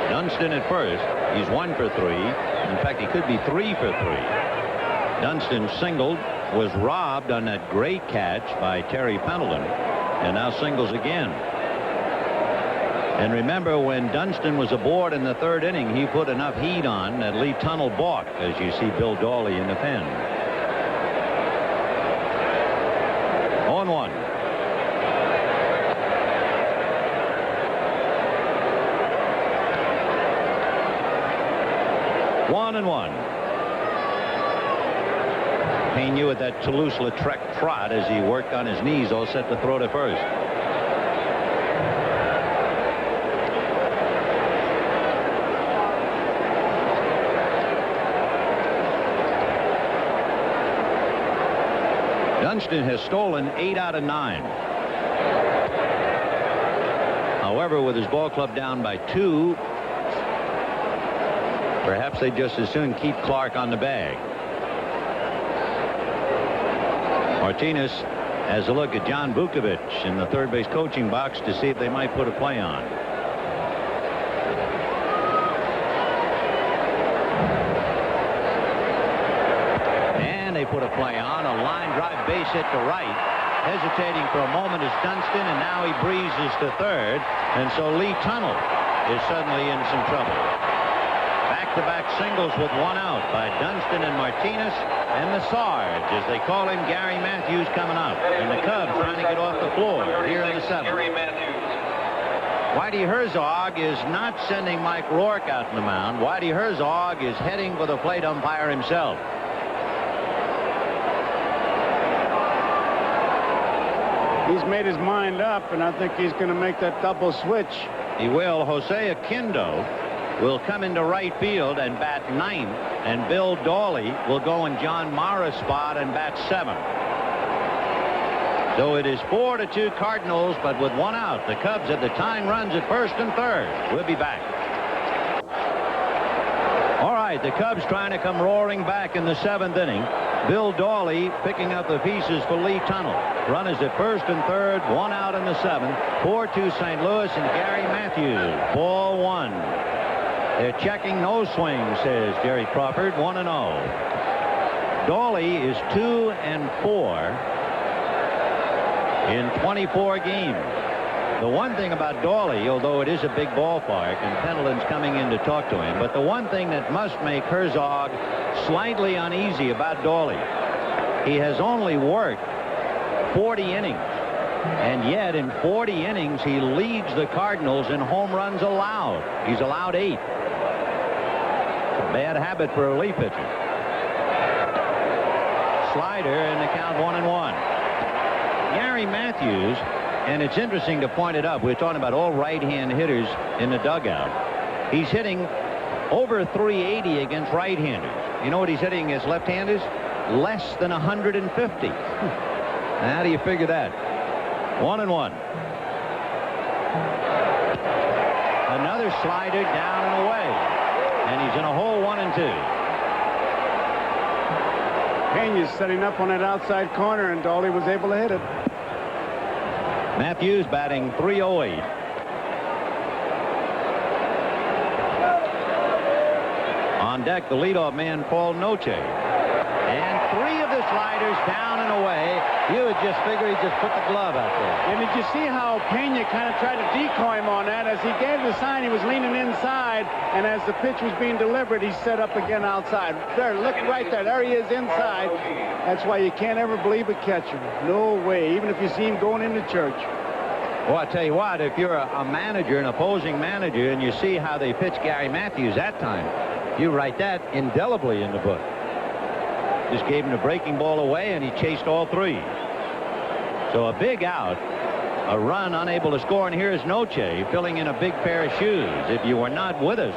Dunston at first. He's 1 for 3. In fact, he could be 3 for 3. Dunston singled, was robbed on that great catch by Terry Pendleton, and now singles again. And remember, when Dunston was aboard in the 3rd inning, he put enough heat on that Lee Tunnell balked, as you see Bill Dawley in the pen. 0-1. One and one. Pena with that Toulouse-Lautrec trot as he worked on his knees, all set to throw to first. Dunston has stolen 8 out of 9. However, with his ball club down by 2, perhaps they just as soon keep Clark on the bag. Martinez has a look at John Vukovich in the third base coaching box to see if they might put a play on. And they put a play on. A line drive base hit to right. Hesitating for a moment is Dunston, and now he breezes to third. And so Lee Tunnell is suddenly in some trouble. Back-to-back singles with 1 out by Dunston and Martinez, and the Sarge, as they call him, Gary Matthews, coming up. And the Cubs trying to get off the floor here in the 7th. Whitey Herzog is not sending Mike Rourke out on the mound. Whitey Herzog is heading for the plate umpire himself. He's made his mind up, and I think he's going to make that double switch. He will. Jose Aquindo will come into right field and bat 9th, and Bill Dawley will go in John Mara's spot and bat 7th. So it is 4-2 Cardinals, but with 1 out. The Cubs have the tying runs at first and third. We'll be back. All right, the Cubs trying to come roaring back in the 7th inning. Bill Dawley picking up the pieces for Lee Tunnell. Runners at first and third, 1 out in the 7th. 4-2 St. Louis, and Gary Matthews. Ball 1. They're checking no swing, says Jerry Crawford. 1-0. Dawley is 2-4 in 24 games. The one thing about Dawley, although it is a big ballpark and Pendleton's coming in to talk to him, but the one thing that must make Herzog slightly uneasy about Dawley, he has only worked 40 innings, and yet in 40 innings he leads the Cardinals in home runs allowed. He's allowed 8. It's a bad habit for a relief pitcher. Slider, and the count 1-1. Gary Matthews. And it's interesting to point it up. We're talking about all right-hand hitters in the dugout. He's hitting over 380 against right-handers. You know what he's hitting against left-handers? Less than 150. How do you figure that? 1-1. Another slider down and away. And he's in a hole 1-2. Pena's setting up on that outside corner, and Dawley was able to hit it. Matthews batting .308. On deck, the leadoff man, Paul Noche. And 3 of the sliders down and away. You would just figure he just put the glove out there. And did you see how Pena kind of tried to decoy him on that? As he gave the sign, he was leaning inside, and as the pitch was being delivered, he set up again outside. There, look right there. There he is inside. That's why you can't ever believe a catcher. No way, even if you see him going into church. Well, I tell you what, if you're a manager, an opposing manager, and you see how they pitched Gary Matthews that time, you write that indelibly in the book. Just gave him the breaking ball away, and he chased all 3. So a big out, a run unable to score, and here's Noche filling in a big pair of shoes. If you were not with us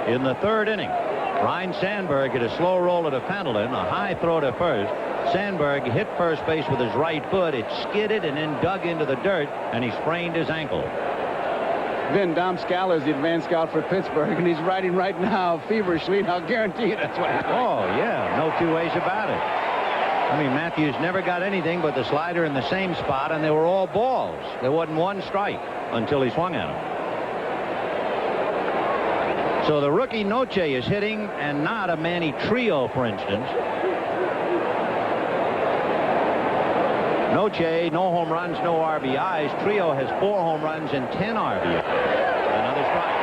in the 3rd inning, Ryne Sandberg hit a slow roller to Pendleton, a high throw to first. Sandberg hit first base with his right foot. It skidded and then dug into the dirt, and he sprained his ankle. Vin, Dom Scaler is the advanced scout for Pittsburgh, and he's writing right now feverishly, and I'll guarantee you that's what he's doing. Oh, yeah, no two ways about it. I mean, Matthews never got anything but the slider in the same spot, and they were all balls. There wasn't one strike until he swung at him. So the rookie Noche is hitting, and not a Manny Trio, for instance. Noche, no home runs, no RBIs. Trio has 4 home runs and 10 RBIs. Another strike.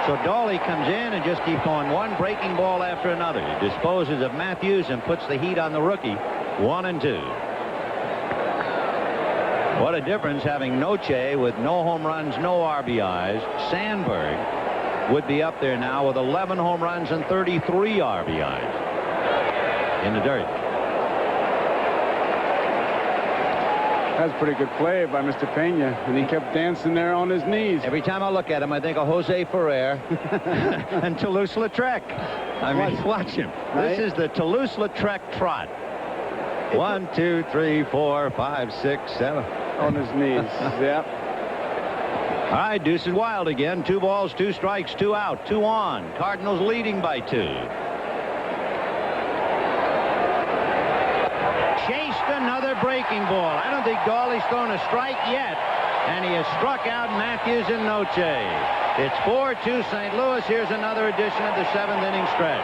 So Dawley comes in and just keeps going one breaking ball after another. He disposes of Matthews and puts the heat on the rookie. 1-2. What a difference having Noche with no home runs, no RBIs. Sandberg would be up there now with 11 home runs and 33 RBIs in the dirt. That's a pretty good play by Mr. Pena, and he kept dancing there on his knees. Every time I look at him, I think of Jose Ferrer and Toulouse-Lautrec. I mean, watch him. Right? This is the Toulouse-Lautrec trot. 1, 2, 3, 4, 5, 6, 7. On his knees. Yep. All right, Deuce is wild again. 2 balls, 2 strikes, 2 out, 2 on. Cardinals leading by 2. Chased another breaking ball. I don't think Dawley's thrown a strike yet. And he has struck out Matthews and Noche. It's 4-2 St. Louis. Here's another edition of the 7th inning stretch.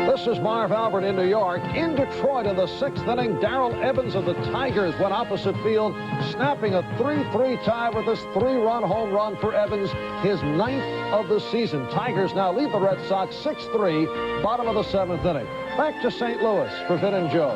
This is Marv Albert in New York. In Detroit in the 6th inning, Darrell Evans of the Tigers went opposite field, snapping a 3-3 tie with this 3-run home run for Evans, his 9th of the season. Tigers now lead the Red Sox 6-3, bottom of the 7th inning. Back to St. Louis for Vin and Joe.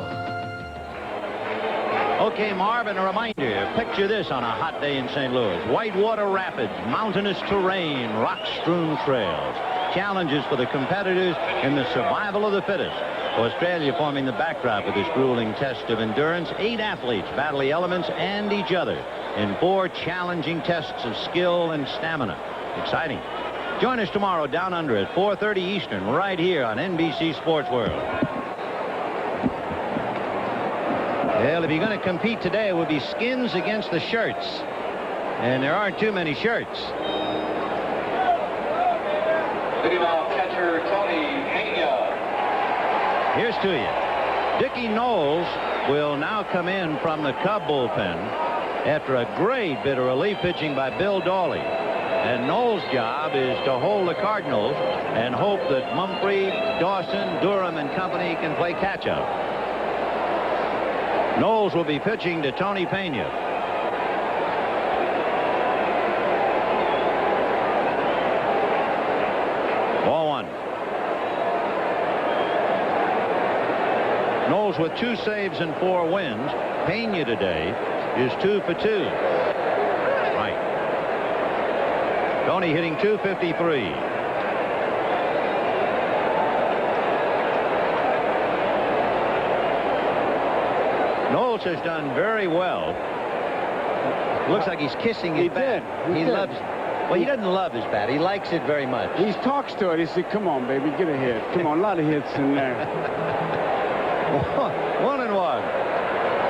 Okay, Marv, and a reminder, picture this on a hot day in St. Louis. Whitewater Rapids, mountainous terrain, rock-strewn trails. Challenges for the competitors in the survival of the fittest. Australia forming the backdrop of this grueling test of endurance. 8 athletes battle the elements and each other in 4 challenging tests of skill and stamina. Exciting. Join us tomorrow down under at 4:30 Eastern right here on NBC Sports World. Well, if you're going to compete today, it would be skins against the shirts. And there aren't too many shirts. Leading off catcher Tony Pena. Here's to you. Dickie Knowles will now come in from the Cub bullpen after a great bit of relief pitching by Bill Dawley. And Knowles' job is to hold the Cardinals and hope that Mumphrey, Dawson, Durham, and company can play catch-up. Knowles will be pitching to Tony Pena. Ball 1. Knowles with 2 saves and 4 wins. Pena today is 2 for 2. Right. Tony hitting .253. Knowles has done very well. Looks like he's kissing his bat. He loves it. Well, he doesn't love his bat. He likes it very much. He talks to it. He said, come on, baby, get a hit. Come on, a lot of hits in there. 1-1.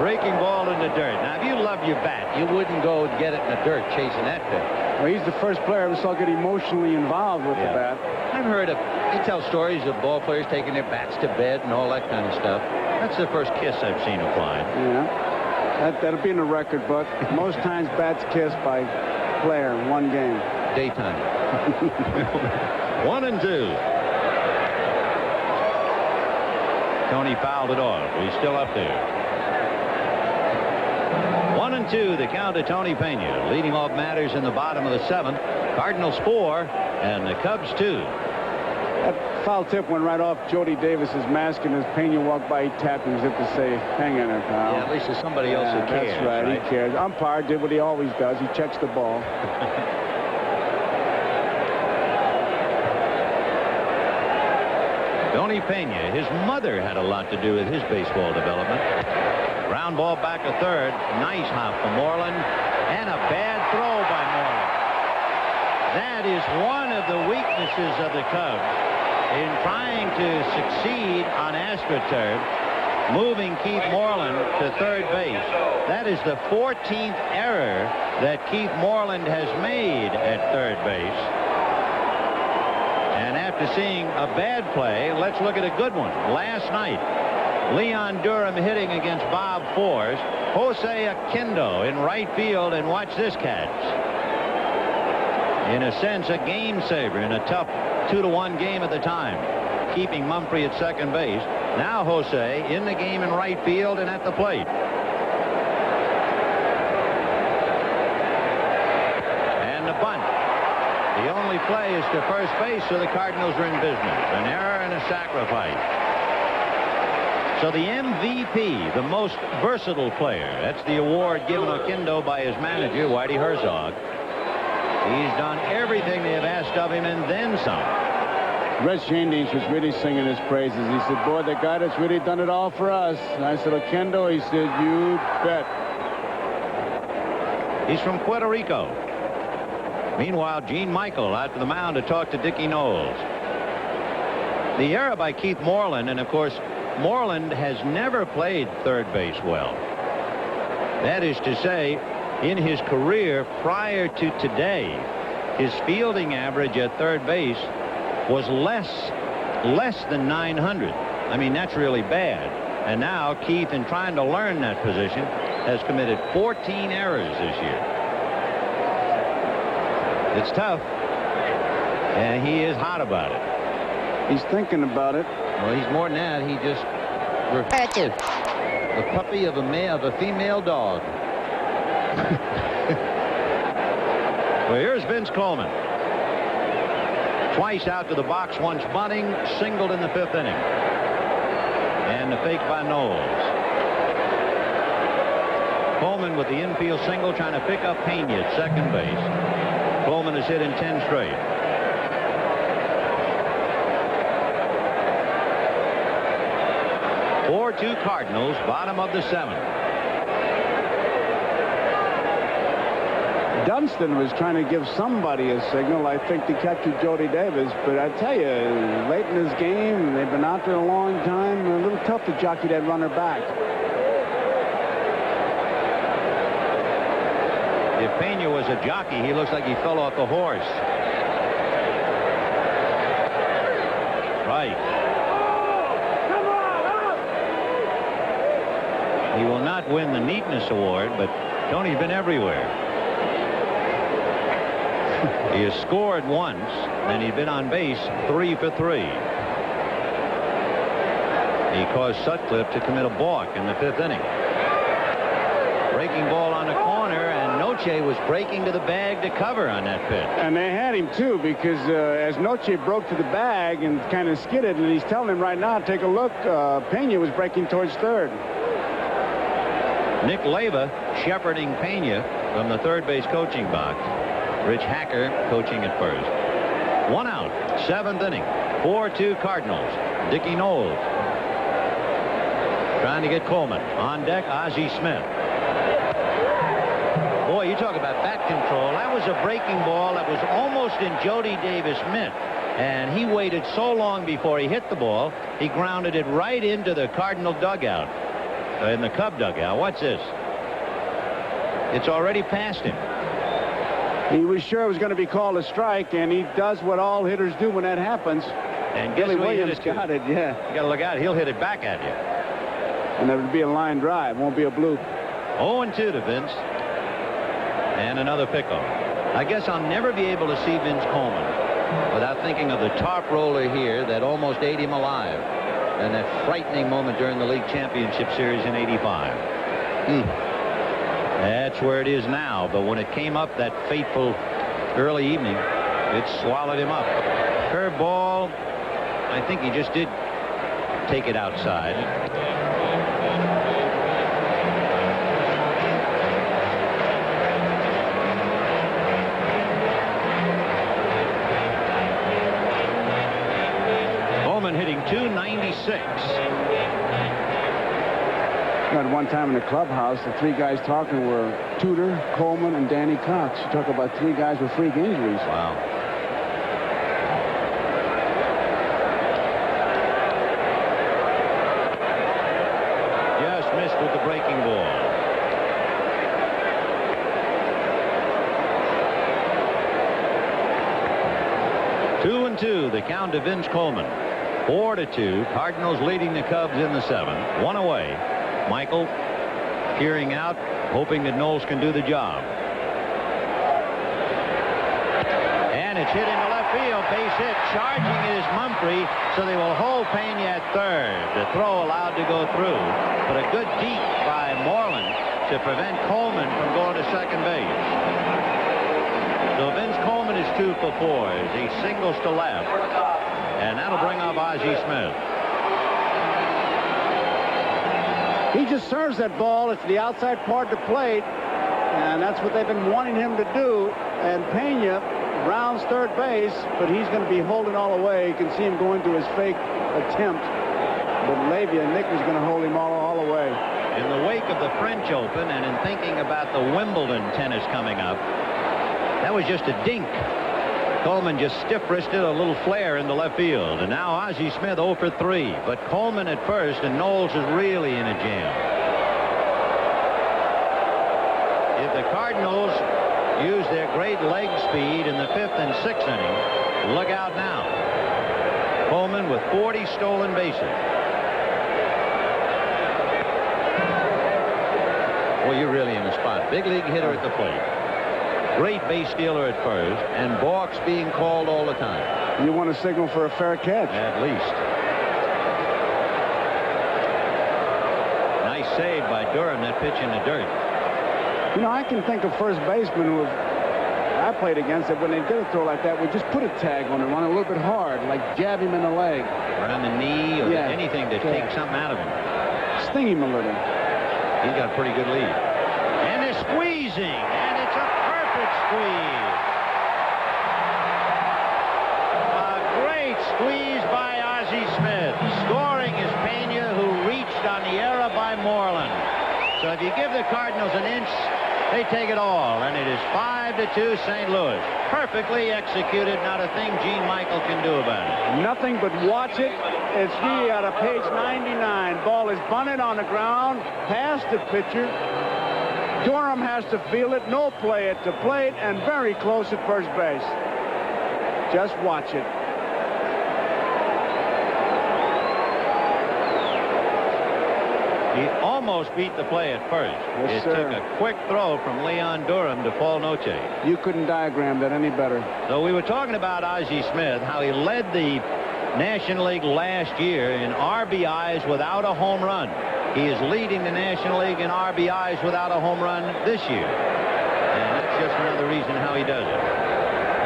Breaking ball in the dirt. Now, if you loved your bat, you wouldn't go get it in the dirt chasing that thing. Well, he's the first player I ever saw get emotionally involved with the bat. I've heard of, they tell stories of ball players taking their bats to bed and all that kind of stuff. That's the first kiss I've seen applied. Yeah. That'll be in the record book. Most times bats kissed by player in one game. Daytime. 1-2. Tony fouled it off. He's still up there. 1-2, the count to Tony Pena. Leading off matters in the bottom of the 7th. Cardinals 4 and the Cubs 2. That foul tip went right off Jody Davis's mask, and as Pena walked by, he tapped him as if to say, hang in there, pal. Yeah, at least there's somebody else who cares. That's right, he cares. Umpire did what he always does. He checks the ball. Tony Pena, his mother had a lot to do with his baseball development. Ground ball back to third. Nice hop from Moreland. And a bad throw by Moreland. That is one of the weaknesses of the Cubs in trying to succeed on AstroTurf. moving Keith Moreland to third base. That is the 14th error that Keith Moreland has made at third base. And after seeing a bad play, let's look at a good one. Last night, Leon Durham hitting against Bob Force. Jose Oquendo in right field, and watch this catch. In a sense, a game saver in a tough 2-1 game at the time, keeping Mumphrey at second base. Now Jose in the game in right field and at the plate. And the bunt. The only play is to first base, so the Cardinals are in business. An error and a sacrifice. So the MVP, the most versatile player, that's the award given Oquendo by his manager, Whitey Herzog. He's done everything they have asked of him and then some. Reg Shandings was really singing his praises. He said, boy, the guy that's really done it all for us. And I said, Oquendo, he said, you bet. He's from Puerto Rico. Meanwhile, Gene Michael out to the mound to talk to Dickie Knowles. The error by Keith Moreland, and of course, Moreland has never played third base well. That is to say, in his career prior to today, his fielding average at third base was less than 900. I mean, that's really bad. And now Keith, in trying to learn that position, has committed 14 errors this year. It's tough, and he is hot about it. He's thinking about it. Well, he's more than that. He just referred to the puppy of a female dog. Well, here's Vince Coleman. Twice out to the box, once bunting, singled in the 5th inning. And the fake by Knowles. Coleman with the infield single, trying to pick up Pena at second base. Coleman has hit in 10 straight. Two Cardinals, bottom of the 7th. Dunston was trying to give somebody a signal, I think, to capture Jody Davis. But I tell you, late in this game, they've been out there a long time. A little tough to jockey that runner back. If Pena was a jockey, he looks like he fell off the horse. Right. He will not win the neatness award, but Tony's been everywhere. He has scored once, and he's been on base 3 for 3. He caused Sutcliffe to commit a balk in the 5th inning. Breaking ball on the corner, and Noche was breaking to the bag to cover on that pitch. And they had him, too, because as Noche broke to the bag and kind of skidded, and he's telling him right now, take a look, Pena was breaking towards third. Nick Leyva shepherding Pena from the third base coaching box. Rich Hacker coaching at first. 1 out, 7th inning. 4-2 Cardinals. Dickie Knowles trying to get Coleman. On deck, Ozzie Smith. Boy, you talk about bat control. That was a breaking ball that was almost in Jody Davis' mitt. And he waited so long before he hit the ball, he grounded it right into the Cardinal dugout. In the Cub dugout. What's this? It's already past him. He was sure it was going to be called a strike, and he does what all hitters do when that happens. And Billy Williams got it, yeah. You got to look out. He'll hit it back at you. And there would be a line drive. Won't be a bloop. 0-2 to Vince. And another pickoff. I guess I'll never be able to see Vince Coleman without thinking of the tarp roller here that almost ate him alive. And that frightening moment during the league championship series in '85. That's where it is now. But when it came up that fateful early evening, it swallowed him up. Curveball. I think he just did take it outside. Hitting .296. At one time in the clubhouse, the 3 guys talking were Tudor, Coleman, and Danny Cox. You talk about 3 guys with freak injuries. Wow. with the breaking ball. Two and two, the count to Vince Coleman. 4-2. Cardinals leading the Cubs in the 7th. One away. Michael peering out, hoping that Knowles can do the job. And it's hit into left field. Base hit. Charging it is Mumphrey, so they will hold Pena at third. The throw allowed to go through, but a good deep by Moreland to prevent Coleman from going to second base. So Vince Coleman is 2 for 4 as he singles to left, and that'll bring up Ozzie Smith. He just serves that ball. It's the outside part of the plate, and that's what they've been wanting him to do. And Pena rounds third base, but he's going to be holding all the way. You can see him going to his fake attempt, but Nick was going to hold him all the way. In the wake of the French Open and in thinking about the Wimbledon tennis coming up, that was just a dink. Coleman just stiff-wristed a little flare into left field. And now Ozzie Smith 0 for 3. But Coleman at first, and Knowles is really in a jam. If the Cardinals use their great leg speed in the 5th and 6th inning, look out now. Coleman with 40 stolen bases. Well, you're really in the spot. Big league hitter at the plate. Great base stealer at first, and balks being called all the time. You want to signal for a fair catch. At least. Nice save by Durham, that pitch in the dirt. You know, I can think of first basemen who I played against that when they did a throw like that would just put a tag on it, run a little bit hard, like jab him in the leg. Around the knee or anything to take something out of him. Sting him a little. He's got a pretty good lead. And they're squeezing, and it's a perfect squeeze. A great squeeze by Ozzie Smith. Scoring is Pena, who reached on the error by Moreland. So if you give the Cardinals an inch, they take it all, and it is 5-2 St. Louis. Perfectly executed, not a thing Gene Michael can do about it. Nothing but watch it. It's me out of page 99. Ball is bunted on the ground, past the pitcher. Durham has to field it, no play at the plate, and very close at first base. Just watch it. He almost beat the play at first. Yes, it took a quick throw from Leon Durham to Paul Noche. You couldn't diagram that any better. So we were talking about Ozzie Smith, how he led the National League last year in RBIs without a home run. He is leading the National League in RBIs without a home run this year. And that's just another reason how he does it.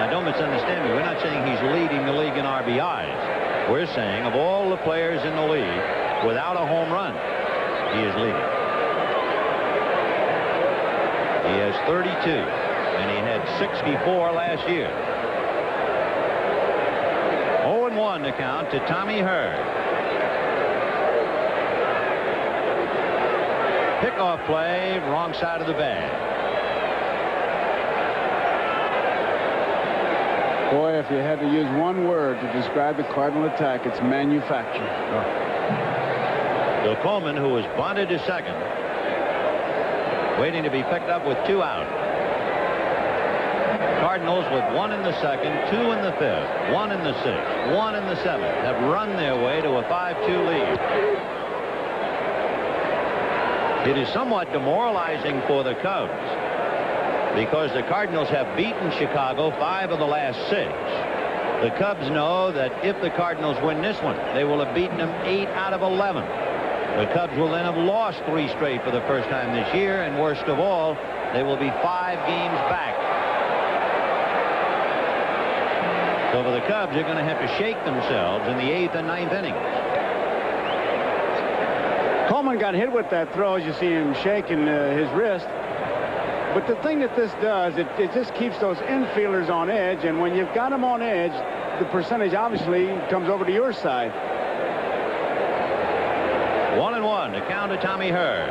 Now, don't misunderstand me. We're not saying he's leading the league in RBIs. We're saying of all the players in the league without a home run, he is leading. He has 32, and he had 64 last year. 0-1 to count to Tommy Hurd. Pickoff play, wrong side of the bag. Boy, if you had to use one word to describe the Cardinal attack, it's manufactured. Bill Coleman, who was bunted to second, waiting to be picked up with 2 out. Cardinals with 1 in the 2nd, 2 in the 5th, 1 in the 6th, 1 in the 7th have run their way to a 5-2 lead. It is somewhat demoralizing for the Cubs because the Cardinals have beaten Chicago 5 of the last 6. The Cubs know that if the Cardinals win this one, they will have beaten them 8 out of 11. The Cubs will then have lost 3 straight for the first time this year, and worst of all, they will be 5 games back. So for the Cubs, they're going to have to shake themselves in the 8th and 9th innings. Coleman got hit with that throw, as you see him shaking his wrist. But the thing that this does, it just keeps those infielders on edge, and when you've got them on edge, the percentage obviously comes over to your side. 1-1 to count to Tommy Hurd.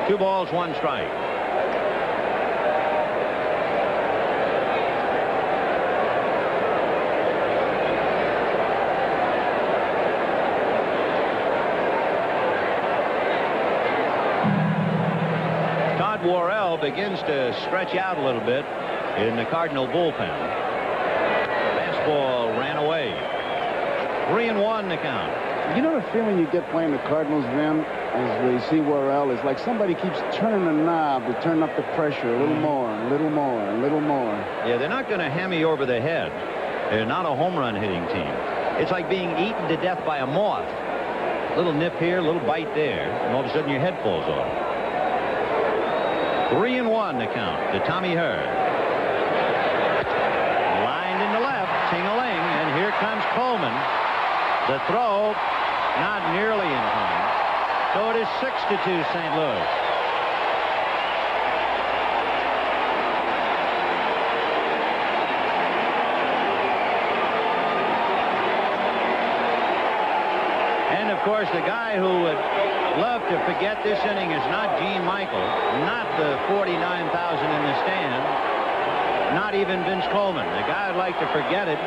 2 balls, 1 strike. begins to stretch out a little bit in the Cardinal bullpen. Fastball ran away. 3-1 the count. You know the feeling you get playing the Cardinals, Vin, as we see Worrell, is like somebody keeps turning the knob to turn up the pressure a little more, a little more, a little more. Yeah, they're not going to ham you over the head. They're not a home run hitting team. It's like being eaten to death by a moth. A little nip here, a little bite there, and all of a sudden your head falls off. 3-1 the count to Tommy Hurd. Lined into left, ting-a-ling, and here comes Coleman. The throw, not nearly in time. So it is 6-2 St. Louis. And of course, the guy who would love to forget this inning is not Gene Michael, not the 49,000 in the stand, not even Vince Coleman. The guy I'd like to forget it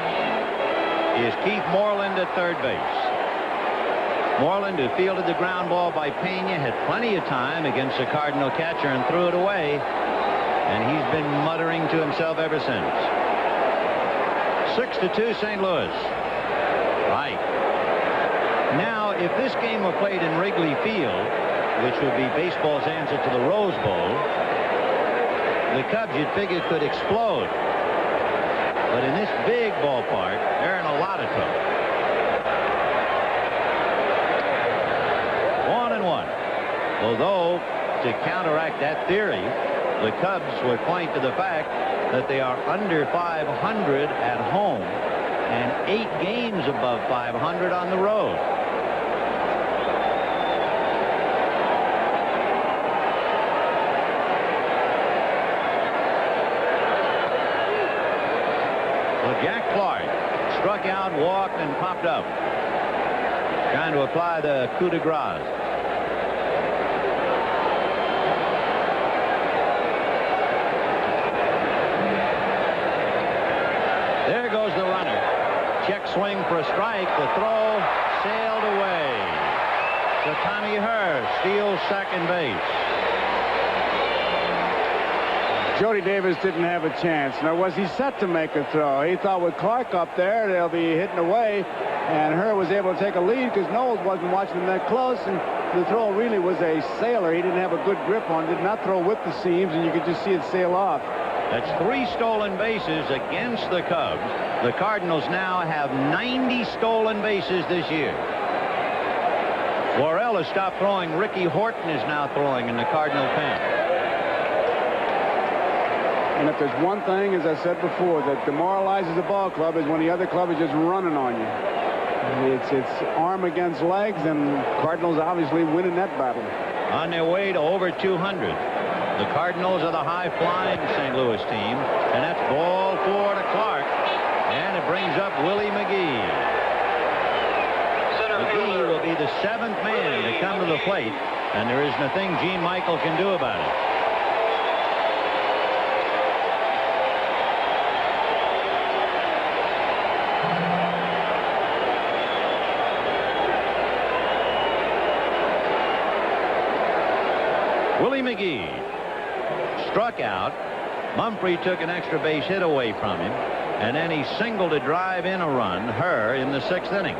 is Keith Moreland at third base. Moreland, who fielded the ground ball by Pena, had plenty of time against the Cardinal catcher and threw it away. And he's been muttering to himself ever since. 6-2 St. Louis. Right. Now, if this game were played in Wrigley Field, which would be baseball's answer to the Rose Bowl, the Cubs, you'd figure, could explode. But in this big ballpark, they're in a lot of trouble. 1-1. Although, to counteract that theory, the Cubs would point to the fact that they are under 500 at home and 8 games above 500 on the road. Jack Clark struck out, walked, and popped up, trying to apply the coup de grace. There goes the runner. Check swing for a strike. The throw sailed away. So Tommy Hurd steals second base. Jody Davis didn't have a chance. Now, was he set to make a throw? He thought with Clark up there, they'll be hitting away, and Hurd was able to take a lead because Knowles wasn't watching him that close, and the throw really was a sailor. He didn't have a good grip on it, did not throw with the seams, and you could just see it sail off. That's 3 stolen bases against the Cubs. The Cardinals now have 90 stolen bases this year. Worrell has stopped throwing. Ricky Horton is now throwing in the Cardinal pen. And if there's one thing, as I said before, that demoralizes a ball club is when the other club is just running on you. It's arm against legs, and Cardinals obviously winning that battle. On their way to over 200. The Cardinals are the high-flying St. Louis team, and that's ball 4 to Clark, and it brings up Willie McGee. McGee will be the 7th man to come to the plate, and there isn't a thing Gene Michael can do about it. Willie McGee struck out. Mumphrey took an extra base hit away from him, and then he singled to drive in a run, Hurd, in the 6th inning.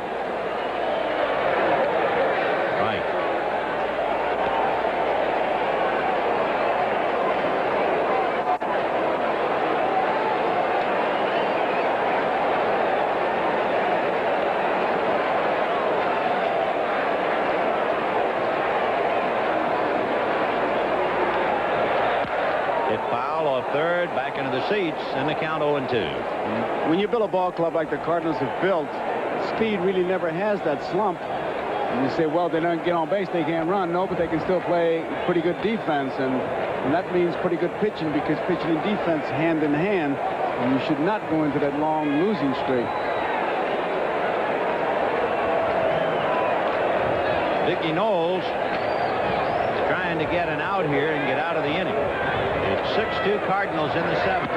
Right. Third, back into the seats, and the count 0-2. When you build a ball club like the Cardinals have built, speed really never has that slump. And you say, well, they don't get on base, they can't run. No, but they can still play pretty good defense, and that means pretty good pitching, because pitching and defense hand in hand, and you should not go into that long losing streak. Dickie Knowles is trying to get an out here and get out of the inning. It's 6-2 Cardinals in the 7th.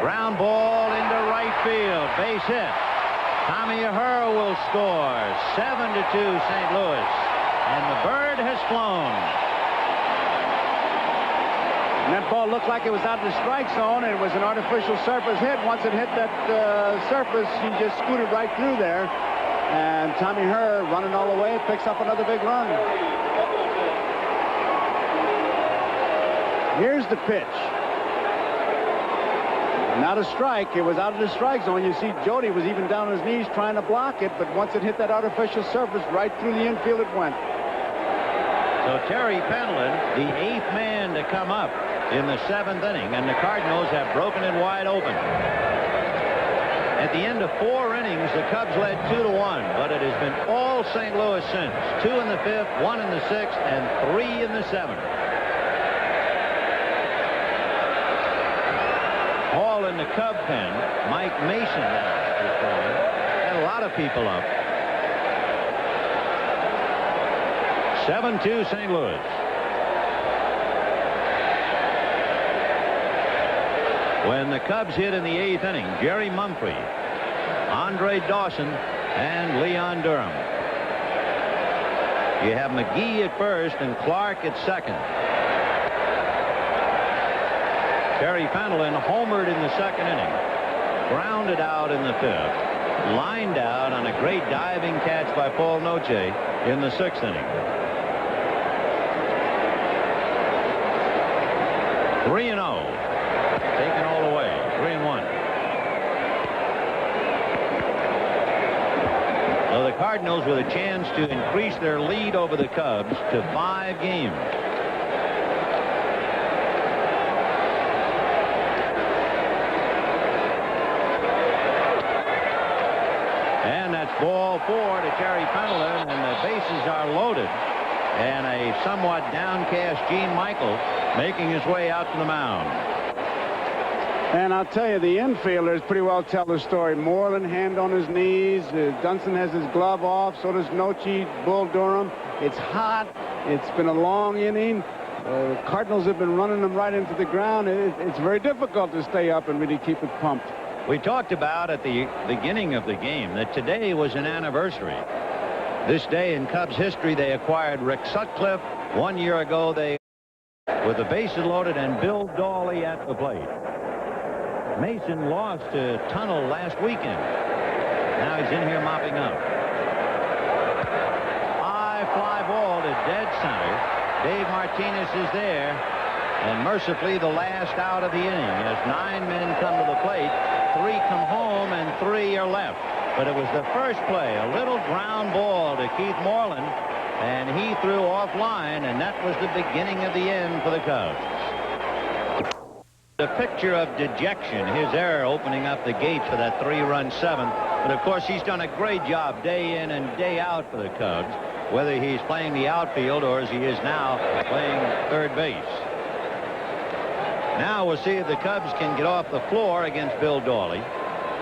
Ground ball into right field. Base hit. Tommy Hurd will score. 7-2 St. Louis. And the bird has flown. And that ball looked like it was out of the strike zone, and it was an artificial surface hit. Once it hit that surface, he just scooted right through there. And Tommy Herr, running all the way, picks up another big run. Here's the pitch. Not a strike. It was out of the strike zone. You see Jody was even down on his knees trying to block it, but once it hit that artificial surface, right through the infield it went. So Terry Pendleton, the 8th man to come up in the 7th inning, and the Cardinals have broken it wide open. At the end of 4 innings, the Cubs led 2-1, but it has been all St. Louis since. 2 in the 5th, 1 in the 6th, and 3 in the 7th. Hall in the Cub pen. Mike Mason had a lot of people up. 7-2 St. Louis. When the Cubs hit in the 8th inning, Jerry Mumphrey, Andre Dawson, and Leon Durham. You have McGee at first and Clark at second. Terry Pendleton homered in the 2nd inning, grounded out in the 5th, lined out on a great diving catch by Paul Noce in the 6th inning. 3-0. Taken all the way. 3-1. So the Cardinals with a chance to increase their lead over the Cubs to 5 games. And that's ball 4 to Terry Pendleton, and the bases are loaded. And a somewhat downcast Gene Michael making his way out to the mound. And I'll tell you, the infielders pretty well tell the story. Moreland, hand on his knees. Dunston has his glove off. So does Noce, Bull Durham. It's hot. It's been a long inning. Cardinals have been running them right into the ground. It's very difficult to stay up and really keep it pumped. We talked about at the beginning of the game that today was an anniversary. This day in Cubs history, they acquired Rick Sutcliffe. 1 year ago, they, with the bases loaded and Bill Dawley at the plate. Mason lost to Tunnel last weekend. Now he's in here mopping up. High fly ball to dead center. Dave Martinez is there. And mercifully, the last out of the inning as 9 men come to the plate. 3 come home and 3 are left. But it was the first play, a little ground ball to Keith Moreland, and he threw offline, and that was the beginning of the end for the Cubs. A picture of dejection, his error opening up the gates for that 3-run 7th. But of course, he's done a great job day in and day out for the Cubs, whether he's playing the outfield or as he is now playing third base. Now we'll see if the Cubs can get off the floor against Bill Dawley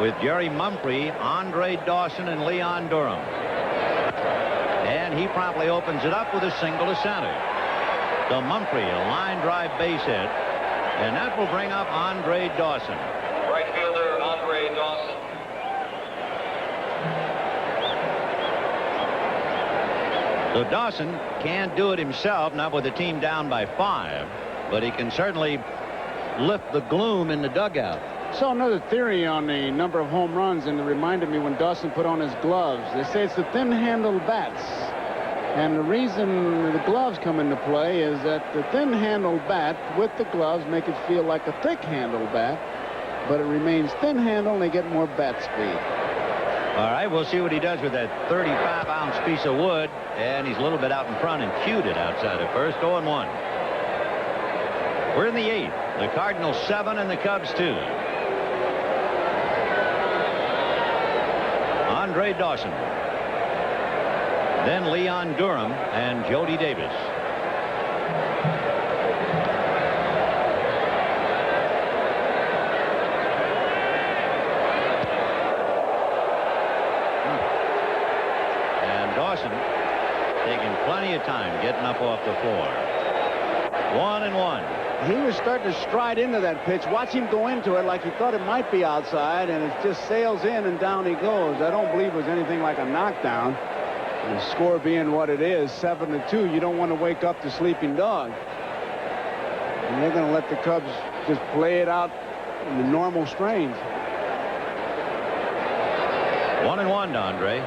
with Jerry Mumphrey, Andre Dawson, and Leon Durham. And he promptly opens it up with a single to center. So Mumphrey, a line drive base hit, and that will bring up Andre Dawson. Right fielder Andre Dawson. So Dawson can't do it himself, not with the team down by 5, but he can certainly lift the gloom in the dugout. So another theory on the number of home runs, and it reminded me when Dawson put on his gloves. They say it's the thin-handled bats. And the reason the gloves come into play is that the thin-handled bat with the gloves make it feel like a thick-handled bat, but it remains thin-handled and they get more bat speed. All right, we'll see what he does with that 35-ounce piece of wood, and he's a little bit out in front and cued it outside at first. 0-1. We're in the 8th. The Cardinals 7 and the Cubs 2. Andre Dawson. Then Leon Durham and Jody Davis. And Dawson taking plenty of time getting up off the floor. 1-1. He was starting to stride into that pitch. Watch him go into it like he thought it might be outside, and it just sails in and down he goes. I don't believe it was anything like a knockdown. The score being what it is, 7-2, you don't want to wake up the sleeping dog. And they're going to let the Cubs just play it out in the normal strains. 1-1 to Andre.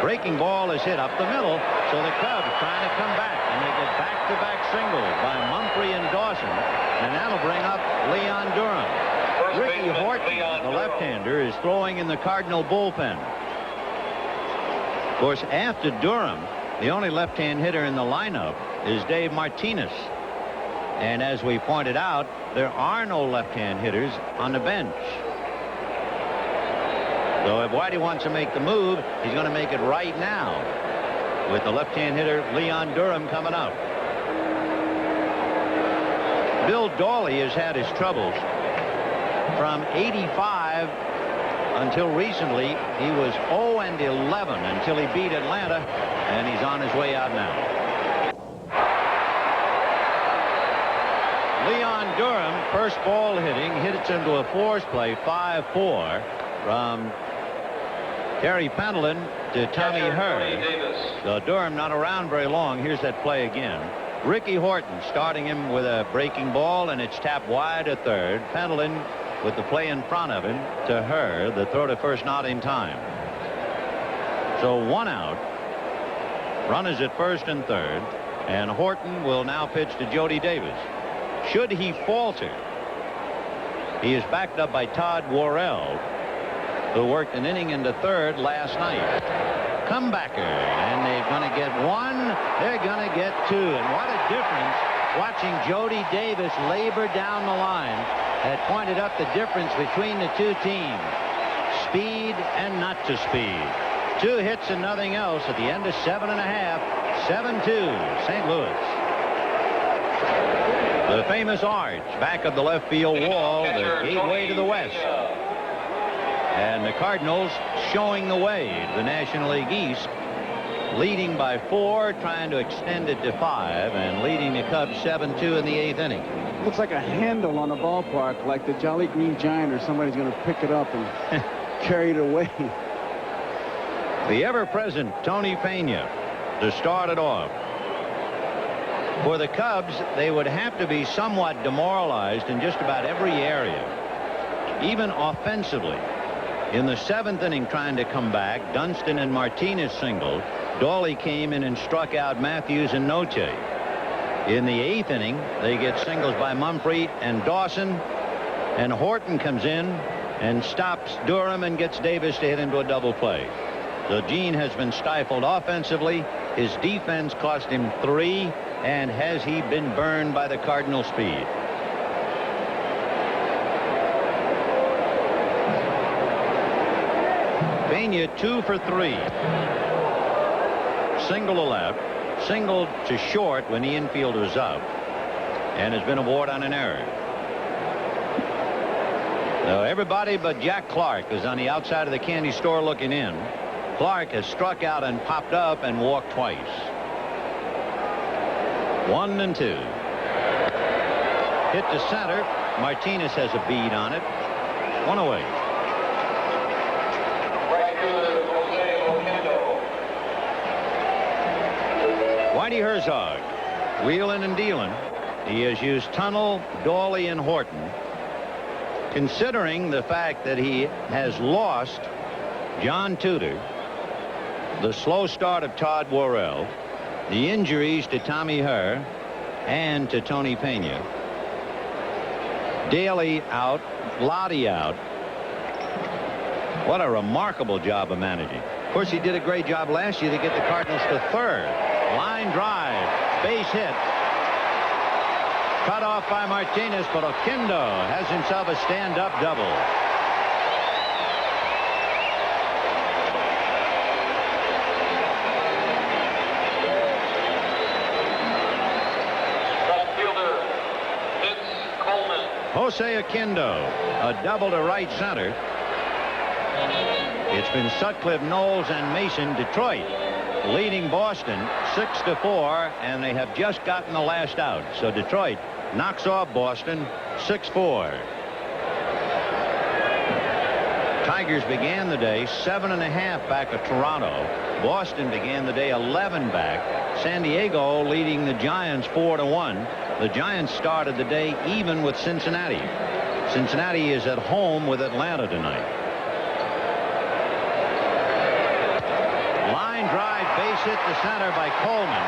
Breaking ball is hit up the middle, so the Cubs trying to come back, and they get back-to-back singles by Mumphrey and Dawson, and that'll bring up Leon Durham. Ricky Horton, the left-hander, is throwing in the Cardinal bullpen. Of course, after Durham, the only left-hand hitter in the lineup is Dave Martinez. And as we pointed out, there are no left-hand hitters on the bench. So if Whitey wants to make the move, he's going to make it right now with the left-hand hitter Leon Durham coming up. Bill Dawley has had his troubles. From 85 until recently, he was 0-11 until he beat Atlanta, and he's on his way out now. Leon Durham, first ball hitting, hits into a force play, 5-4 from Terry Pendleton to Tommy Hurd. So Durham not around very long. Here's that play again. Ricky Horton starting him with a breaking ball, and it's tapped wide at third. Pendleton with the play in front of him to Hurd. The throw to first not in time. So 1 out. Runners at first and third. And Horton will now pitch to Jody Davis. Should he falter, he is backed up by Todd Worrell, who worked an inning into third last night. Comebacker, and they're going to get one. They're going to get two. And what a difference watching Jody Davis labor down the line had pointed up the difference between the two teams. Speed and not to speed. 2 hits and nothing else at the end of 7 1/2. 7-2 St. Louis. The famous arch back of the left field wall, the gateway to the west. And the Cardinals showing the way to the National League East, leading by 4, trying to extend it to 5, and leading the Cubs 7-2 in the 8th inning. Looks like a handle on the ballpark, like the Jolly Green Giant, or somebody's going to pick it up and carry it away. The ever-present Tony Pena to start it off. For the Cubs, they would have to be somewhat demoralized in just about every area, even offensively. In the 7th inning, trying to come back, Dunston and Martinez singled. Dawley came in and struck out Matthews and Noche. In the 8th inning, they get singles by Mumphrey and Dawson, and Horton comes in and stops Durham and gets Davis to hit into a double play. So Gene has been stifled offensively. His defense cost him 3, and has he been burned by the Cardinal speed? Pena 2 for 3. Single to left, single to short when the infield was up, and has been aboard on an error. So everybody but Jack Clark is on the outside of the candy store looking in. Clark has struck out and popped up and walked twice. 1-2. Hit to center. Martinez has a bead on it. 1 away. Whitey Herzog wheeling and dealing. He has used Tunnel, Dawley, and Horton. Considering the fact that he has lost John Tudor, the slow start of Todd Worrell, the injuries to Tommy Hurd and to Tony Pena, Daly out, Lottie out. What a remarkable job of managing. Of course, he did a great job last year to get the Cardinals to third. Line drive, base hit. Cut off by Martinez, but Oquendo has himself a stand-up double. Jose Oquendo, a double to right center. It's been Sutcliffe, Knowles, and Mason. Detroit leading Boston 6-4, and they have just gotten the last out. So Detroit knocks off Boston 6-4. Tigers began the day 7.5 back of Toronto. Boston began the day 11 back, San Diego leading the Giants 4-1. The Giants started the day even with Cincinnati. Cincinnati is at home with Atlanta tonight. Line drive, base hit to center by Coleman.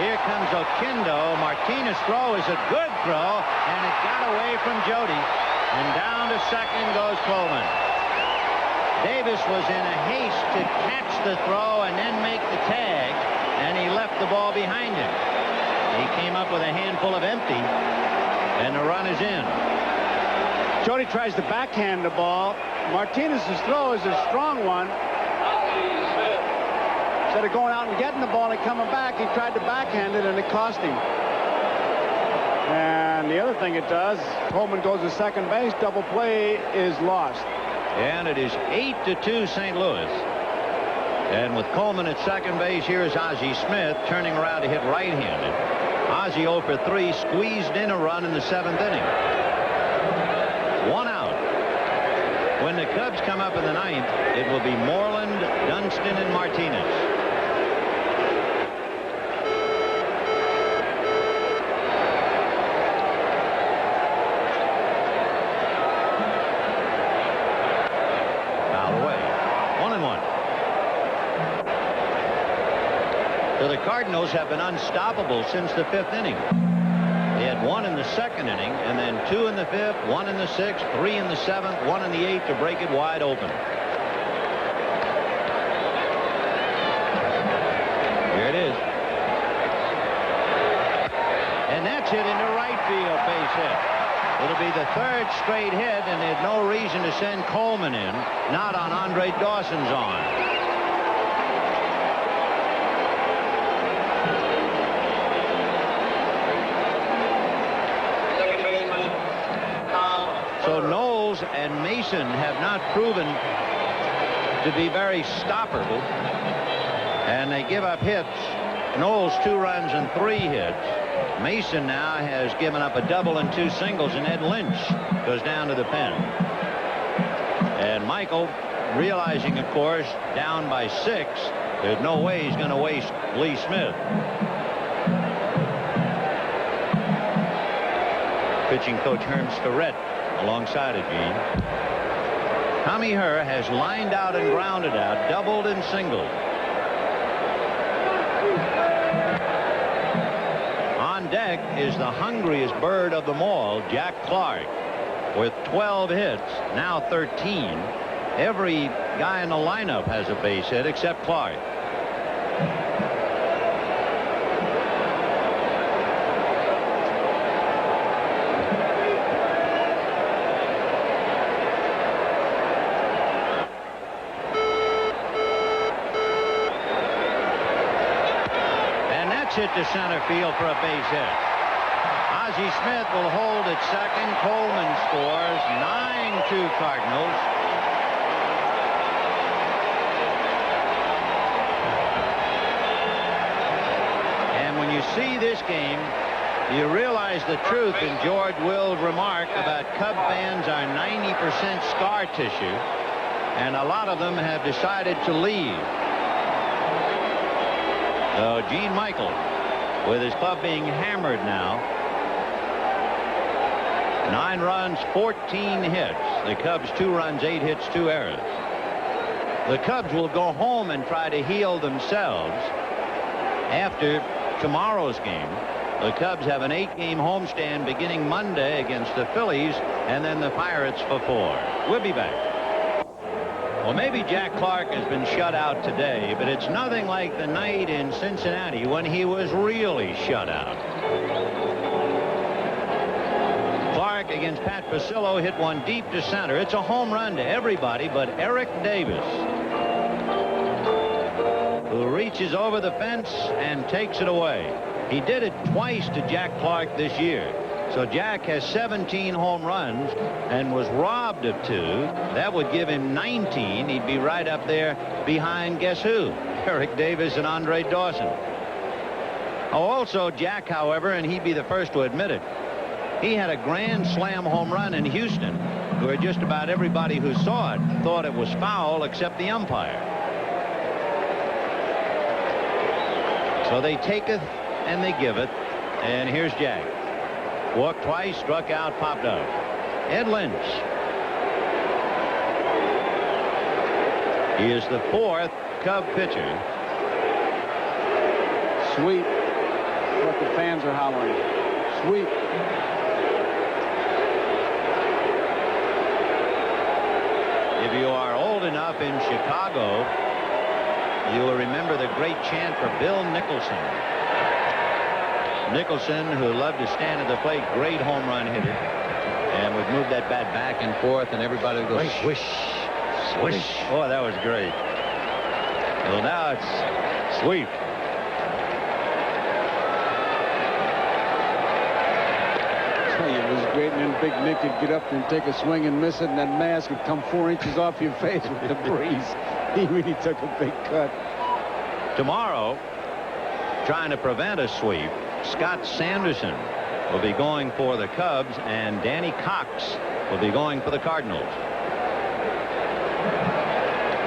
Here comes Oquendo. Martinez throw is a good throw, and it got away from Jody. And down to second goes Coleman. Davis was in a haste to catch the throw and then make the tag, and he left the ball behind him. He came up with a handful of empty, and the run is in. Jody tries to backhand the ball. Martinez's throw is a strong one. Instead of going out and getting the ball and coming back, he tried to backhand it, and it cost him. And the other thing it does, Coleman goes to second base. Double play is lost. And it is 8-2 St. Louis. And with Coleman at second base, here's Ozzie Smith turning around to hit right-handed. Ozzie 0 for 3, squeezed in a run in the 7th inning. 1 out. When the Cubs come up in the 9th, it will be Moreland, Dunston, and Martinez. So the Cardinals have been unstoppable since the 5th inning. They had 1 in the 2nd inning, and then 2 in the 5th, 1 in the 6th, 3 in the 7th, 1 in the 8th to break it wide open. Here it is. And that's hit into right field, base hit. It'll be the 3rd straight hit, and there's no reason to send Coleman in, not on Andre Dawson's arm. So Knowles and Mason have not proven to be very stoppable, and they give up hits. Knowles 2 runs and 3 hits. Mason now has given up a double and 2 singles, and Ed Lynch goes down to the pen. And Michael, realizing, of course, down by 6, there's no way he's going to waste Lee Smith. Pitching coach Herm Starrett alongside it, Gene. Tommy Herr has lined out and grounded out, doubled and singled. On deck is the hungriest bird of them all, Jack Clark, with 12 hits, now 13. Every guy in the lineup has a base hit except Clark. Hit to center field for a base hit. Ozzie Smith will hold at second. Coleman scores. 9-2 Cardinals. And when you see this game, you realize the truth in George Will's remark about Cub fans are 90% scar tissue, and a lot of them have decided to leave. So Gene Michael, with his club being hammered now, 9 runs, 14 hits. The Cubs 2 runs, 8 hits, 2 errors. The Cubs will go home and try to heal themselves after tomorrow's game. The Cubs have an 8-game homestand beginning Monday against the Phillies, and then the Pirates for 4. We'll be back. Well, maybe Jack Clark has been shut out today, but it's nothing like the night in Cincinnati when he was really shut out. Clark against Pat Pasillo hit one deep to center. It's a home run to everybody but Eric Davis, who reaches over the fence and takes it away. He did it twice to Jack Clark this year. So Jack has 17 home runs and was robbed of 2. That would give him 19. He'd be right up there behind, guess who? Eric Davis and Andre Dawson. Oh, also Jack, however, and he'd be the first to admit it, he had a grand slam home run in Houston where just about everybody who saw it thought it was foul except the umpire. So they taketh and they giveth. And here's Jack. Walked twice, struck out, popped up. Ed Lynch. He is the 4th Cub pitcher. Sweep. What the fans are hollering. Sweep. If you are old enough in Chicago, you will remember the great chant for Bill Nicholson. Nicholson, who loved to stand at the plate, great home run hitter, and would move that bat back and forth, and everybody would go swish, swish. Oh, that was great. Well, now it's sweep. It was great, and then Big Nick could get up and take a swing and miss it, and that mask would come 4 inches off your face with the breeze. He really took a big cut. Tomorrow, trying to prevent a sweep, Scott Sanderson will be going for the Cubs, and Danny Cox will be going for the Cardinals.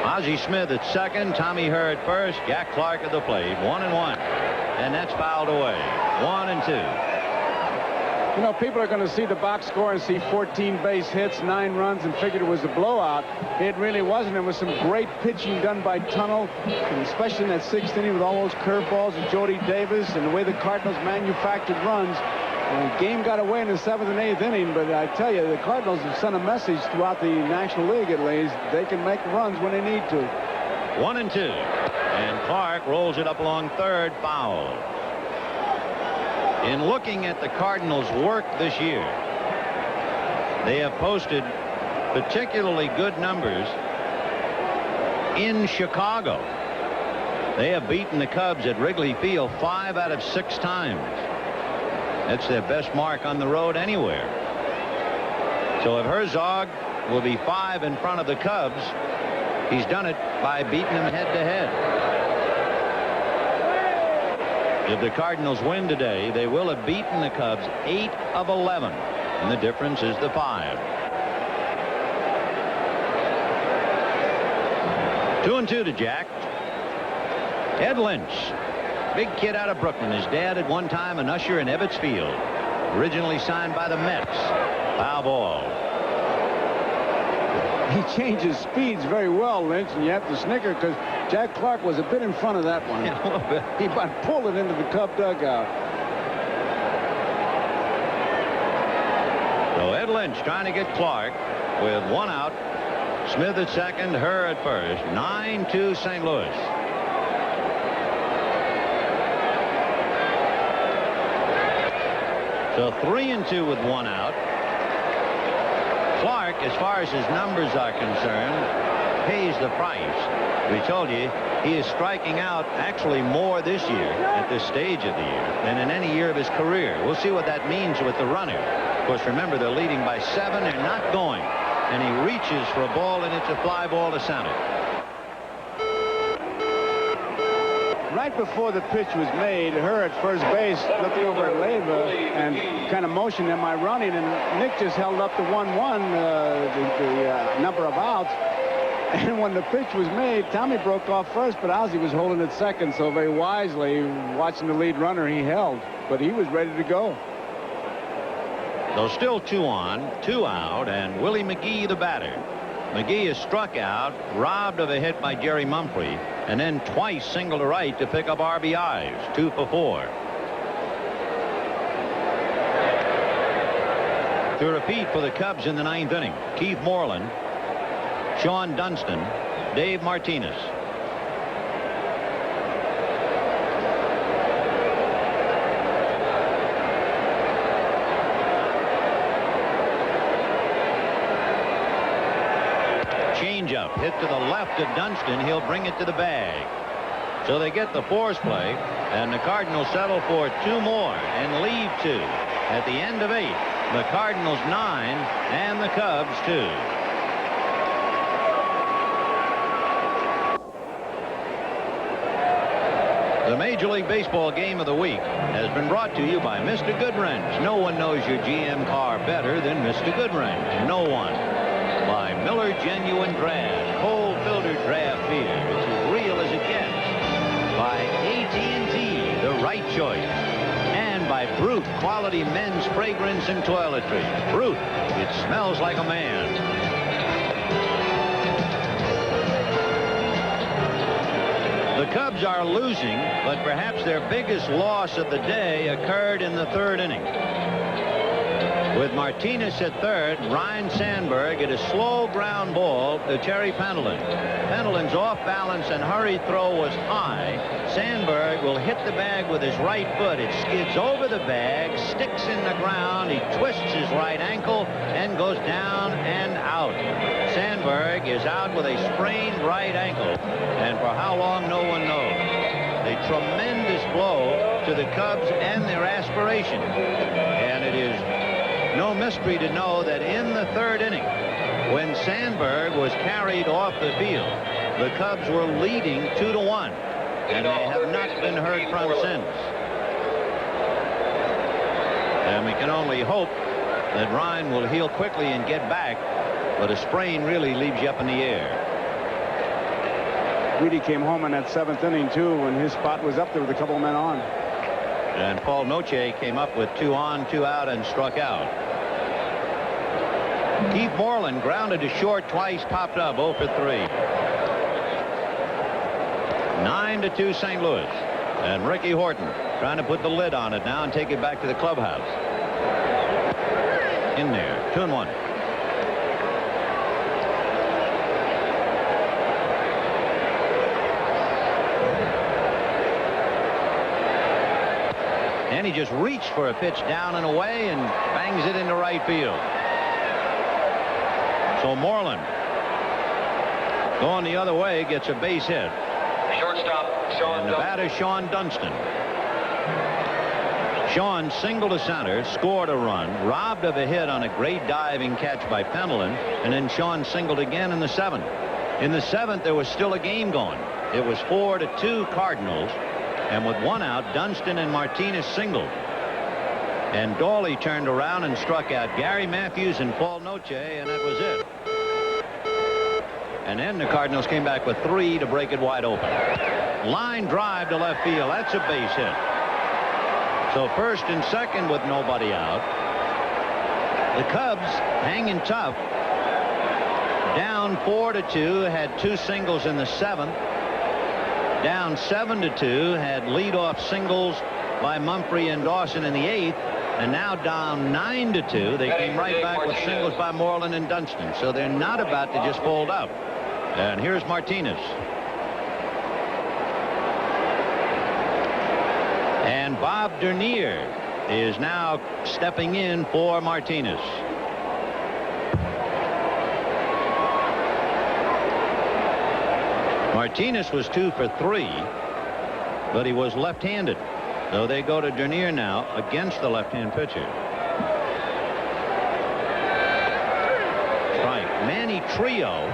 Ozzie Smith at second, Tommy Herr at first, Jack Clark at the plate, 1-1, and that's fouled away. 1-2. You know, people are going to see the box score and see 14 base hits, 9 runs, and figured it was a blowout. It really wasn't. There was some great pitching done by Tunnell, and especially in that 6th inning with all those curveballs of Jody Davis and the way the Cardinals manufactured runs. The game got away in the 7th and 8th inning, but I tell you, the Cardinals have sent a message throughout the National League, at least. They can make runs when they need to. 1-2. And Clark rolls it up along third, foul. In looking at the Cardinals' work this year, they have posted particularly good numbers in Chicago. They have beaten the Cubs at Wrigley Field 5 out of 6 times. That's their best mark on the road anywhere. So if Herzog will be 5 in front of the Cubs, he's done it by beating them head-to-head. If the Cardinals win today, they will have beaten the Cubs 8 of 11, and the difference is the 5. 2-2 to Jack. Ed Lynch, big kid out of Brooklyn. His dad at one time an usher in Ebbets Field, originally signed by the Mets. Foul ball. He changes speeds very well, Lynch, and you have to snicker because Jack Clark was a bit in front of that one. Yeah, a little bit. He about pulled it into the Cub dugout. So Ed Lynch trying to get Clark with 1 out. Smith at second, Herr at first. 9-2 St. Louis. So 3-2 with 1 out. Clark, as far as his numbers are concerned, pays the price. We told you he is striking out actually more this year at this stage of the year than in any year of his career. We'll see what that means with the runner. Of course, remember, they're leading by 7. They're not going. And he reaches for a ball, and it's a fly ball to center. Right before the pitch was made, Herr at first base looked over at Leyva and kind of motioned, am I running? And Nick just held up the 1-1, the number of outs. And when the pitch was made, Tommy broke off first, but Ozzie was holding it second. So very wisely, watching the lead runner, he held. But he was ready to go. So still 2 on, 2 out, and Willie McGee the batter. McGee is struck out, robbed of a hit by Jerry Mumphrey, and then twice single to right to pick up RBIs, 2 for 4. To repeat for the Cubs in the 9th inning, Keith Moreland, Sean Dunston, Dave Martinez. Changeup hit to the left of Dunston. He'll bring it to the bag. So they get the force play, and the Cardinals settle for 2 more and leave 2. At the end of 8, the Cardinals 9 and the Cubs 2. The Major League Baseball game of the week has been brought to you by Mr. Goodwrench. No one knows your GM car better than Mr. Goodwrench. No one. By Miller Genuine Draft, cold filtered draft beer. It's as real as it gets. By AT&T. choice. And by Brute quality men's fragrance and toiletries. Brute, it smells like a man. The Cubs are losing, but perhaps their biggest loss of the day occurred in the third inning. With Martinez at third, Ryne Sandberg hit a slow ground ball to Terry Pendleton. Pendleton's off balance and hurried throw was high. Sandberg will hit the bag with his right foot. It skids over the bag, sticks in the ground. He twists his right ankle and goes down and out. Sandberg is out with a sprained right ankle, and for how long, no one knows. A tremendous blow to the Cubs and their aspiration. And it is no mystery to know that in the third inning, when Sandberg was carried off the field, the Cubs were leading 2-1, and they have not been heard from since. And we can only hope that Ryne will heal quickly and get back, but a sprain really leaves you up in the air. Reedy came home in that seventh inning, too, when his spot was up there with a couple of men on. And Paul Noche came up with 2 on, 2 out, and struck out. Keith Moreland grounded to short twice, popped up 0 for 3. 9-2 St. Louis. And Ricky Horton trying to put the lid on it now and take it back to the clubhouse. In there, 2-1. And he just reached for a pitch down and away and bangs it into right field. So Moreland, going the other way, gets a base hit. Shortstop, Sean And the batter, Sean Dunston. Sean singled to center, scored a run, robbed of a hit on a great diving catch by Pendleton, and then Sean singled again in the seventh. In the seventh, there was still a game going. It was 4-2 Cardinals, and with 1 out, Dunston and Martinez singled. And Dawley turned around and struck out Gary Matthews and Paul Noche, and that was it. And then the Cardinals came back with 3 to break it wide open. Line drive to left field. That's a base hit. So first and second with nobody out. The Cubs hanging tough. Down 4-2, had 2 singles in the seventh. Down 7-2, had leadoff singles by Mumphrey and Dawson in the eighth. And now down 9-2. They came right back with singles by Moreland and Dunston. So they're not about to just fold up. And here's Martinez. And Bob Dernier is now stepping in for Martinez. Martinez was 2 for 3, but he was left-handed. So they go to Dernier now against the left-hand pitcher. Strike. Manny Trio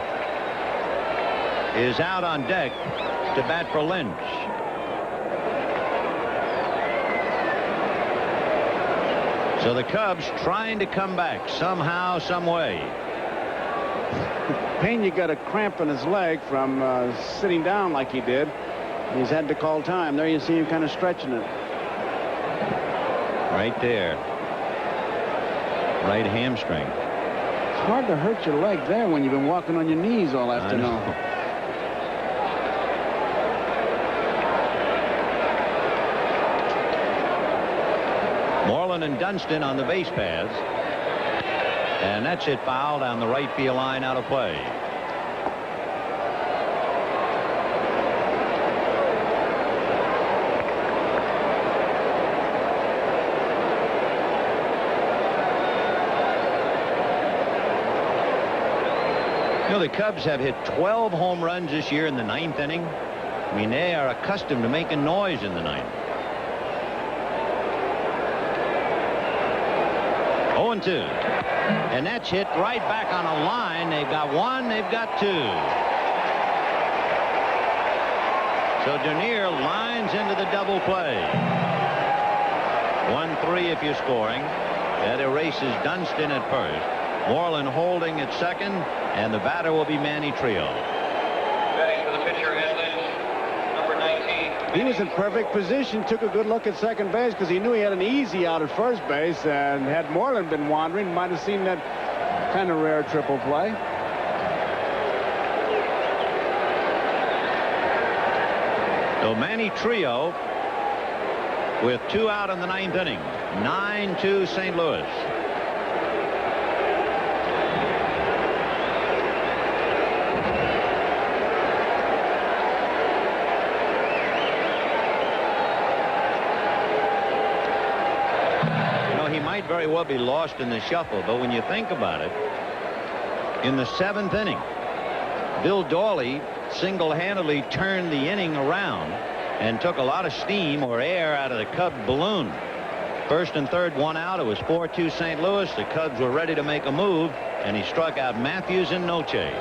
is out on deck to bat for Lynch. So the Cubs trying to come back somehow, some way. Pena got a cramp in his leg from sitting down like he did. He's had to call time. There you see him kind of stretching it. Right there. Right hamstring. It's hard to hurt your leg there when you've been walking on your knees all afternoon. Moreland and Dunston on the base paths. And that's hit foul down the right field line, out of play. You know, the Cubs have hit 12 home runs this year in the ninth inning. I mean, they are accustomed to making noise in the ninth. 0-2. And that's hit right back on a line. They've got 1, they've got 2. So Dernier lines into the double play. 1-3 if you're scoring. That erases Dunston at first. Moreland holding at second, and the batter will be Manny Trio. Betting for the pitcher, Ed Lynch, number 19. He was in perfect position, took a good look at second base because he knew he had an easy out at first base, and had Moreland been wandering, might have seen that kind of rare triple play. So Manny Trio with 2 out in the 9th inning. 9-2 St. Louis. He might very well be lost in the shuffle, but when you think about it, in the 7th inning, Bill Dawley single-handedly turned the inning around and took a lot of steam or air out of the Cub balloon. First and third, 1 out. It was 4-2 St. Louis. The Cubs were ready to make a move, and he struck out Matthews and Noche.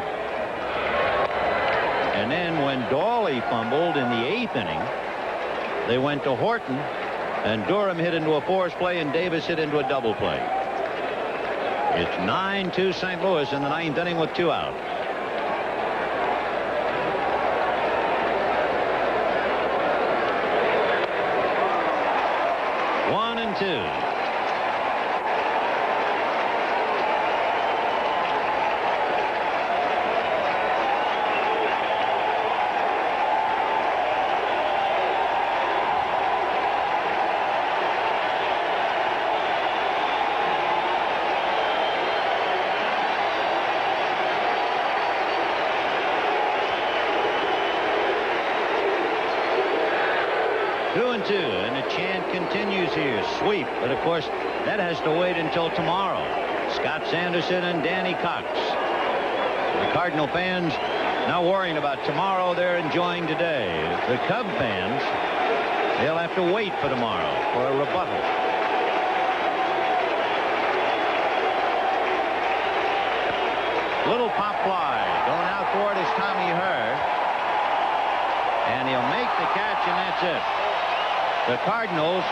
And then when Dawley fumbled in the 8th inning, they went to Horton, and Durham hit into a force play, and Davis hit into a double play. It's 9-2 St. Louis in the 9th inning with 2 out. One and 2. And the chant continues here. Sweep. But of course, that has to wait until tomorrow. Scott Sanderson and Danny Cox. The Cardinal fans not worrying about tomorrow. They're enjoying today. The Cub fans, they'll have to wait for tomorrow for a rebuttal. Little pop fly. Going out for it is Tommy Herr. And he'll make the catch, and that's it. The Cardinals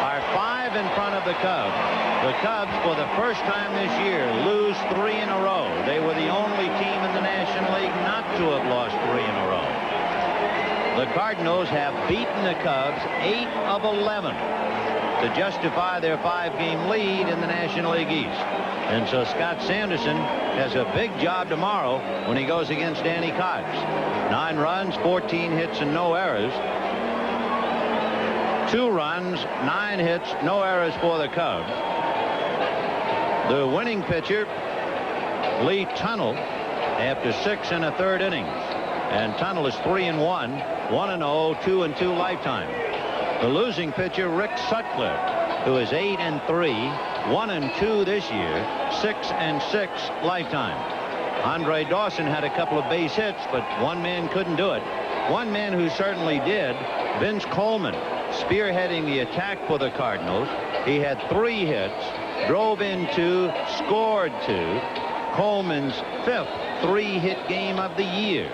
are 5 in front of the Cubs. The Cubs, for the first time this year, lose 3 in a row. They were the only team in the National League not to have lost 3 in a row. The Cardinals have beaten the Cubs 8 of 11 to justify their 5-game lead in the National League East. And so Scott Sanderson has a big job tomorrow when he goes against Danny Cox. 9 runs, 14 hits, and no errors. 2 runs, 9 hits, no errors for the Cubs. The winning pitcher, Lee Tunnell, after 6 1/3 innings. And Tunnell is 3-1, 1-0, 2-2 lifetime. The losing pitcher, Rick Sutcliffe, who is 8-3, 1-2 this year, 6-6 lifetime. Andre Dawson had a couple of base hits, but one man couldn't do it. One man who certainly did, Vince Coleman, spearheading the attack for the Cardinals. He had 3 hits, drove in 2, scored 2. Coleman's 5th 3-hit game of the year.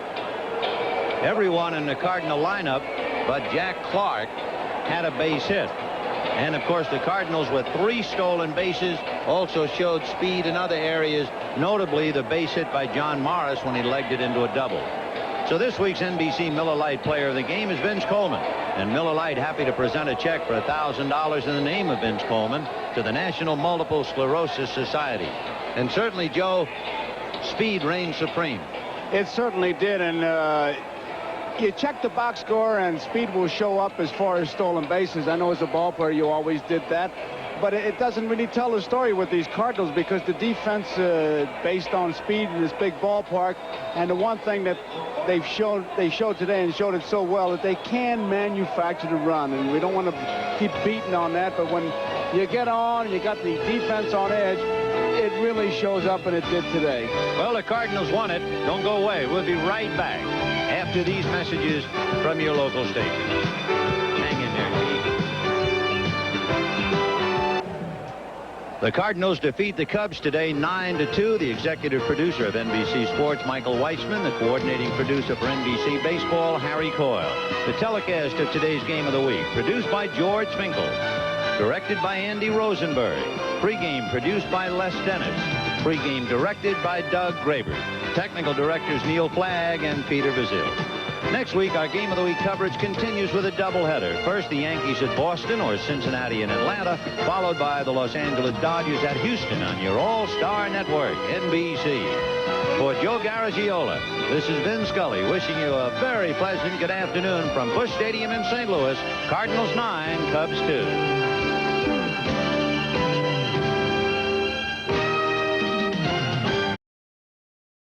Everyone in the Cardinal lineup but Jack Clark had a base hit. And of course, the Cardinals with 3 stolen bases also showed speed in other areas, notably the base hit by John Morris when he legged it into a double. So this week's NBC Miller Lite Player of the Game is Vince Coleman. And Miller Lite happy to present a check for $1,000 in the name of Vince Coleman to the National Multiple Sclerosis Society. And certainly, Joe, speed reigned supreme. It certainly did. And you check the box score and speed will show up as far as stolen bases. I know as a ball player you always did that. But it doesn't really tell the story with these Cardinals because the defense based on speed in this big ballpark. And the one thing that they showed today and showed it so well that they can manufacture the run. And we don't want to keep beating on that. But when you get on and you got the defense on edge, it really shows up, and it did today. Well, the Cardinals won it. Don't go away. We'll be right back after these messages from your local station. Hang in there, Chief. The Cardinals defeat the Cubs today 9-2. The executive producer of NBC Sports, Michael Weissman. The coordinating producer for NBC Baseball, Harry Coyle. The telecast of today's Game of the Week, produced by George Finkel. Directed by Andy Rosenberg. Pre-game produced by Les Dennis. Pre-game directed by Doug Graber. Technical directors Neil Flagg and Peter Bazile. Next week, our Game of the Week coverage continues with a doubleheader. First, the Yankees at Boston or Cincinnati and Atlanta, followed by the Los Angeles Dodgers at Houston on your All-Star Network, NBC. For Joe Garagiola, this is Vin Scully wishing you a very pleasant good afternoon from Busch Stadium in St. Louis. Cardinals 9, Cubs 2.